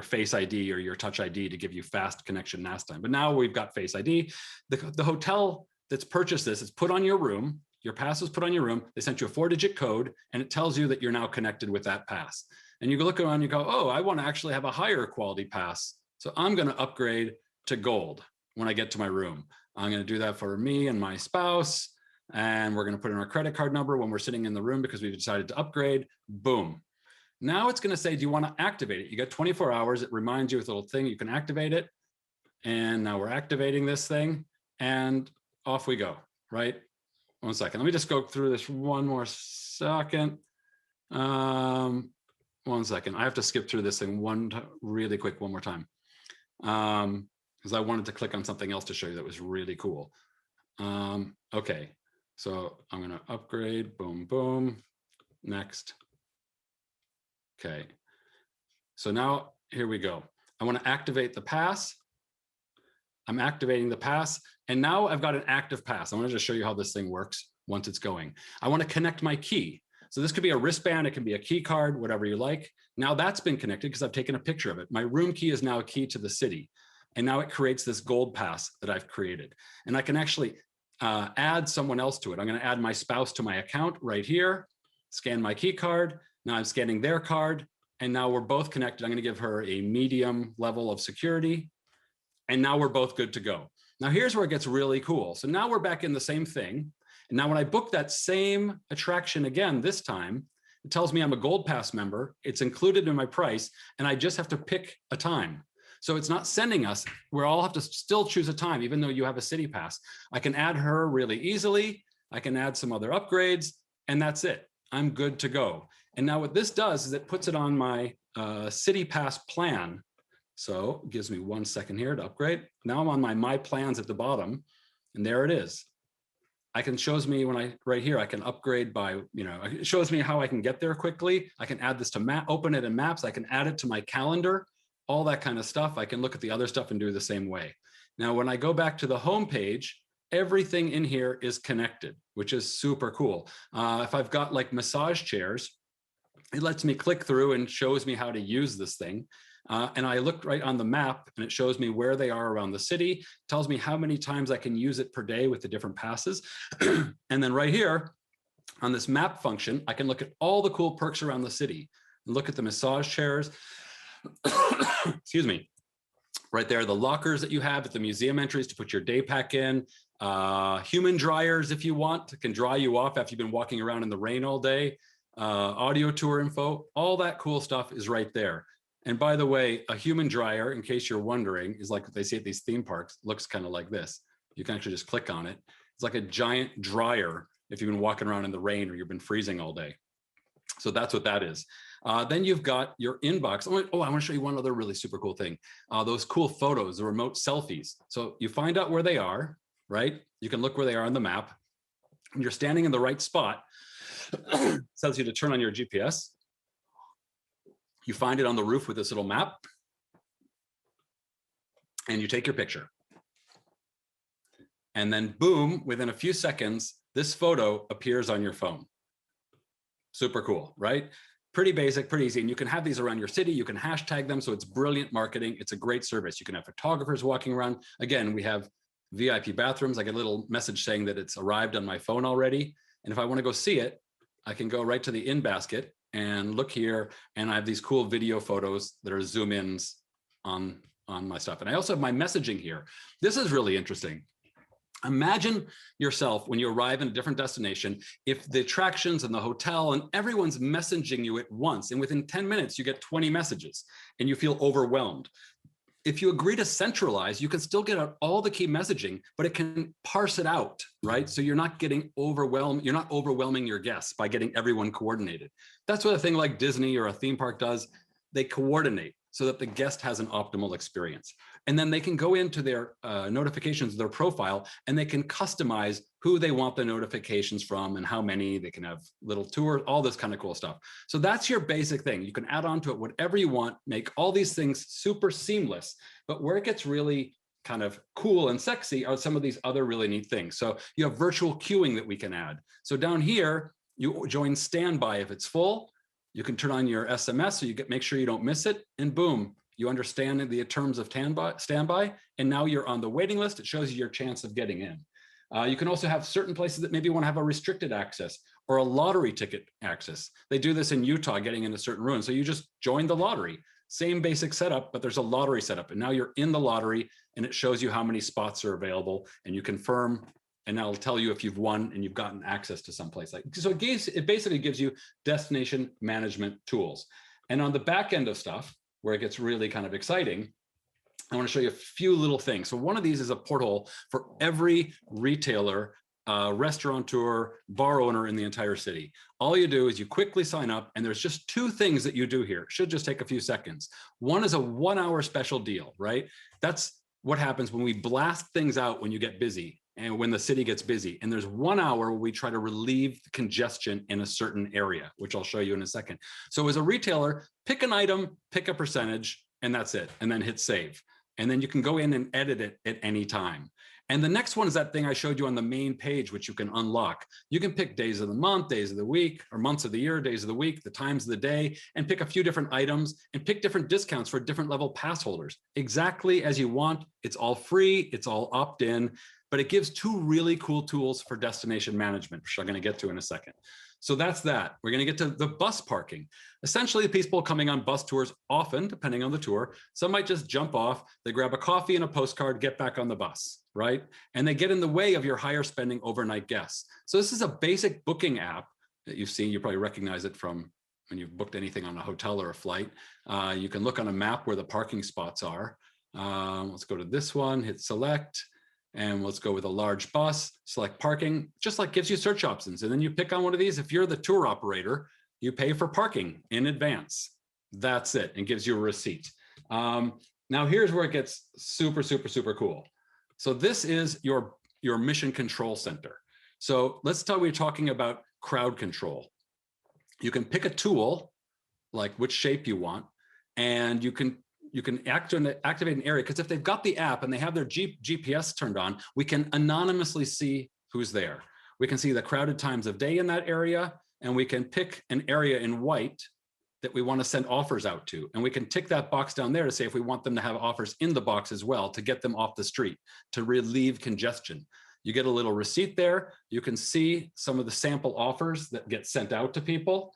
Face ID or your Touch ID to give you fast connection last time. But now we've got Face ID. The hotel that's purchased this is put on your room. Your pass is put on your room. They sent you a 4-digit code, and it tells you that you're now connected with that pass. And you look around and you go, oh, I want to actually have a higher quality pass. So I'm going to upgrade to gold when I get to my room. I'm going to do that for me and my spouse. And we're going to put in our credit card number when we're sitting in the room because we've decided to upgrade. Boom. Now it's going to say, do you want to activate it? You got 24 hours. It reminds you with a little thing. You can activate it. And now we're activating this thing. And off we go, right? 1 second. Let me just go through this one more second. 1 second. I have to skip through this thing really quick one more time. Because I wanted to click on something else to show you that was really cool. Okay, so I'm going to upgrade, boom, boom, next. Okay, so now here we go. I want to activate the pass. I'm activating the pass, and now I've got an active pass. I want to just show you how this thing works once it's going. I want to connect my key. So this could be a wristband, it can be a key card, whatever you like. Now that's been connected because I've taken a picture of it. My room key is now a key to the city. And now it creates this gold pass that I've created. And I can actually add someone else to it. I'm going to add my spouse to my account right here. scan my key card. Now I'm scanning their card, and now we're both connected. I'm going to give her a medium level of security, and now we're both good to go. Now here's where it gets really cool. So now we're back in the same thing. And now when I book that same attraction again this time, it tells me I'm a Gold Pass member, it's included in my price, and I just have to pick a time. So it's not sending us, we all have to still choose a time, even though you have a city pass. I can add her really easily, I can add some other upgrades, and that's it. I'm good to go. And now what this does is it puts it on my city pass plan. So it gives me 1 second here to upgrade. Now I'm on my plans at the bottom, and there it is. I can shows me when I right here, I can upgrade by, it shows me how I can get there quickly. I can add this to map, open it in maps. I can add it to my calendar, all that kind of stuff. I can look at the other stuff and do the same way. Now, when I go back to the home page, everything in here is connected, which is super cool. If I've got like massage chairs, it lets me click through and shows me how to use this thing. And I look right on the map and it shows me where they are around the city, tells me how many times I can use it per day with the different passes. And then right here on this map function, I can look at all the cool perks around the city and look at the massage chairs. Excuse me. Right there, the lockers that you have at the museum entries to put your day pack in, human dryers if you want, can dry you off after you've been walking around in the rain all day, audio tour info, all that cool stuff is right there. And by the way, a human dryer, in case you're wondering, is like what they see at these theme parks, looks kind of like this. You can actually just click on it. It's like a giant dryer if you've been walking around in the rain or you've been freezing all day. So that's what that is. Then you've got your inbox. Oh, I want to show you one other really super cool thing. Those cool photos, the remote selfies. So you find out where they are, right? You can look where they are on the map. And you're standing in the right spot. It tells you to turn on your GPS. You find it on the roof with this little map. And you take your picture. And then boom, within a few seconds, this photo appears on your phone. Super cool, right? Pretty basic, pretty easy. And you can have these around your city. You can hashtag them. So it's brilliant marketing. It's a great service. You can have photographers walking around. Again, we have VIP bathrooms. I get a little message saying that it's arrived on my phone already. And if I want to go see it, I can go right to the in basket and look here. And I have these cool video photos that are zoom ins on my stuff. And I also have my messaging here. This is really interesting. Imagine yourself when you arrive in a different destination, if the attractions and the hotel and everyone's messaging you at once, and within 10 minutes, you get 20 messages and you feel overwhelmed. If you agree to centralize, you can still get out all the key messaging, but it can parse it out, right? So you're not getting overwhelmed. You're not overwhelming your guests by getting everyone coordinated. That's what a thing like Disney or a theme park does. They coordinate so that the guest has an optimal experience. And then they can go into their notifications, their profile, and they can customize who they want the notifications from and how many. They can have little tours, all this kind of cool stuff. So that's your basic thing. You can add on to it whatever you want, make all these things super seamless. But where it gets really kind of cool and sexy are some of these other really neat things. So you have virtual queuing that we can add. So down here, you join standby if it's full. You can turn on your SMS so you make sure you don't miss it, and boom, you understand the terms of standby, and now you're on the waiting list. It shows you your chance of getting in. You can also have certain places that maybe want to have a restricted access or a lottery ticket access. They do this in Utah, getting into certain rooms. So you just join the lottery. Same basic setup, but there's a lottery setup, and now you're in the lottery, and it shows you how many spots are available, and you confirm. And that'll tell you if you've won and you've gotten access to someplace. So it basically gives you destination management tools. And on the back end of stuff, where it gets really kind of exciting, I want to show you a few little things. So one of these is a porthole for every retailer, restaurateur, bar owner in the entire city. All you do is you quickly sign up, and there's just two things that you do here. It should just take a few seconds. One is a 1 hour special deal, right? That's what happens when we blast things out when you get busy. And when the city gets busy, and there's 1 hour where we try to relieve the congestion in a certain area, which I'll show you in a second. So as a retailer, pick an item, pick a percentage, and that's it, and then hit save. And then you can go in and edit it at any time. And the next one is that thing I showed you on the main page, which you can unlock. You can pick days of the month, days of the week, or months of the year, days of the week, the times of the day, and pick a few different items and pick different discounts for different level pass holders. Exactly as you want. It's all free, it's all opt-in. But it gives two really cool tools for destination management, which I'm going to get to in a second. So that's that. We're going to get to the bus parking. Essentially, people coming on bus tours often, depending on the tour, some might just jump off, they grab a coffee and a postcard, get back on the bus, right? And they get in the way of your higher spending overnight guests. So this is a basic booking app that you've seen. You probably recognize it from when you've booked anything on a hotel or a flight. You can look on a map where the parking spots are. Let's go to this one, hit select. And let's go with a large bus, select parking, just like gives you search options. And then you pick on one of these. If you're the tour operator, you pay for parking in advance. That's it, and gives you a receipt. Now here's where it gets super, super, super cool. So this is your mission control center. So let's tell we're talking about crowd control. You can pick a tool, like which shape you want, and you can activate an area, because if they've got the app and they have their GPS turned on, we can anonymously see who's there. We can see the crowded times of day in that area, and we can pick an area in white that we want to send offers out to. And we can tick that box down there to say if we want them to have offers in the box as well, to get them off the street, to relieve congestion. You get a little receipt there. You can see some of the sample offers that get sent out to people,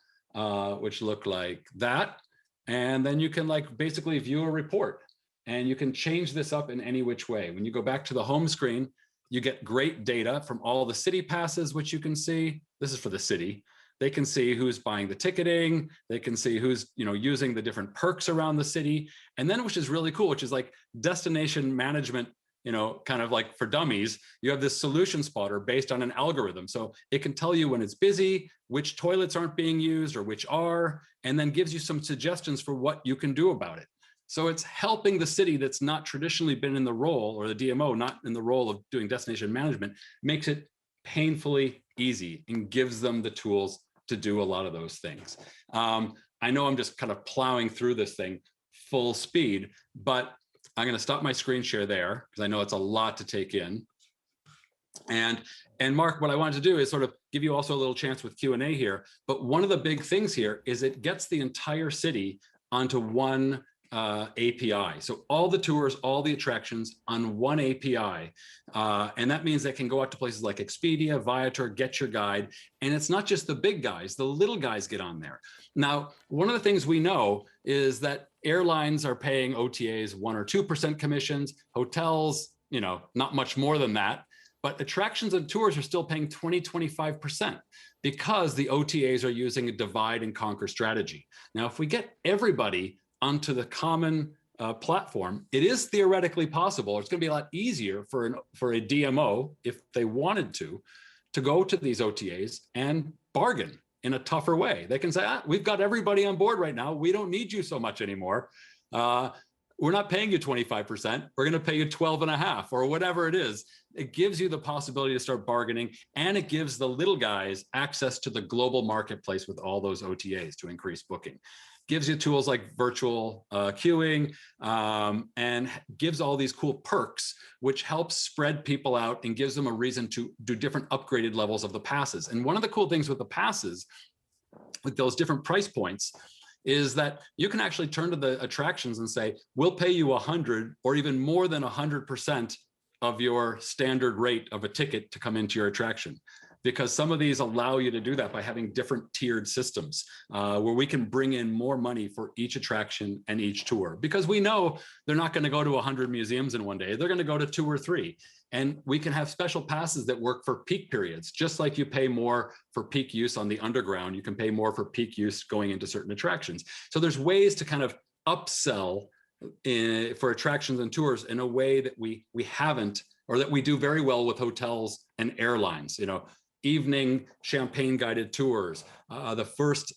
which look like that. And then you can basically view a report, and you can change this up in any which way. When you go back to the home screen, you get great data from all the city passes, which you can see. This is for the city. They can see who's buying the ticketing. They can see who's using the different perks around the city. And then, which is really cool, which is like destination management, kind of like for dummies, you have this solution spotter based on an algorithm. So it can tell you when it's busy, which toilets aren't being used or which are, and then gives you some suggestions for what you can do about it. So it's helping the city that's not traditionally been in the role, or the DMO, not in the role of doing destination management, makes it painfully easy and gives them the tools to do a lot of those things. I know I'm just kind of plowing through this thing full speed, but I'm going to stop my screen share there because I know it's a lot to take in. And Mark, what I wanted to do is sort of give you also a little chance with Q&A here. But one of the big things here is it gets the entire city onto one API. So all the tours, all the attractions on one API. And that means they can go out to places like Expedia, Viator, Get Your Guide. And it's not just the big guys, the little guys get on there. Now, one of the things we know is that airlines are paying OTAs 1 or 2% commissions, hotels, not much more than that. But attractions and tours are still paying 20, 25% because the OTAs are using a divide and conquer strategy. Now, if we get everybody onto the common platform, it is theoretically possible. It's going to be a lot easier for a DMO, if they wanted to go to these OTAs and bargain in a tougher way. They can say, we've got everybody on board right now. We don't need you so much anymore. We're not paying you 25%. We're going to pay you 12.5 or whatever it is. It gives you the possibility to start bargaining, and it gives the little guys access to the global marketplace with all those OTAs to increase booking. Gives you tools like virtual queuing, and gives all these cool perks, which helps spread people out and gives them a reason to do different upgraded levels of the passes. And one of the cool things with the passes, with those different price points, is that you can actually turn to the attractions and say, we'll pay you 100 or even more than 100% of your standard rate of a ticket to come into your attraction. Because some of these allow you to do that by having different tiered systems where we can bring in more money for each attraction and each tour. Because we know they're not going to go to 100 museums in one day. They're going to go to 2 or 3. And we can have special passes that work for peak periods. Just like you pay more for peak use on the underground, you can pay more for peak use going into certain attractions. So there's ways to kind of upsell for attractions and tours in a way that we haven't, or that we do very well with hotels and airlines. Evening champagne guided tours. The first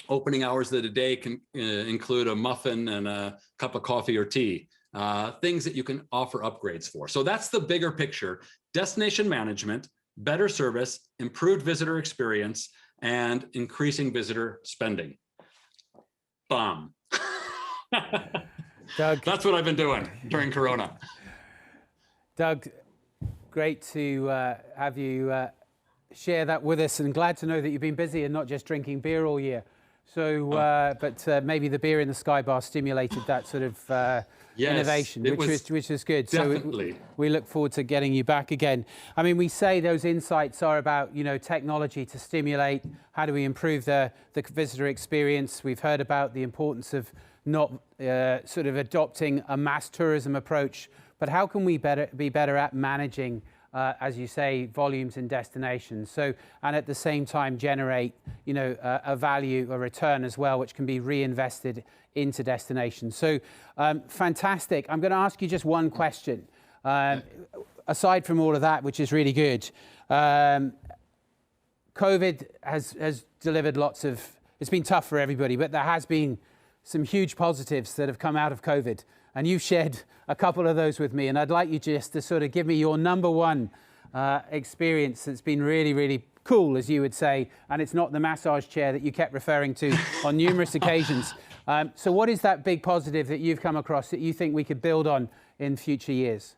opening hours of the day can include a muffin and a cup of coffee or tea. Things that you can offer upgrades for. So that's the bigger picture. Destination management, better service, improved visitor experience, and increasing visitor spending. Bomb. Doug. That's what I've been doing during Corona. Doug, great to have you share that with us, and glad to know that you've been busy and not just drinking beer all year. So, but maybe the beer in the Sky Bar stimulated that sort of innovation, which is good. Definitely. So we look forward to getting you back again. I mean, we say those insights are about, you know, technology to stimulate. How do we improve the visitor experience? We've heard about the importance of not sort of adopting a mass tourism approach, but how can we be better at managing, as you say, volumes and destinations? So, and at the same time generate, you know, a value, a return as well, which can be reinvested into destinations. So, fantastic. I'm going to ask you just one question. Aside from all of that, which is really good, COVID has delivered lots of. It's been tough for everybody, but there has been some huge positives that have come out of COVID. And you've shared a couple of those with me. And I'd like you just to sort of give me your number one experience that's been really, really cool, as you would say. And it's not the massage chair that you kept referring to on numerous occasions. So what is that big positive that you've come across that you think we could build on in future years?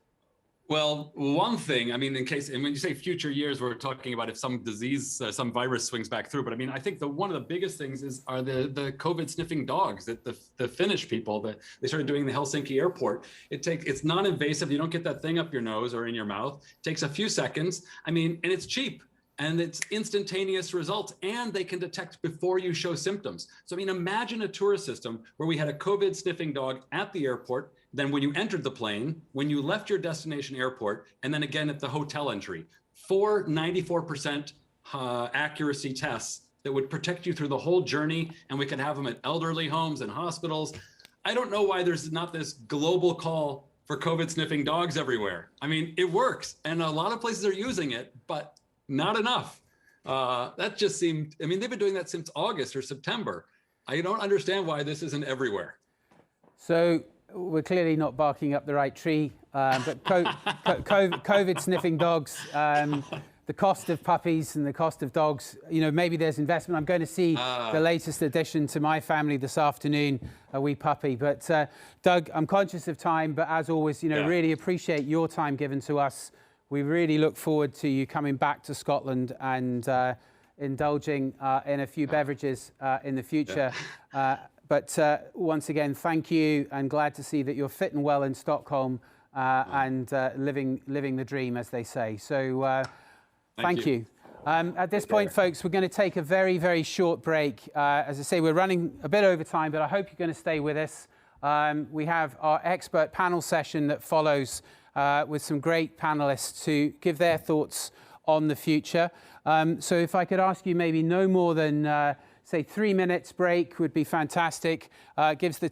Well, one thing, I mean, and when you say future years, we're talking about if some disease, some virus swings back through. But I mean, I think one of the biggest things are the COVID sniffing dogs that the Finnish people that they started doing in the Helsinki airport. It's non-invasive. You don't get that thing up your nose or in your mouth. It takes a few seconds. I mean, and it's cheap. And it's instantaneous results, and they can detect before you show symptoms. So, I mean, imagine a tourist system where we had a COVID sniffing dog at the airport, then when you entered the plane, when you left your destination airport, and then again at the hotel entry. 94% accuracy tests that would protect you through the whole journey, and we could have them at elderly homes and hospitals. I don't know why there's not this global call for COVID sniffing dogs everywhere. I mean, it works, and a lot of places are using it, but not enough. That just seemed, I mean, they've been doing that since August or September. I don't understand why this isn't everywhere. So we're clearly not barking up the right tree, but COVID sniffing dogs, the cost of puppies and the cost of dogs, you know, maybe there's investment. I'm going to see the latest addition to my family this afternoon, a wee puppy. But Doug, I'm conscious of time, but as always, you know, really appreciate your time given to us. We really look forward to you coming back to Scotland and indulging in a few beverages in the future. But once again, thank you, and glad to see that you're fit and well in Stockholm and living the dream, as they say. So thank you. At this point, folks, we're going to take a very, very short break. As I say, we're running a bit over time, but I hope you're going to stay with us. We have our expert panel session that follows with some great panelists to give their thoughts on the future. So if I could ask you maybe no more than, say, 3 minutes break would be fantastic. Gives the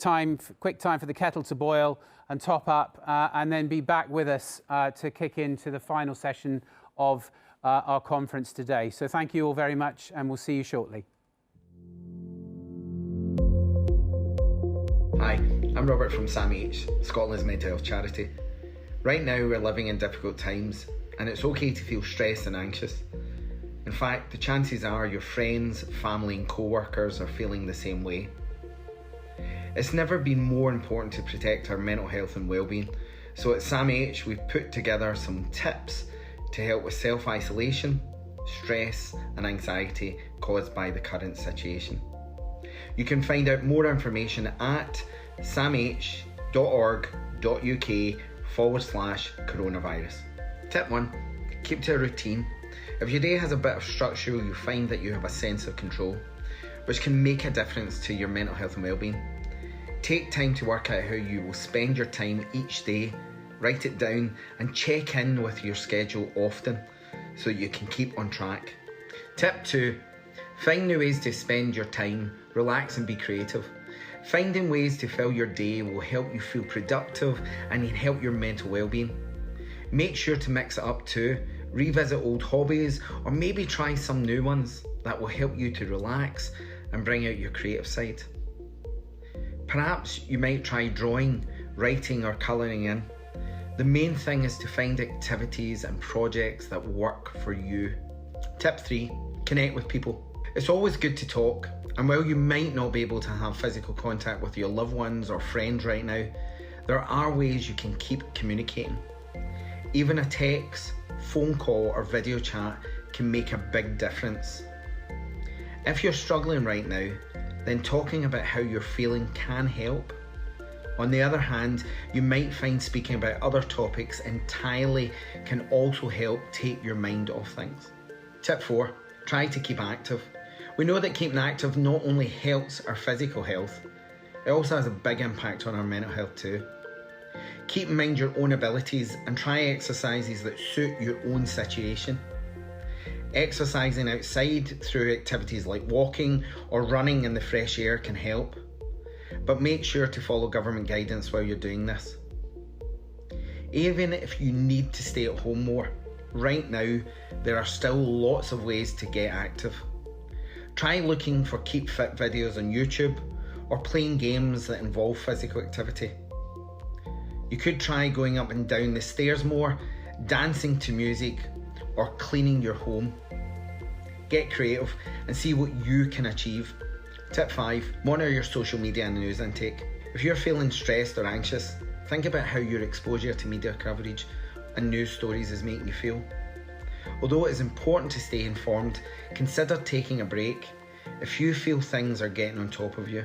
quick time for the kettle to boil and top up, and then be back with us to kick into the final session of our conference today. So thank you all very much, and we'll see you shortly. Hi, I'm Robert from SAMH, Scotland's mental health charity. Right now we're living in difficult times, and it's okay to feel stressed and anxious. In fact, the chances are your friends, family and co-workers are feeling the same way. It's never been more important to protect our mental health and well-being, so at SAMH we've put together some tips to help with self-isolation, stress and anxiety caused by the current situation. You can find out more information at samh.org.uk/coronavirus. Tip 1. Keep to a routine. If your day has a bit of structure, you'll find that you have a sense of control, which can make a difference to your mental health and well-being. Take time to work out how you will spend your time each day, write it down and check in with your schedule often so you can keep on track. Tip 2. Find new ways to spend your time, relax and be creative. Finding ways to fill your day will help you feel productive and help your mental well-being. Make sure to mix it up too. Revisit old hobbies or maybe try some new ones that will help you to relax and bring out your creative side. Perhaps you might try drawing, writing or colouring in. The main thing is to find activities and projects that work for you. Tip 3. Connect with people. It's always good to talk, and while you might not be able to have physical contact with your loved ones or friends right now, there are ways you can keep communicating. Even a text, phone call or video chat can make a big difference. If you're struggling right now, then talking about how you're feeling can help. On the other hand, you might find speaking about other topics entirely can also help take your mind off things. Tip 4, try to keep active. We know that keeping active not only helps our physical health, it also has a big impact on our mental health too. Keep in mind your own abilities and try exercises that suit your own situation. Exercising outside through activities like walking or running in the fresh air can help, but make sure to follow government guidance while you're doing this. Even if you need to stay at home more, right now there are still lots of ways to get active. Try looking for Keep Fit videos on YouTube or playing games that involve physical activity. You could try going up and down the stairs more, dancing to music, or cleaning your home. Get creative and see what you can achieve. Tip 5, monitor your social media and news intake. If you're feeling stressed or anxious, think about how your exposure to media coverage and news stories is making you feel. Although it is important to stay informed, consider taking a break if you feel things are getting on top of you.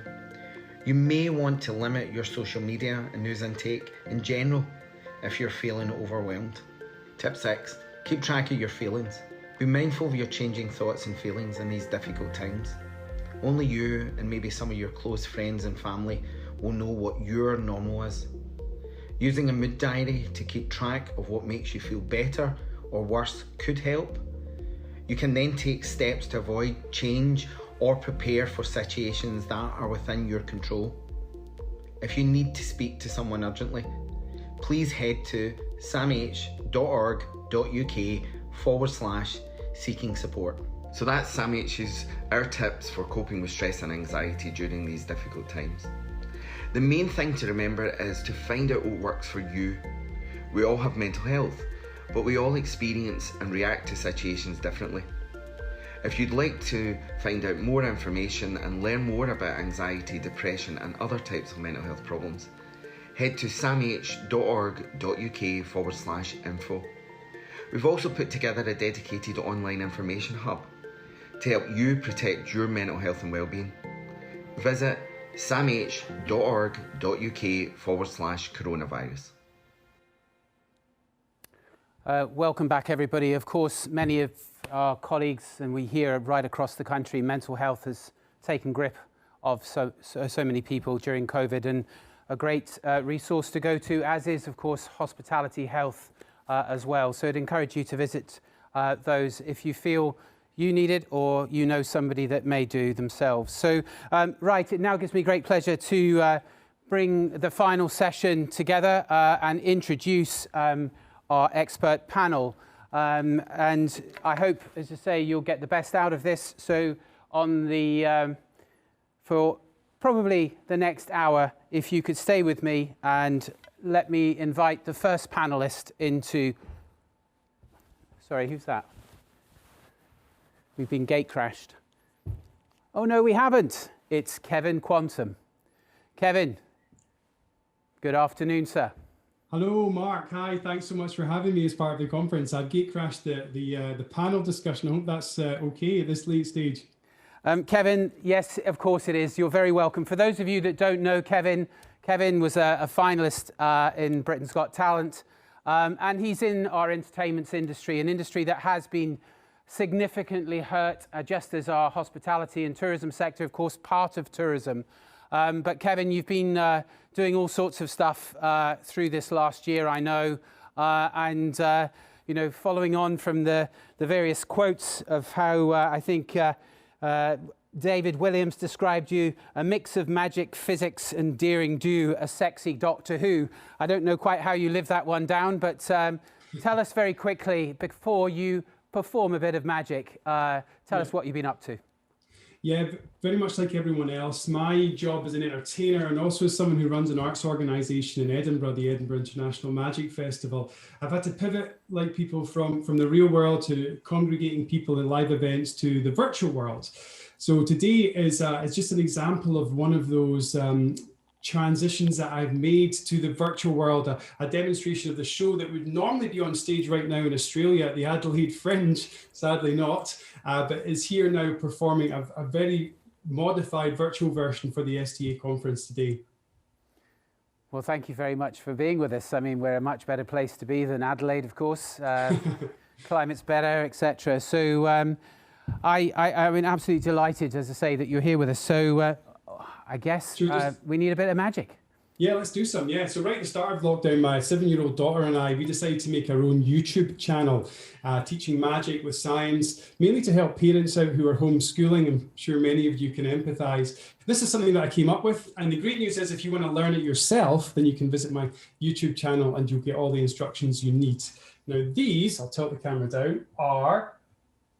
You may want to limit your social media and news intake in general if you're feeling overwhelmed. Tip 6, keep track of your feelings. Be mindful of your changing thoughts and feelings in these difficult times. Only you and maybe some of your close friends and family will know what your normal is. Using a mood diary to keep track of what makes you feel better or worse could help. You can then take steps to avoid change or prepare for situations that are within your control. If you need to speak to someone urgently, please head to samh.org.uk/seeking support. So that's SAMH's our tips for coping with stress and anxiety during these difficult times. The main thing to remember is to find out what works for you. We all have mental health, but we all experience and react to situations differently. If you'd like to find out more information and learn more about anxiety, depression and other types of mental health problems, head to samh.org.uk/info. We've also put together a dedicated online information hub to help you protect your mental health and wellbeing. Visit samh.org.uk/coronavirus. Welcome back, everybody. Of course, many of our colleagues and we hear right across the country, mental health has taken grip of so many people during COVID, and a great resource to go to, as is, of course, hospitality health as well. So I'd encourage you to visit those if you feel you need it or you know somebody that may do themselves. So, right, it now gives me great pleasure to bring the final session together and introduce our expert panel. And I hope, as I say, you'll get the best out of this. So on the, for probably the next hour, if you could stay with me and let me invite the first panelist into, sorry, who's that? We've been gate crashed. Oh no, we haven't. It's Kevin Quantum. Kevin, good afternoon, sir. Hello, Mark. Hi, thanks so much for having me as part of the conference. I've gate crashed the panel discussion. I hope that's okay at this late stage. Kevin, yes, of course it is. You're very welcome. For those of you that don't know Kevin, Kevin was a finalist in Britain's Got Talent, and he's in our entertainment industry, an industry that has been significantly hurt, just as our hospitality and tourism sector, of course, part of tourism. But Kevin, you've been doing all sorts of stuff through this last year, I know, and you know, following on from the various quotes of how I think David Williams described you, a mix of magic, physics and daring do, a sexy Doctor Who. I don't know quite how you live that one down, but tell us very quickly, before you perform a bit of magic, tell us what you've been up to. Yeah, very much like everyone else. My job as an entertainer and also as someone who runs an arts organisation in Edinburgh, the Edinburgh International Magic Festival, I've had to pivot like people from the real world to congregating people in live events to the virtual world. So today is just an example of one of those transitions that I've made to the virtual world, a demonstration of the show that would normally be on stage right now in Australia at the Adelaide Fringe, sadly not, but is here now performing a very modified virtual version for the STA conference today. Well, thank you very much for being with us. I mean, we're a much better place to be than Adelaide, of course. Climate's better, etc. So I mean, absolutely delighted, as I say, that you're here with us. So I guess we need a bit of magic. Yeah, let's do some. Yeah, so right at the start of lockdown, my 7-year-old daughter and I, we decided to make our own YouTube channel, teaching magic with science, mainly to help parents out who are homeschooling. I'm sure many of you can empathise. This is something that I came up with. And the great news is if you want to learn it yourself, then you can visit my YouTube channel and you'll get all the instructions you need. Now these, I'll tilt the camera down, are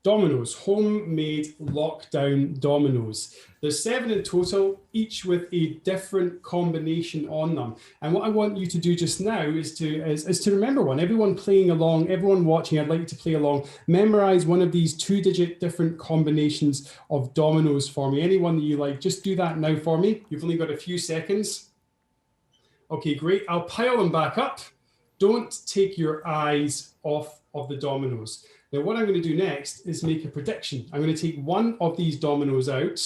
dominoes, homemade lockdown dominoes. There's 7 in total, each with a different combination on them. And what I want you to do just now is to remember one. Everyone playing along, everyone watching, I'd like you to play along. Memorize one of these 2-digit different combinations of dominoes for me. Anyone that you like, just do that now for me. You've only got a few seconds. Okay, great. I'll pile them back up. Don't take your eyes off of the dominoes. Now, what I'm going to do next is make a prediction. I'm going to take one of these dominoes out.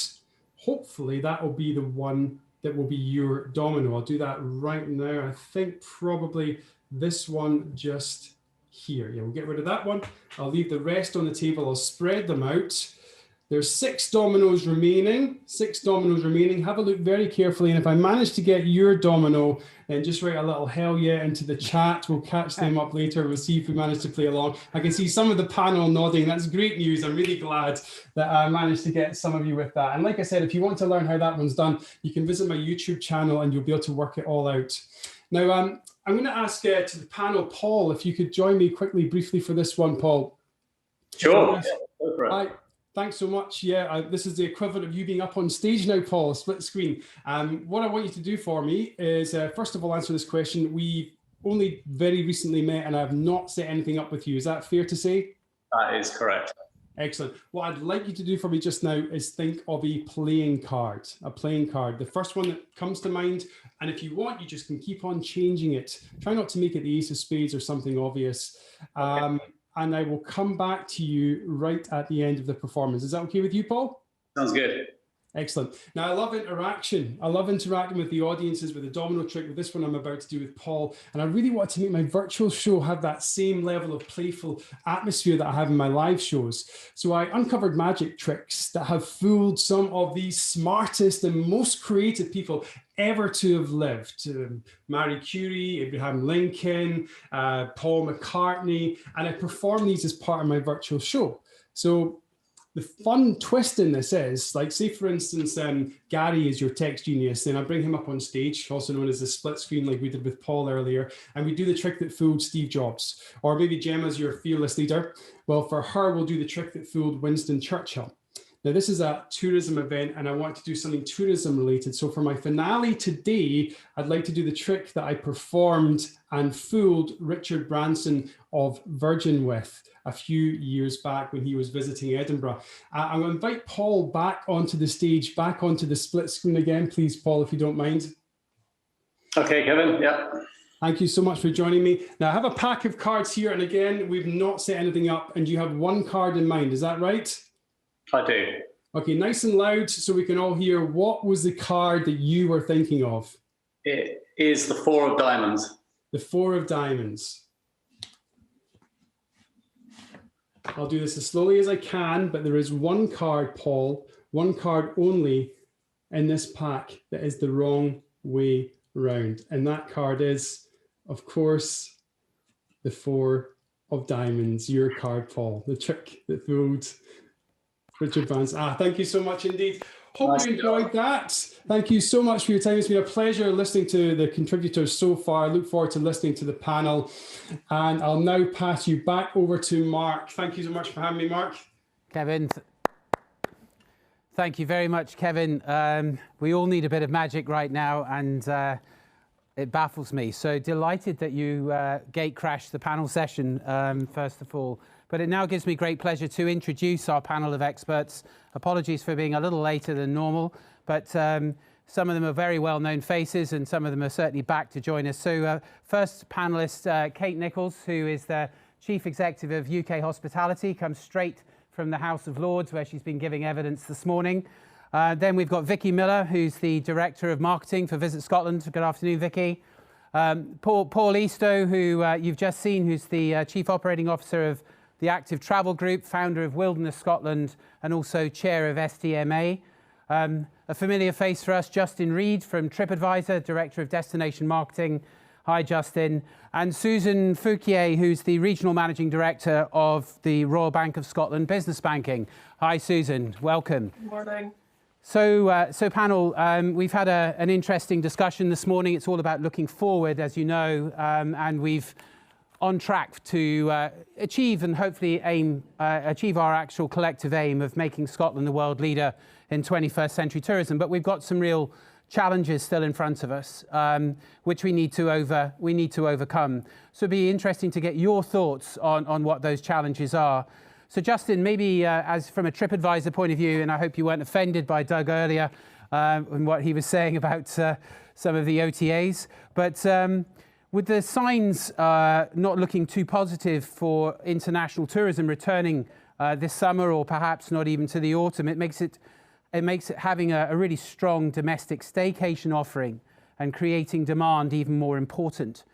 Hopefully, that will be the one that will be your domino. I'll do that right now. I think probably this one just here. Yeah, we'll get rid of that one. I'll leave the rest on the table. I'll spread them out. There's 6 dominoes remaining. 6 dominoes remaining. Have a look very carefully. And if I manage to get your domino, then just write a little hell yeah into the chat. We'll catch them up later. We'll see if we manage to play along. I can see some of the panel nodding. That's great news. I'm really glad that I managed to get some of you with that. And like I said, if you want to learn how that one's done, you can visit my YouTube channel and you'll be able to work it all out. Now, I'm going to ask to the panel, Paul, if you could join me quickly, briefly for this one, Paul. Sure. Hi. Thanks so much. Yeah, this is the equivalent of you being up on stage now, Paul, split screen. What I want you to do for me is, first of all, answer this question. We've only very recently met and I have not set anything up with you. Is that fair to say? That is correct. Excellent. What I'd like you to do for me just now is think of a playing card, the first one that comes to mind. And if you want, you just can keep on changing it. Try not to make it the ace of spades or something obvious. Okay. And I will come back to you right at the end of the performance. Is that okay with you, Paul? Sounds good. Excellent. Now, I love interaction. I love interacting with the audiences, with the domino trick, with this one I'm about to do with Paul. And I really want to make my virtual show have that same level of playful atmosphere that I have in my live shows. So I uncovered magic tricks that have fooled some of the smartest and most creative people ever to have lived. Marie Curie, Abraham Lincoln, Paul McCartney, and I perform these as part of my virtual show. So the fun twist in this is, like, say, for instance, Gary is your text genius, then I bring him up on stage, also known as the split screen, like we did with Paul earlier, and we do the trick that fooled Steve Jobs. Or maybe Gemma's your fearless leader. Well, for her, we'll do the trick that fooled Winston Churchill. Now, this is a tourism event, and I want to do something tourism related. So for my finale today, I'd like to do the trick that I performed and fooled Richard Branson of Virgin with a few years back when he was visiting Edinburgh. I'm going to invite Paul back onto the stage, back onto the split screen again, please, Paul, if you don't mind. Okay, Kevin, yeah. Thank you so much for joining me. Now, I have a pack of cards here, and again, we've not set anything up, and you have one card in mind, is that right? I do. Okay, nice and loud so we can all hear. What was the card that you were thinking of? It is the 4 of diamonds. The 4 of diamonds. I'll do this as slowly as I can, but there is one card, Paul, one card only in this pack that is the wrong way round. And that card is, of course, the 4 of diamonds, your card, Paul, the trick that fooled Richard Branson. Thank you so much indeed. Hope you enjoyed that. Thank you so much for your time. It's been a pleasure listening to the contributors so far. I look forward to listening to the panel. And I'll now pass you back over to Mark. Thank you so much for having me, Mark. Kevin, thank you very much, Kevin. We all need a bit of magic right now, and it baffles me. So delighted that you gate crashed the panel session, first of all. But it now gives me great pleasure to introduce our panel of experts. Apologies for being a little later than normal, but some of them are very well-known faces and some of them are certainly back to join us. So first panelist, Kate Nichols, who is the Chief Executive of UK Hospitality, comes straight from the House of Lords, where she's been giving evidence this morning. Then we've got Vicky Miller, who's the Director of Marketing for Visit Scotland. Good afternoon, Vicky. Paul Eastoe, who you've just seen, who's the Chief Operating Officer of the Active Travel Group, founder of Wilderness Scotland, and also Chair of STMA. A familiar face for us, Justin Reid from TripAdvisor, Director of Destination Marketing. Hi, Justin. And Susan Fouquier, who's the Regional Managing Director of the Royal Bank of Scotland Business Banking. Hi, Susan. Welcome. Good morning. So panel, we've had an interesting discussion this morning. It's all about looking forward, as you know, and we've on track to achieve and hopefully achieve our actual collective aim of making Scotland the world leader in 21st century tourism. But we've got some real challenges still in front of us, which we need to overcome. So it'd be interesting to get your thoughts on what those challenges are. So Justin, maybe as from a TripAdvisor point of view, and I hope you weren't offended by Doug earlier and what he was saying about some of the OTAs, but with the signs not looking too positive for international tourism returning this summer, or perhaps not even to the autumn, it makes it having a really strong domestic staycation offering and creating demand even more important.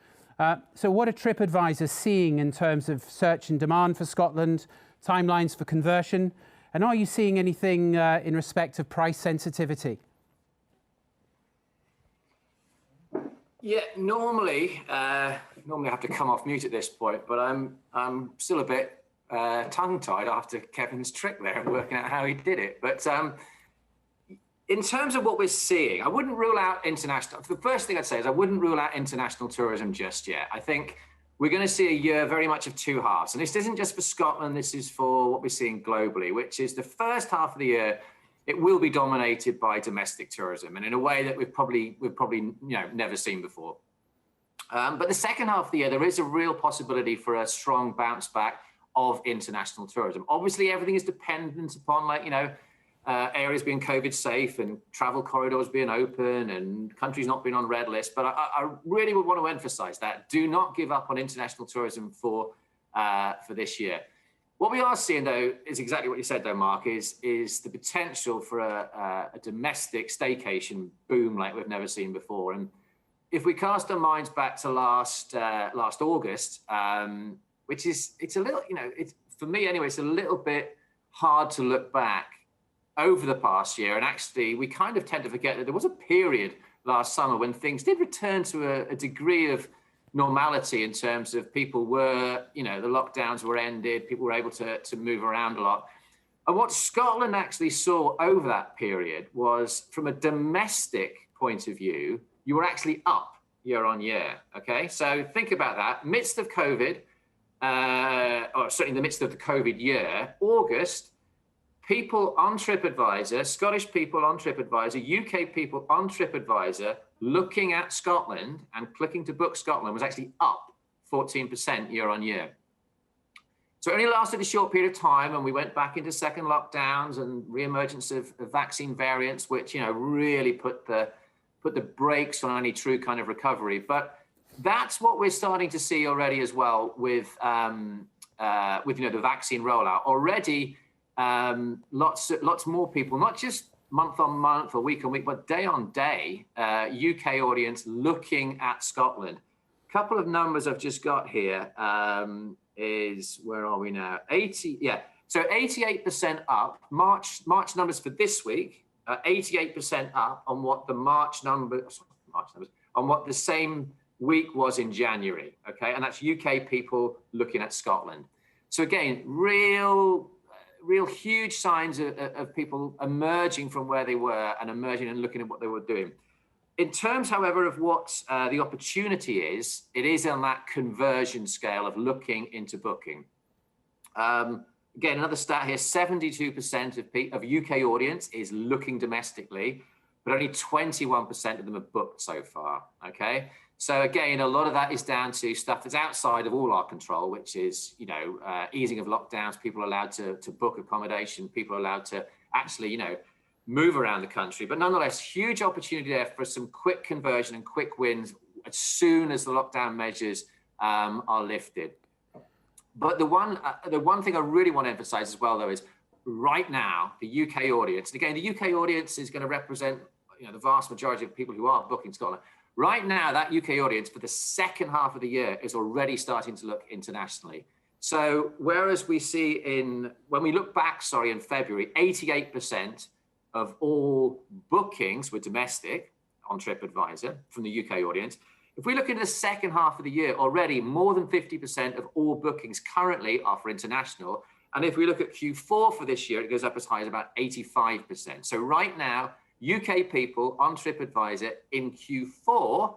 So what are TripAdvisor seeing in terms of search and demand for Scotland, timelines for conversion, and are you seeing anything in respect of price sensitivity? Yeah, normally I have to come off mute at this point, but I'm still a bit tongue-tied after Kevin's trick there and working out how he did it. But in terms of what we're seeing, I wouldn't rule out international. The first thing I'd say is I wouldn't rule out international tourism just yet. I think we're going to see a year very much of two halves. And this isn't just for Scotland, this is for what we're seeing globally, which is the first half of the year, it will be dominated by domestic tourism, and in a way that we've probably never seen before. But the second half of the year, there is a real possibility for a strong bounce back of international tourism. Obviously, everything is dependent upon areas being COVID safe and travel corridors being open and countries not being on red list. But I really would want to emphasize that. Do not give up on international tourism for this year. What we are seeing, though, is exactly what you said, though, Mark, is the potential for a domestic staycation boom like we've never seen before. And if we cast our minds back to last August, which is, it's a little, for me anyway, it's a little bit hard to look back over the past year. And actually, we kind of tend to forget that there was a period last summer when things did return to a degree of normality in terms of people were, the lockdowns were ended, people were able to move around a lot. And what Scotland actually saw over that period was, from a domestic point of view, you were actually up year on year, okay? So think about that. Midst of COVID, or certainly in the midst of the COVID year, August, people on TripAdvisor, Scottish people on TripAdvisor, UK people on TripAdvisor, looking at Scotland and clicking to book Scotland was actually up 14% year on year. So it only lasted a short period of time, and we went back into second lockdowns and re-emergence of vaccine variants, which really put the brakes on any true kind of recovery. But that's what we're starting to see already as well with the vaccine rollout. Already, lots more people, not just month on month or week on week, but day on day, UK audience looking at Scotland. A couple of numbers I've just got here is, where are we now? 88% up. March numbers for this week, 88% up on what the March numbers, on what the same week was in January. Okay, and that's UK people looking at Scotland. So again, real huge signs of people emerging from where they were and emerging and looking at what they were doing. In terms, however, of what the opportunity is, it is on that conversion scale of looking into booking. Again, another stat here, 72% of UK audience is looking domestically, but only 21% of them have booked so far, okay? So again, a lot of that is down to stuff that's outside of all our control, which is, easing of lockdowns, people allowed to book accommodation, people allowed to actually, move around the country. But nonetheless, huge opportunity there for some quick conversion and quick wins as soon as the lockdown measures are lifted. But the one thing I really want to emphasize as well, though, is right now, the UK audience, and again, the UK audience is going to represent, you know, the vast majority of people who are booking Scotland. Right now, that UK audience for the second half of the year is already starting to look internationally. So whereas we see when we look back, in February, 88% of all bookings were domestic on TripAdvisor from the UK audience. If we look into the second half of the year, already more than 50% of all bookings currently are for international. And if we look at Q4 for this year, it goes up as high as about 85%. So right now, UK people on TripAdvisor in Q4,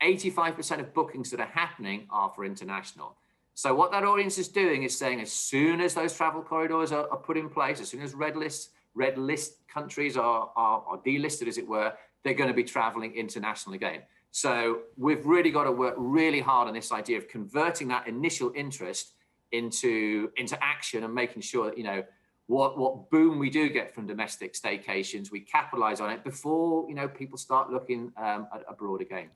85% of bookings that are happening are for international. So what that audience is doing is saying, as soon as those travel corridors are put in place, as soon as red list countries are delisted, as it were, they're going to be traveling international again. So we've really got to work really hard on this idea of converting that initial interest into action and making sure that, you know, what boom we do get from domestic staycations, we capitalize on it before, you know, people start looking abroad again.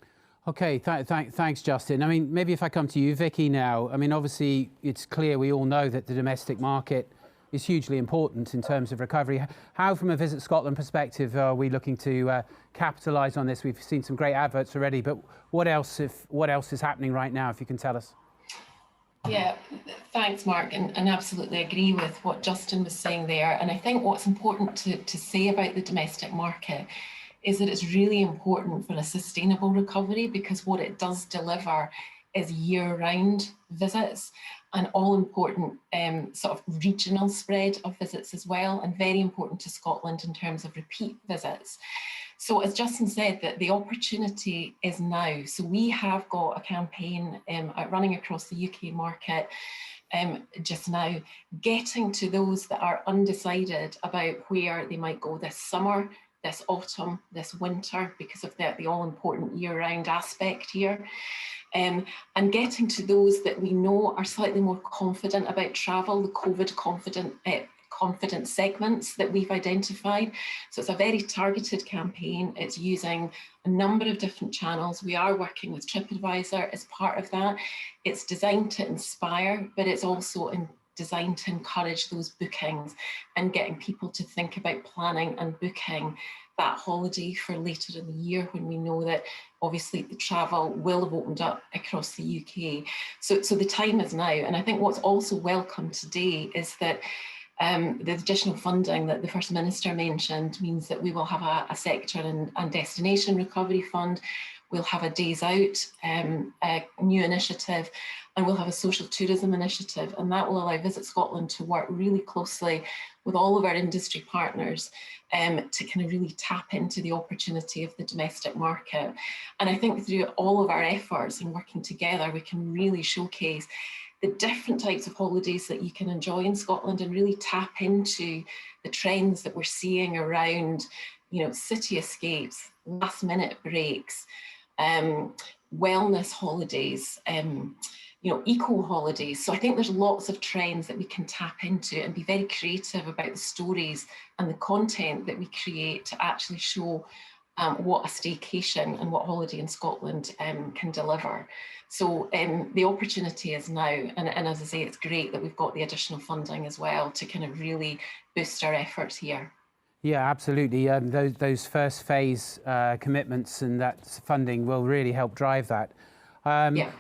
Okay, thanks, Justin. I mean, maybe if I come to you, Vicky, now. I mean, obviously, it's clear we all know that the domestic market is hugely important in terms of recovery. How, from a Visit Scotland perspective, are we looking to capitalise on this? We've seen some great adverts already, but what else is happening right now, if you can tell us? Yeah, thanks, Mark, and absolutely agree with what Justin was saying there. And I think what's important to say about the domestic market is that it's really important for a sustainable recovery, because what it does deliver is year-round visits and all important sort of regional spread of visits as well, and very important to Scotland in terms of repeat visits. So as Justin said, that the opportunity is now. So we have got a campaign running across the UK market just now, getting to those that are undecided about where they might go this summer, this autumn, this winter, because of the all-important year-round aspect here. And getting to those that we know are slightly more confident about travel, the COVID confident segments that we've identified. So it's a very targeted campaign. It's using a number of different channels. We are working with TripAdvisor as part of that. It's designed to inspire, but it's also designed to encourage those bookings and getting people to think about planning and booking that holiday for later in the year, when we know that obviously the travel will have opened up across the UK. So the time is now. And I think what's also welcome today is that the additional funding that the First Minister mentioned means that we will have a sector and destination recovery fund. We'll have a Days Out, a new initiative, and we'll have a social tourism initiative. And that will allow Visit Scotland to work really closely with all of our industry partners to kind of really tap into the opportunity of the domestic market. And I think through all of our efforts and working together, we can really showcase the different types of holidays that you can enjoy in Scotland and really tap into the trends that we're seeing around, you know, city escapes, last minute breaks, wellness holidays, you know, eco holidays. So I think there's lots of trends that we can tap into and be very creative about the stories and the content that we create to actually show what a staycation and what holiday in Scotland can deliver. So the opportunity is now, and as I say, it's great that we've got the additional funding as well to kind of really boost our efforts here. Yeah, absolutely. Those first phase commitments and that funding will really help drive that.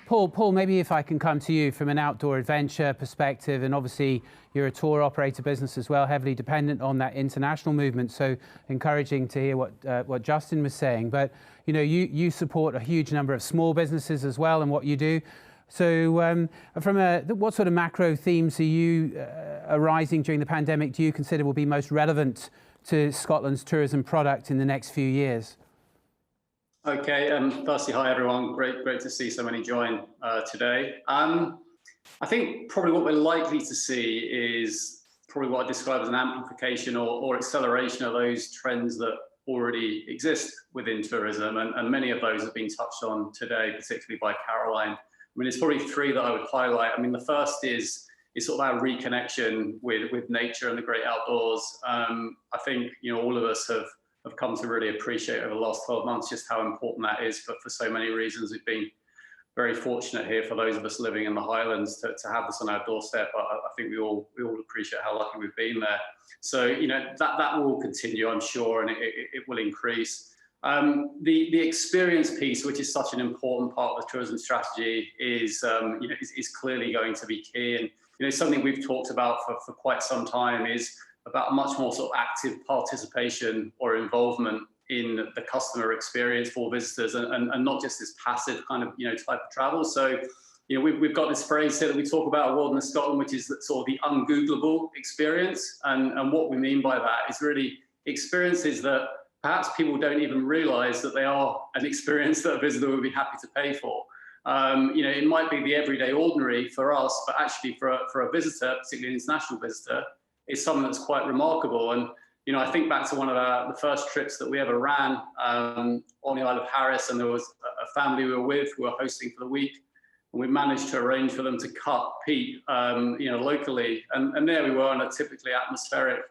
Paul, maybe if I can come to you from an outdoor adventure perspective, and obviously you're a tour operator business as well, heavily dependent on that international movement. So encouraging to hear what Justin was saying. But you know, you support a huge number of small businesses as well, and what you do. So what sort of macro themes are you arising during the pandemic do you consider will be most relevant to Scotland's tourism product in the next few years? Okay, firstly, hi everyone. Great to see so many join today. I think probably what we're likely to see is probably what I describe as an amplification or acceleration of those trends that already exist within tourism, and many of those have been touched on today, particularly by Caroline. I mean, it's probably three that I would highlight. I mean, the first is sort of our reconnection with nature and the great outdoors. I think, you know, all of us have come to really appreciate over the last 12 months just how important that is for so many reasons. We've been very fortunate here for those of us living in the Highlands to have this on our doorstep. I think we all appreciate how lucky we've been there. So, you know, that will continue, I'm sure, and it will increase. The experience piece, which is such an important part of the tourism strategy, is you know, is clearly going to be key. And you know, something we've talked about for quite some time is about a much more sort of active participation or involvement in the customer experience for visitors, and not just this passive kind of, you know, type of travel. So, you know, we've got this phrase here that we talk about Wilderness Scotland, which is that sort of the ungoogleable experience. And what we mean by that is really experiences that perhaps people don't even realise that they are an experience that a visitor would be happy to pay for. You know, it might be the everyday ordinary for us, but actually for a visitor, particularly an international visitor, it's something that's quite remarkable. And you know, I think back to one of the first trips that we ever ran on the Isle of Harris, and there was a family we were with who were hosting for the week, and we managed to arrange for them to cut peat, you know, locally. And there we were on a typically atmospheric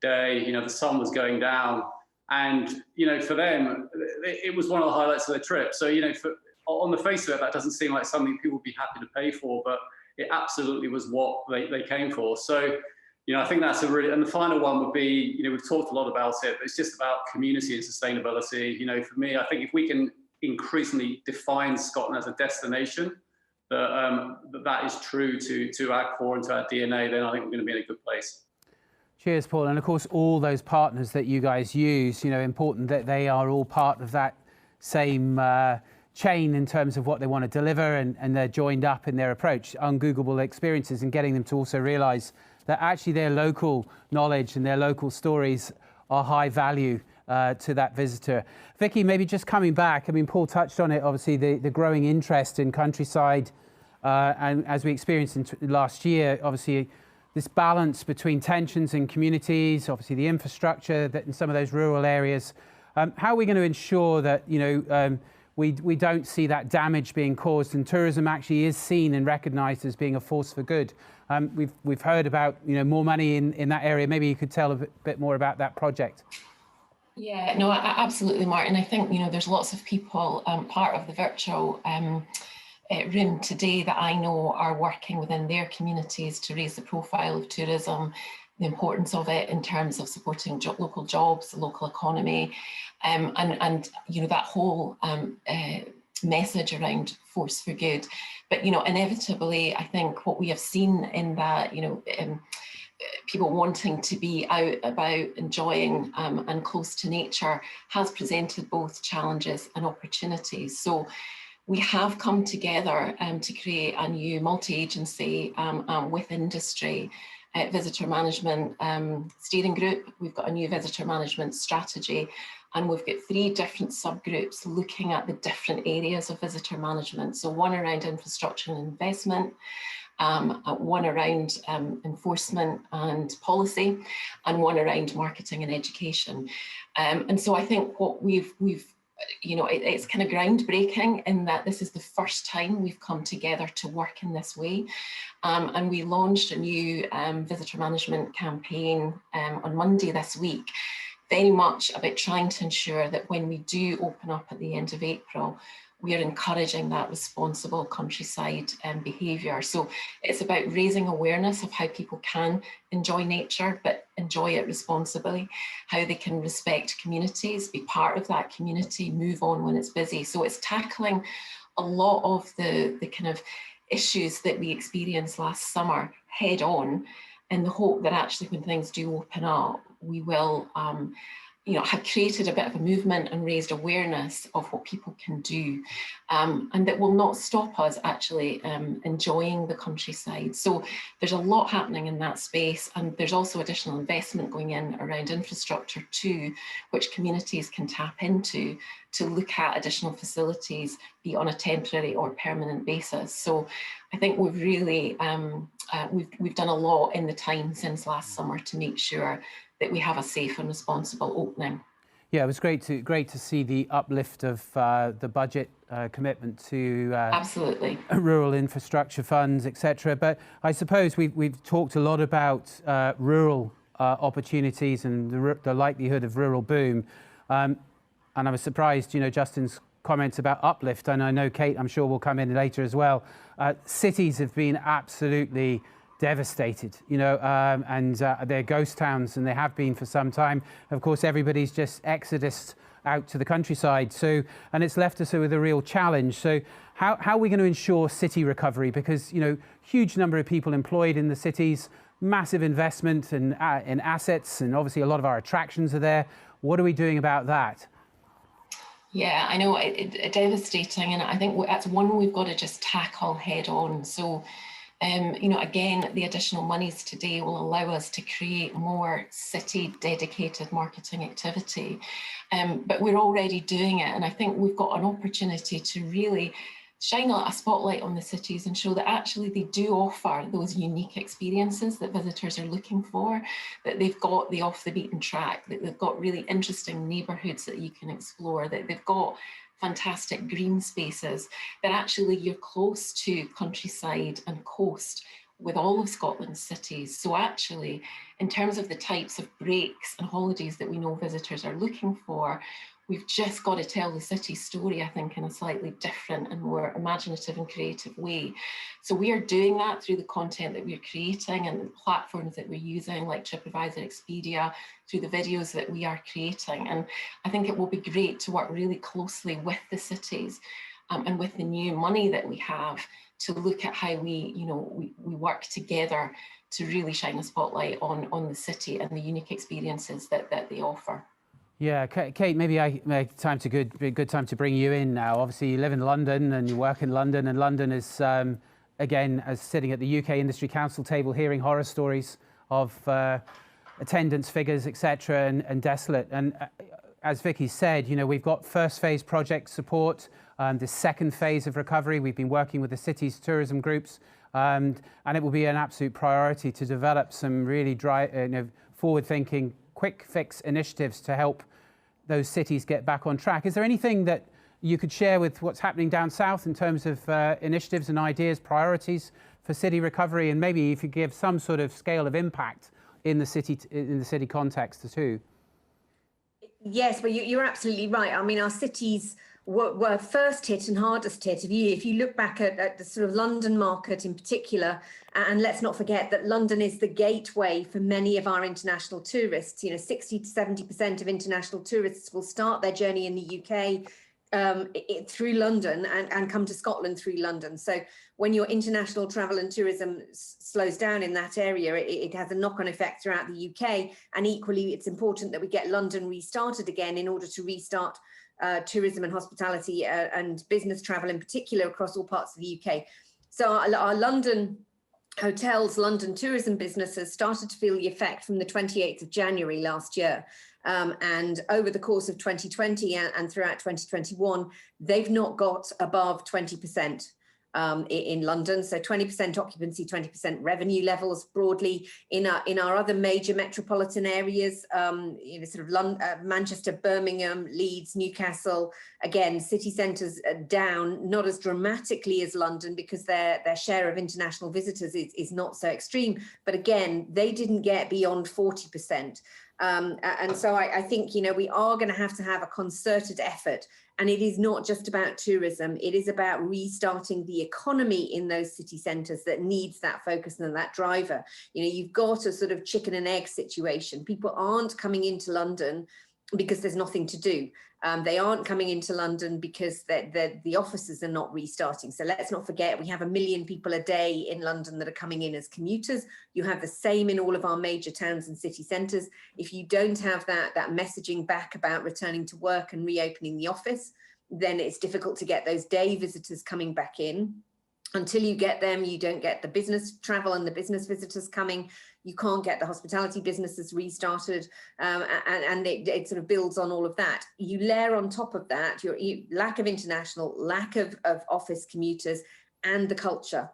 day. You know, the sun was going down, and you know, for them, it was one of the highlights of their trip. So you know, on the face of it, that doesn't seem like something people would be happy to pay for, but it absolutely was what they came for. So. You know, I think that's a really, and the final one would be, you know, we've talked a lot about it, but it's just about community and sustainability. You know, for me, I think if we can increasingly define Scotland as a destination, that is true to our core and to our DNA, then I think we're going to be in a good place. Cheers, Paul. And of course, all those partners that you guys use, you know, important that they are all part of that same chain in terms of what they want to deliver, and they're joined up in their approach, ungoogleable experiences, and getting them to also realise that actually their local knowledge and their local stories are high value to that visitor. Vicky, maybe just coming back, I mean, Paul touched on it, obviously the growing interest in countryside, and as we experienced in last year, obviously this balance between tensions in communities, obviously the infrastructure that in some of those rural areas. How are we going to ensure that, you know, we don't see that damage being caused, and tourism actually is seen and recognised as being a force for good? We've heard about, you know, more money in that area. Maybe you could tell a bit more about that project. Yeah, no, absolutely, Martin. I think, you know, there's lots of people part of the virtual room today that I know are working within their communities to raise the profile of tourism, the importance of it in terms of supporting local jobs, the local economy, and you know, that whole message around force for good. But you know, inevitably, I think what we have seen in that, you know, people wanting to be out about, enjoying and close to nature has presented both challenges and opportunities. So we have come together to create a new multi-agency with industry visitor management steering group. We've got a new visitor management strategy, and we've got 3 different subgroups looking at the different areas of visitor management. So one around infrastructure and investment, one around enforcement and policy, and one around marketing and education. And so I think what we've you know, it's kind of groundbreaking in that this is the first time we've come together to work in this way. And we launched a new visitor management campaign on Monday this week, very much about trying to ensure that when we do open up at the end of April, we are encouraging that responsible countryside behaviour. So it's about raising awareness of how people can enjoy nature, but enjoy it responsibly, how they can respect communities, be part of that community, move on when it's busy. So it's tackling a lot of the kind of issues that we experienced last summer head on, in the hope that actually when things do open up, we will you know, have created a bit of a movement and raised awareness of what people can do, and that will not stop us actually enjoying the countryside. So there's a lot happening in that space, and there's also additional investment going in around infrastructure too, which communities can tap into to look at additional facilities, be on a temporary or permanent basis. So I think we've really, we've done a lot in the time since last summer to make sure that we have a safe and responsible opening. Yeah, it was great to see the uplift of the budget commitment to absolutely rural infrastructure funds, etc. But I suppose we've talked a lot about rural opportunities and the likelihood of rural boom. And I was surprised, you know, Justin's comments about uplift, and I know Kate, I'm sure, will come in later as well. Cities have been absolutely devastated, you know, and they're ghost towns, and they have been for some time. Of course, everybody's just exodus out to the countryside. So, and it's left us with a real challenge. So how are we going to ensure city recovery? Because, you know, huge number of people employed in the cities, massive investment in assets, and obviously a lot of our attractions are there. What are we doing about that? Yeah, I know, it devastating, and I think that's one we've got to just tackle head on. So, you know, again, the additional monies today will allow us to create more city-dedicated marketing activity, but we're already doing it, and I think we've got an opportunity to really shine a spotlight on the cities and show that actually they do offer those unique experiences that visitors are looking for, that they've got the off the beaten track, that they've got really interesting neighbourhoods that you can explore, that they've got fantastic green spaces, that actually you're close to countryside and coast with all of Scotland's cities. So actually, in terms of the types of breaks and holidays that we know visitors are looking for, we've just got to tell the city story, I think, in a slightly different and more imaginative and creative way. So we are doing that through the content that we're creating and the platforms that we're using, like TripAdvisor, Expedia, through the videos that we are creating. And I think it will be great to work really closely with the cities and with the new money that we have to look at how we work together to really shine a spotlight on the city and the unique experiences that they offer. Yeah, Kate, maybe be a good time to bring you in now. Obviously, you live in London and you work in London, and London is, again, as sitting at the UK Industry Council table, hearing horror stories of attendance figures, etc., and desolate. And as Vicky said, you know, we've got first phase project support, the second phase of recovery. We've been working with the city's tourism groups, and it will be an absolute priority to develop some really forward-thinking, quick fix initiatives to help those cities get back on track. Is there anything that you could share with what's happening down south in terms of initiatives and ideas, priorities for city recovery, and maybe if you give some sort of scale of impact in the city context too? Yes, well, you're absolutely right. I mean, our cities were first hit and hardest hit. If you look back at the sort of London market in particular, and let's not forget that London is the gateway for many of our international tourists. You know, 60 to 70% of international tourists will start their journey in the UK through London and come to Scotland through London. So when your international travel and tourism slows down in that area, it has a knock-on effect throughout the UK. And equally, it's important that we get London restarted again in order to restart tourism and hospitality and business travel in particular across all parts of the UK. So our London hotels, London tourism businesses started to feel the effect from the 28th of January last year. And over the course of 2020 and throughout 2021, they've not got above 20%. In London, so 20% occupancy, 20% revenue levels broadly. In our other major metropolitan areas, sort of Manchester, Birmingham, Leeds, Newcastle, again, city centres down, not as dramatically as London because their share of international visitors is not so extreme. But again, they didn't get beyond 40%. And so I think, you know, we are going to have a concerted effort. And it is not just about tourism. It is about restarting the economy in those city centres that needs that focus and that driver. You know, you've got a sort of chicken and egg situation. People aren't coming into London because there's nothing to do. They aren't coming into London because the offices are not restarting. So let's not forget, we have 1 million people a day in London that are coming in as commuters. You have the same in all of our major towns and city centres. If you don't have that messaging back about returning to work and reopening the office, then it's difficult to get those day visitors coming back in. Until you get them, you don't get the business travel and the business visitors coming. You can't get the hospitality businesses restarted, and it sort of builds on all of that. You layer on top of that your lack of international, lack of office commuters, and the culture.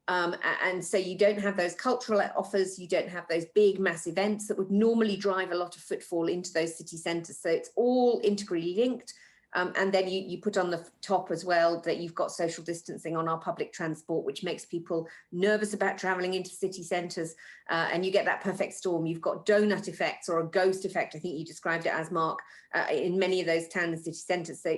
And so you don't have those cultural offers, you don't have those big mass events that would normally drive a lot of footfall into those city centres. So it's all integrally linked. And then you put on the top as well that you've got social distancing on our public transport, which makes people nervous about travelling into city centres. And you get that perfect storm. You've got donut effects or a ghost effect, I think you described it as, Mark, in many of those town and city centres. So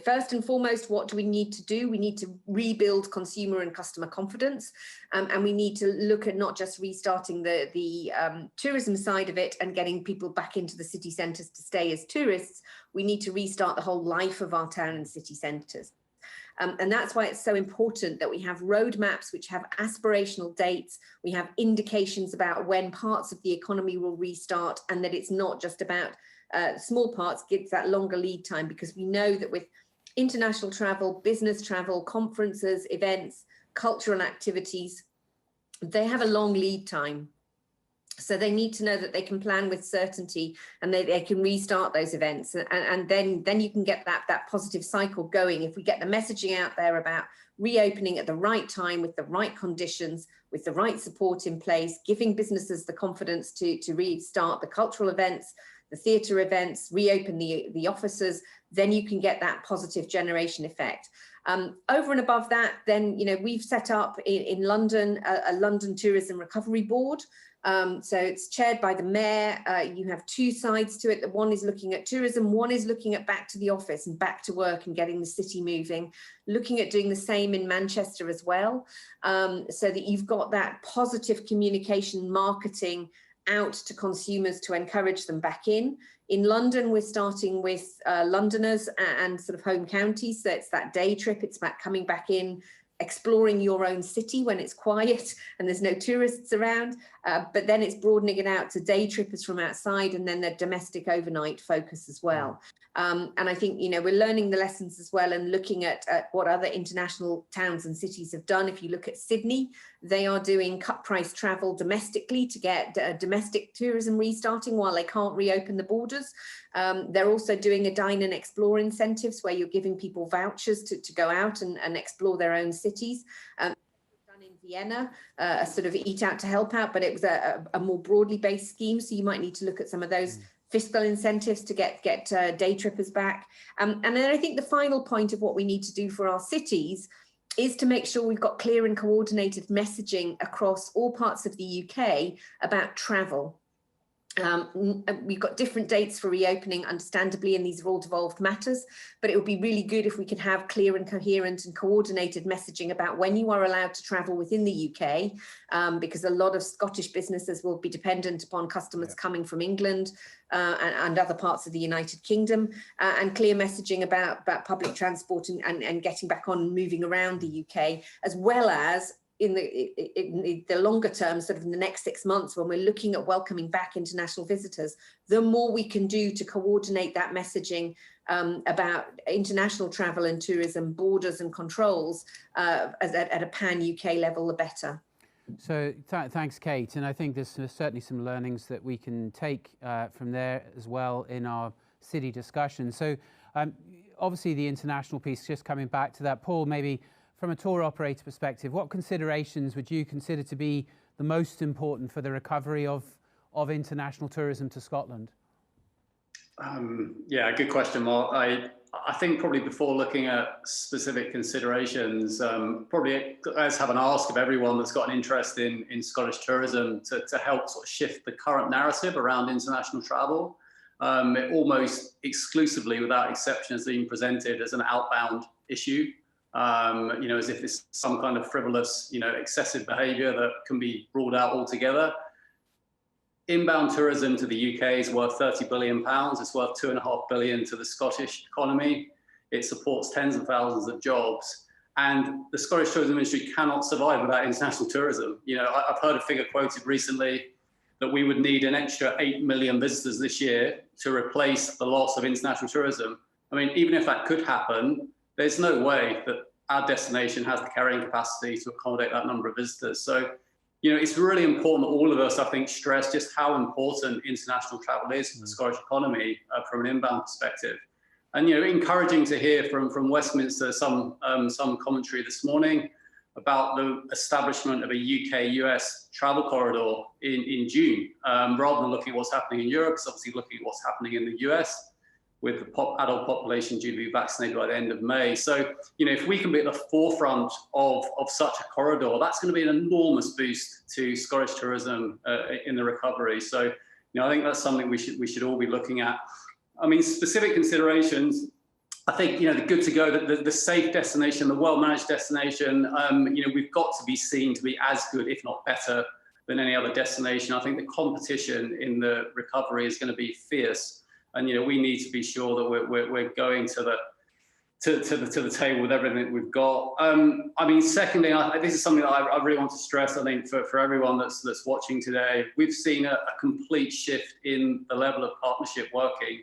first and foremost, what do we need to do? We need to rebuild consumer and customer confidence, and we need to look at not just restarting the tourism side of it and getting people back into the city centres to stay as tourists. We need to restart the whole life of our town and city centres. And that's why it's so important that we have roadmaps which have aspirational dates, we have indications about when parts of the economy will restart, and that it's not just about small parts, gives that longer lead time, because we know that with international travel, business travel, conferences, events, cultural activities, they have a long lead time. So they need to know that they can plan with certainty and they can restart those events. And then you can get that positive cycle going. If we get the messaging out there about reopening at the right time, with the right conditions, with the right support in place, giving businesses the confidence to restart the cultural events, the theatre events, reopen the offices, then you can get that positive generation effect. Over and above that, then, we've set up in London a London Tourism Recovery Board. So it's chaired by the mayor. You have two sides to it. One is looking at tourism, one is looking at back to the office and back to work and getting the city moving, looking at doing the same in Manchester as well, so that you've got that positive communication marketing out to consumers to encourage them back in. In London, we're starting with Londoners and sort of home counties. So it's that day trip. It's about coming back in, exploring your own city when it's quiet and there's no tourists around. But then it's broadening it out to day trippers from outside, and then the domestic overnight focus as well. And I think, we're learning the lessons as well and looking at what other international towns and cities have done. If you look at Sydney, they are doing cut price travel domestically to get domestic tourism restarting while they can't reopen the borders. They're also doing a dine and explore incentives where you're giving people vouchers to go out and explore their own cities. Done in Vienna, a sort of eat out to help out, but it was a more broadly based scheme. So you might need to look at some of those fiscal incentives to get day trippers back. And then I think the final point of what we need to do for our cities is to make sure we've got clear and coordinated messaging across all parts of the UK about travel. We've got different dates for reopening, understandably, and these are all devolved matters, but it would be really good if we could have clear and coherent and coordinated messaging about when you are allowed to travel within the UK, because a lot of Scottish businesses will be dependent upon customers coming from England and other parts of the United Kingdom, and clear messaging about public transport and getting back on and moving around the UK, as well as in the longer term, sort of in the next 6 months, when we're looking at welcoming back international visitors, the more we can do to coordinate that messaging about international travel and tourism, borders and controls at a pan-UK level, the better. So thanks, Kate. And I think there's certainly some learnings that we can take from there as well in our city discussion. So obviously the international piece, just coming back to that, Paul, maybe from a tour operator perspective, what considerations would you consider to be the most important for the recovery of international tourism to Scotland? Yeah, good question, Mark. I think probably before looking at specific considerations, probably let's have an ask of everyone that's got an interest in Scottish tourism to help sort of shift the current narrative around international travel. It almost exclusively, without exception, is being presented as an outbound issue. As if it's some kind of frivolous, excessive behaviour that can be ruled out altogether. Inbound tourism to the UK is worth £30 billion. It's worth £2.5 billion to the Scottish economy. It supports tens of thousands of jobs. And the Scottish tourism industry cannot survive without international tourism. I've heard a figure quoted recently that we would need an extra 8 million visitors this year to replace the loss of international tourism. I mean, even if that could happen, there's no way that our destination has the carrying capacity to accommodate that number of visitors. So, it's really important that all of us, I think, stress just how important international travel is for the Scottish economy from an inbound perspective. And, encouraging to hear from Westminster some commentary this morning about the establishment of a UK-US travel corridor in June, rather than looking at what's happening in Europe. It's obviously looking at what's happening in the US, with the adult population due to be vaccinated by the end of May. So, if we can be at the forefront of such a corridor, that's going to be an enormous boost to Scottish tourism in the recovery. So, I think that's something we should all be looking at. I mean, specific considerations, I think, you know, the good to go, the safe destination, the well-managed destination, you know, we've got to be seen to be as good, if not better, than any other destination. I think the competition in the recovery is going to be fierce, and you know, we need to be sure that we're going to the table with everything that we've got. I mean, secondly, this is something that I really want to stress. I think for everyone that's watching today, we've seen a complete shift in the level of partnership working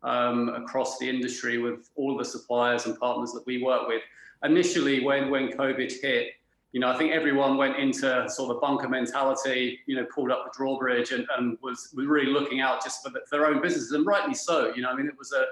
across the industry with all the suppliers and partners that we work with. Initially, when COVID hit, you know, I think everyone went into sort of bunker mentality, you know, pulled up the drawbridge and was really looking out just for their own businesses, and rightly so. You know, I mean, it was an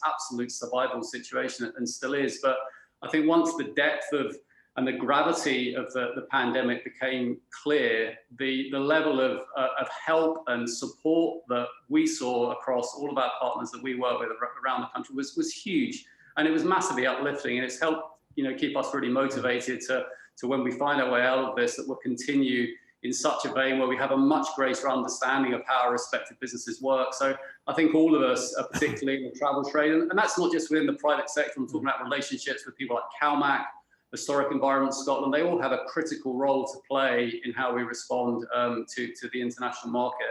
absolute survival situation, and still is. But I think once the depth of and the gravity of the pandemic became clear, the level of help and support that we saw across all of our partners that we work with around the country was huge, and it was massively uplifting, and it's helped, you know, keep us really motivated to when we find our way out of this, that we'll continue in such a vein where we have a much greater understanding of how our respective businesses work. So I think all of us, particularly in the travel trade, and that's not just within the private sector, I'm talking about relationships with people like CalMac, Historic Environment Scotland, they all have a critical role to play in how we respond to the international market.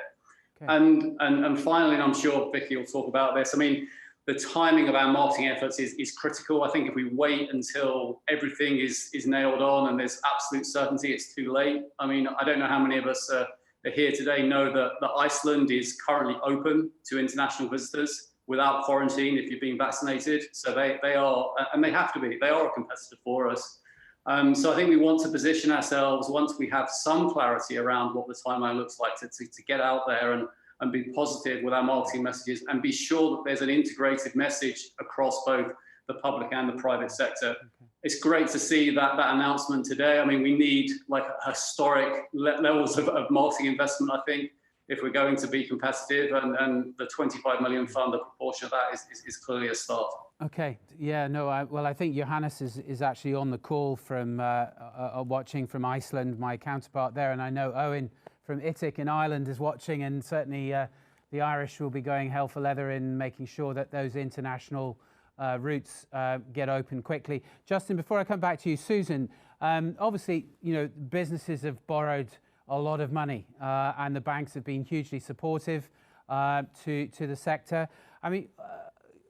Okay. And finally, and I'm sure Vicky will talk about this, I mean, the timing of our marketing efforts is critical. I think if we wait until everything is nailed on and there's absolute certainty, it's too late. I mean, I don't know how many of us are here today know that Iceland is currently open to international visitors without quarantine if you've been vaccinated. So they are, and they have to be, they are a competitor for us. So I think we want to position ourselves, once we have some clarity around what the timeline looks like, to get out there and be positive with our marketing messages and be sure that there's an integrated message across both the public and the private sector. Okay. It's great to see that announcement today. I mean, we need like historic levels of marketing investment, I think, if we're going to be competitive, and the 25 million fund, a proportion of that is clearly a start. Okay, yeah, no, I think Johannes is actually on the call from watching from Iceland, my counterpart there, and I know Owen from ITIC in Ireland is watching, and certainly the Irish will be going hell for leather in making sure that those international routes get open quickly. Justin, before I come back to you, Susan, obviously, you know, businesses have borrowed a lot of money and the banks have been hugely supportive to the sector. I mean,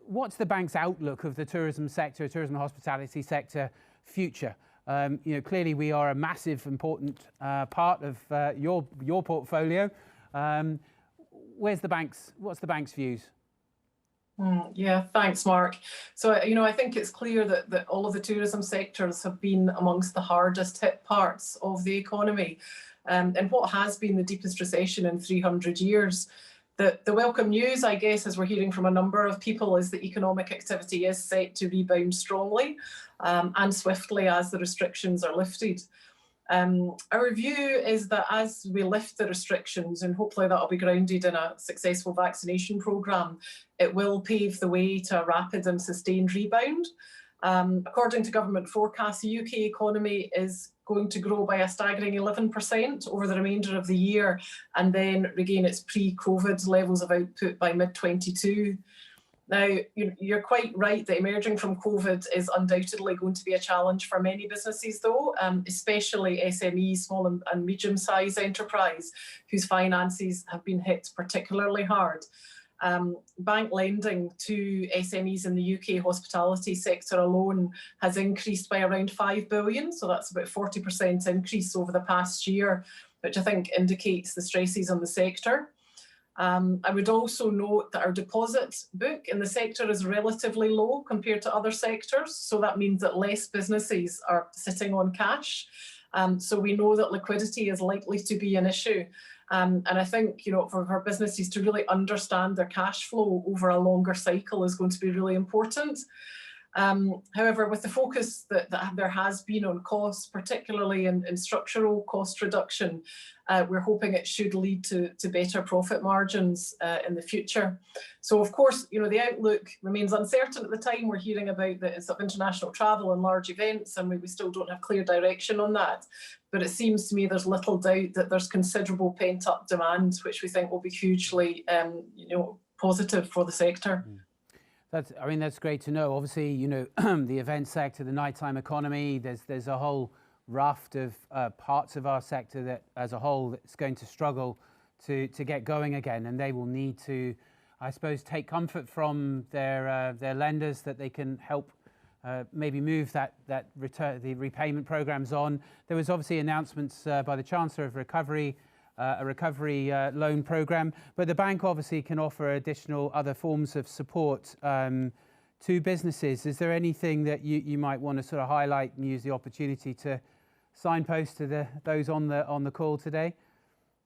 what's the bank's outlook of the tourism sector, tourism and hospitality sector future? You know, clearly we are a massive, important part of your portfolio. What's the bank's views? Yeah, thanks, Mark. So, you know, I think it's clear that all of the tourism sectors have been amongst the hardest hit parts of the economy, and what has been the deepest recession in 300 years. The welcome news, I guess, as we're hearing from a number of people, is that economic activity is set to rebound strongly and swiftly as the restrictions are lifted. Our view is that as we lift the restrictions, and hopefully that'll be grounded in a successful vaccination programme, it will pave the way to a rapid and sustained rebound. According to government forecasts, the UK economy is going to grow by a staggering 11% over the remainder of the year, and then regain its pre-COVID levels of output by mid-22. Now, you're quite right that emerging from COVID is undoubtedly going to be a challenge for many businesses, though, especially SMEs, small and medium-sized enterprise, whose finances have been hit particularly hard. Bank lending to SMEs in the UK hospitality sector alone has increased by around 5 billion, so that's about 40% increase over the past year, which I think indicates the stresses on the sector. I would also note that our deposit book in the sector is relatively low compared to other sectors, so that means that less businesses are sitting on cash. So we know that liquidity is likely to be an issue. And I think, you know, for businesses to really understand their cash flow over a longer cycle is going to be really important. However, with the focus that there has been on costs, particularly in structural cost reduction, we're hoping it should lead to better profit margins in the future. So, of course, you know, the outlook remains uncertain at the time. We're hearing about the sort of international travel and large events, and we still don't have clear direction on that. But it seems to me there's little doubt that there's considerable pent-up demand, which we think will be hugely, you know, positive for the sector. That's great to know. Obviously, you know, the event sector, the nighttime economy, there's a whole raft of parts of our sector that, as a whole, that's going to struggle to get going again, and they will need to, I suppose, take comfort from their lenders that they can help maybe move the repayment programs on. There was obviously announcements by the Chancellor of a recovery loan program, but the bank obviously can offer additional other forms of support to businesses. Is there anything that you might want to sort of highlight and use the opportunity to signpost to those on the call today?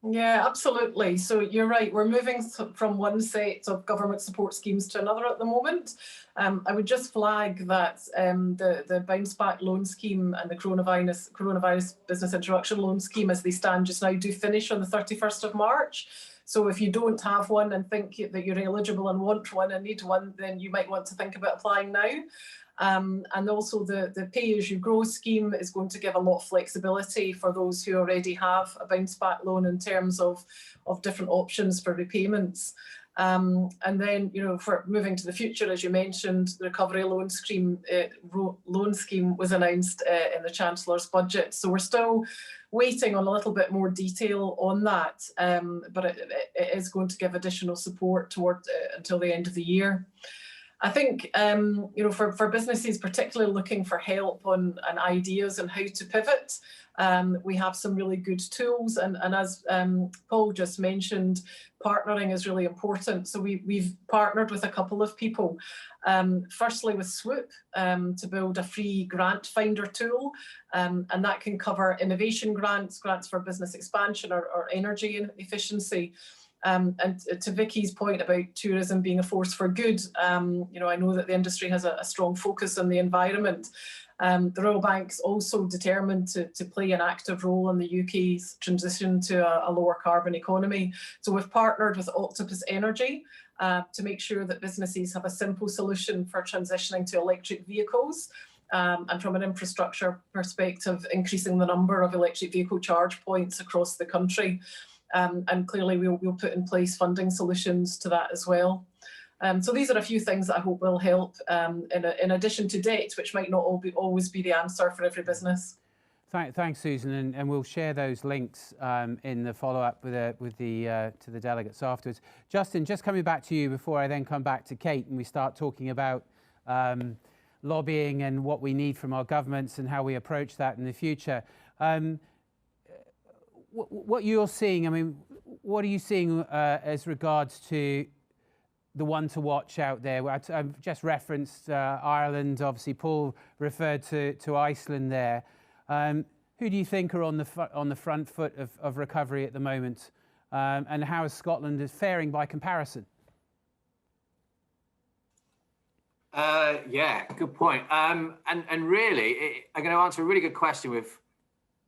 Yeah, absolutely. So you're right. We're moving from one set of government support schemes to another at the moment. I would just flag that the bounce back loan scheme and the coronavirus business interruption loan scheme, as they stand just now, do finish on the 31st of March. So if you don't have one and think that you're eligible and want one and need one, then you might want to think about applying now. And also the pay-as-you-grow scheme is going to give a lot of flexibility for those who already have a bounce-back loan in terms of different options for repayments. And then, you know, for moving to the future, as you mentioned, the recovery loan scheme was announced in the Chancellor's budget. So we're still waiting on a little bit more detail on that, but it is going to give additional support until the end of the year. I think, you know, for businesses particularly looking for help and ideas on how to pivot, we have some really good tools. And as Paul just mentioned, partnering is really important. So we've partnered with a couple of people, firstly with Swoop to build a free grant finder tool. And that can cover innovation grants for business expansion or energy efficiency. And to Vicky's point about tourism being a force for good, you know, I know that the industry has a strong focus on the environment. The Royal Bank's also determined to play an active role in the UK's transition to a lower carbon economy. So we've partnered with Octopus Energy to make sure that businesses have a simple solution for transitioning to electric vehicles. And from an infrastructure perspective, increasing the number of electric vehicle charge points across the country. And clearly we'll put in place funding solutions to that as well. So these are a few things that I hope will help in addition to debt, which might not always be the answer for every business. Thanks, Susan, and we'll share those links in the follow-up to the delegates afterwards. Justin, just coming back to you before I then come back to Kate and we start talking about lobbying and what we need from our governments and how we approach that in the future. What you're seeing, I mean, what are you seeing as regards to the one to watch out there? I've just referenced Ireland. Obviously, Paul referred to Iceland there. Who do you think are on the front foot of recovery at the moment, and how is Scotland faring by comparison? Yeah, good point. And really, I'm going to answer a really good question with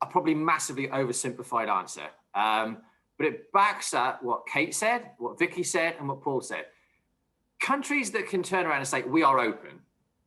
a probably massively oversimplified answer. But it backs up what Kate said, what Vicky said, and what Paul said. Countries that can turn around and say, we are open,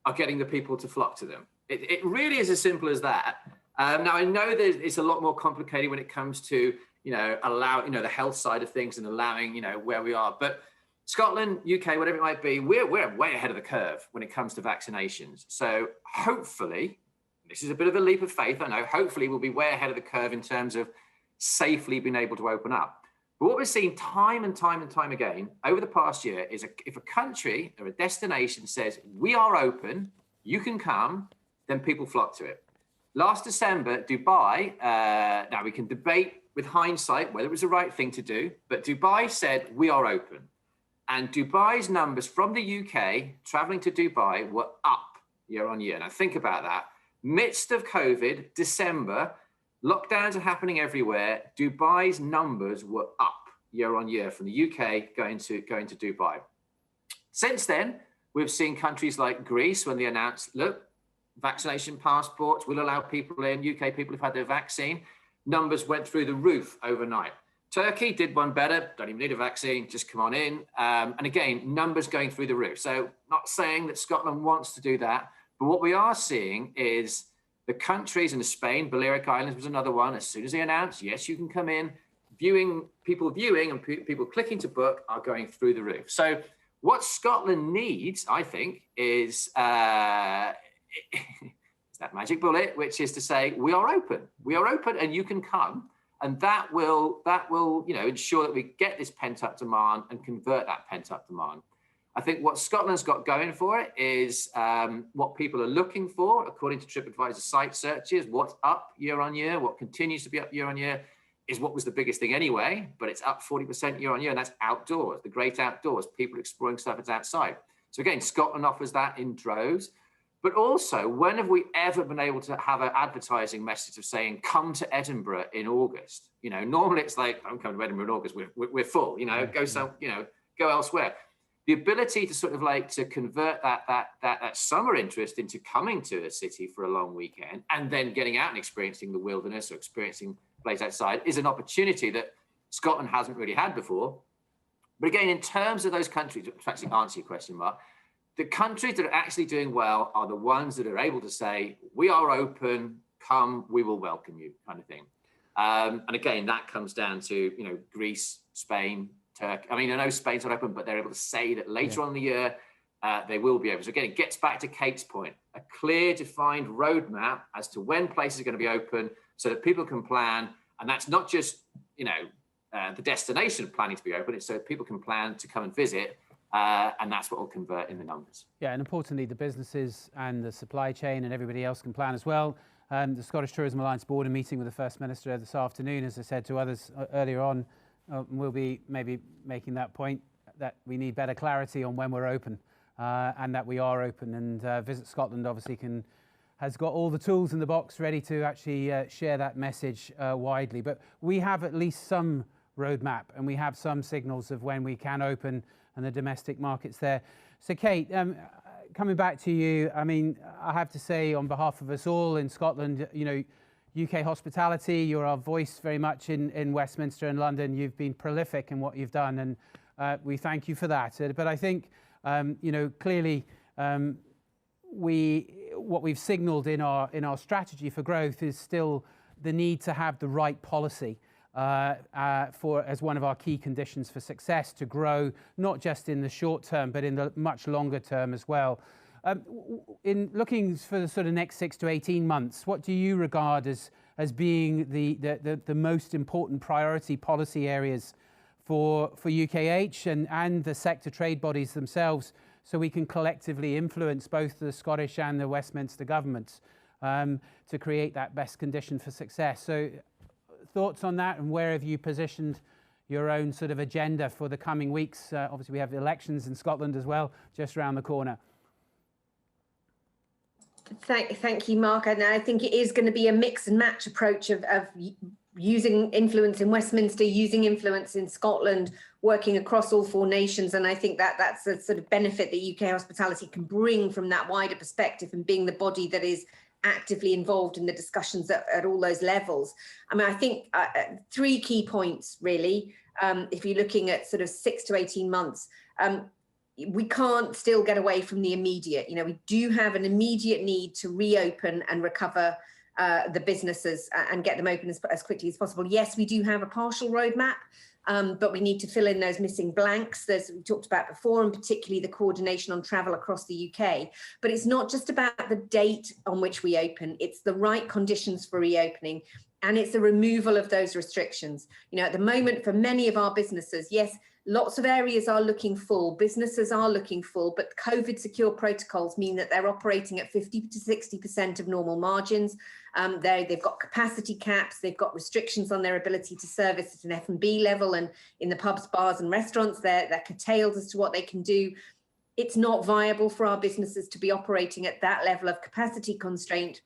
are getting the people to flock to them. It really is as simple as that. Now, I know that it's a lot more complicated when it comes to, you know, the health side of things and allowing, you know, where we are. But Scotland, UK, whatever it might be, we're way ahead of the curve when it comes to vaccinations. So hopefully, this is a bit of a leap of faith, I know, hopefully we'll be way ahead of the curve in terms of safely being able to open up. But what we're seeing time and time again over the past year is if a country or a destination says, we are open, you can come, then people flock to it. Last December, Dubai, now we can debate with hindsight whether it was the right thing to do, but Dubai said, we are open. And Dubai's numbers from the UK traveling to Dubai were up year on year. Now think about that. Midst of COVID, December, lockdowns are happening everywhere. Dubai's numbers were up year on year from the UK going to Dubai. Since then, we've seen countries like Greece when they announced, look, vaccination passports will allow people in, UK people who've had their vaccine. Numbers went through the roof overnight. Turkey did one better, don't even need a vaccine, just come on in. And again, numbers going through the roof. So not saying that Scotland wants to do that, but what we are seeing is the countries in Spain, Balearic Islands was another one. As soon as they announced, yes, you can come in, people viewing and people clicking to book are going through the roof. So What Scotland needs, I think, is that magic bullet, which is to say, we are open, and you can come, and that will, ensure that we get this pent-up demand and convert that pent-up demand. I think what Scotland's got going for it is what people are looking for, according to TripAdvisor site searches. What's up year on year, what continues to be up year on year, is what was the biggest thing anyway, but it's up 40% year on year, and that's outdoors, the great outdoors, people exploring stuff that's outside. So again, Scotland offers that in droves. But also, when have we ever been able to have an advertising message of saying, come to Edinburgh in August? Normally it's like, I'm coming to Edinburgh in August, we're full, go elsewhere. The ability to sort of like to convert that summer interest into coming to a city for a long weekend and then getting out and experiencing the wilderness or experiencing a place outside is an opportunity that Scotland hasn't really had before. But again, in terms of those countries, to actually answer your question, Mark, the countries that are actually doing well are the ones that are able to say, we are open, come, we will welcome you, kind of thing. And again, that comes down to, Greece, Spain, Turkey. I mean, I know Spain's not open, but they're able to say that later on in the year, they will be open. So again, it gets back to Kate's point, a clear, defined roadmap as to when places are going to be open so that people can plan. And that's not just, the destination planning to be open, it's so people can plan to come and visit. And that's what will convert in the numbers. Yeah, and importantly, the businesses and the supply chain and everybody else can plan as well. The Scottish Tourism Alliance Board, a meeting with the First Minister this afternoon, as I said to others earlier on, we'll be maybe making that point that we need better clarity on when we're open and that we are open. And Visit Scotland obviously has got all the tools in the box ready to actually share that message widely. But we have at least some roadmap and we have some signals of when we can open and the domestic markets there. So Kate, coming back to you, I mean, I have to say on behalf of us all in Scotland, UK hospitality, you're our voice very much in Westminster and London. You've been prolific in what you've done, and we thank you for that. But I think, clearly, what we've signalled in our strategy for growth is still the need to have the right policy as one of our key conditions for success to grow, not just in the short term, but in the much longer term as well. In looking for the sort of next 6 to 18 months, what do you regard as being the most important priority policy areas for UKH and the sector trade bodies themselves, so we can collectively influence both the Scottish and the Westminster governments to create that best condition for success? So thoughts on that, and where have you positioned your own sort of agenda for the coming weeks? Obviously, we have elections in Scotland as well, just around the corner. Thank you, Mark. And I think it is going to be a mix and match approach of using influence in Westminster, using influence in Scotland, working across all 4 nations. And I think that's the sort of benefit that UK hospitality can bring from that wider perspective and being the body that is actively involved in the discussions at all those levels. I mean, I think 3 key points, really, if you're looking at sort of 6 to 18 months. We can't still get away from the immediate. We do have an immediate need to reopen and recover the businesses and get them open as quickly as possible. Yes, we do have a partial roadmap, but we need to fill in those missing blanks. We talked about before, and particularly the coordination on travel across the UK. But it's not just about the date on which we open, it's the right conditions for reopening. And it's the removal of those restrictions. At the moment, for many of our businesses, yes, lots of areas are looking full, businesses are looking full, but COVID secure protocols mean that they're operating at 50 to 60% of normal margins. They've got capacity caps, they've got restrictions on their ability to service at an F&B level, and in the pubs, bars and restaurants, they're curtailed as to what they can do. It's not viable for our businesses to be operating at that level of capacity constraint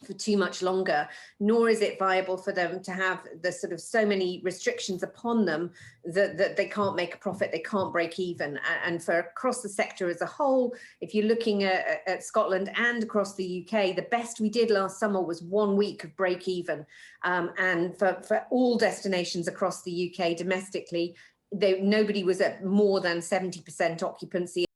for too much longer, nor is it viable for them to have the sort of so many restrictions upon them that they can't make a profit, they can't break even. And for across the sector as a whole, if you're looking at Scotland and across the UK, the best we did last summer was 1 week of break even. And for all destinations across the UK domestically, nobody was at more than 70% occupancy.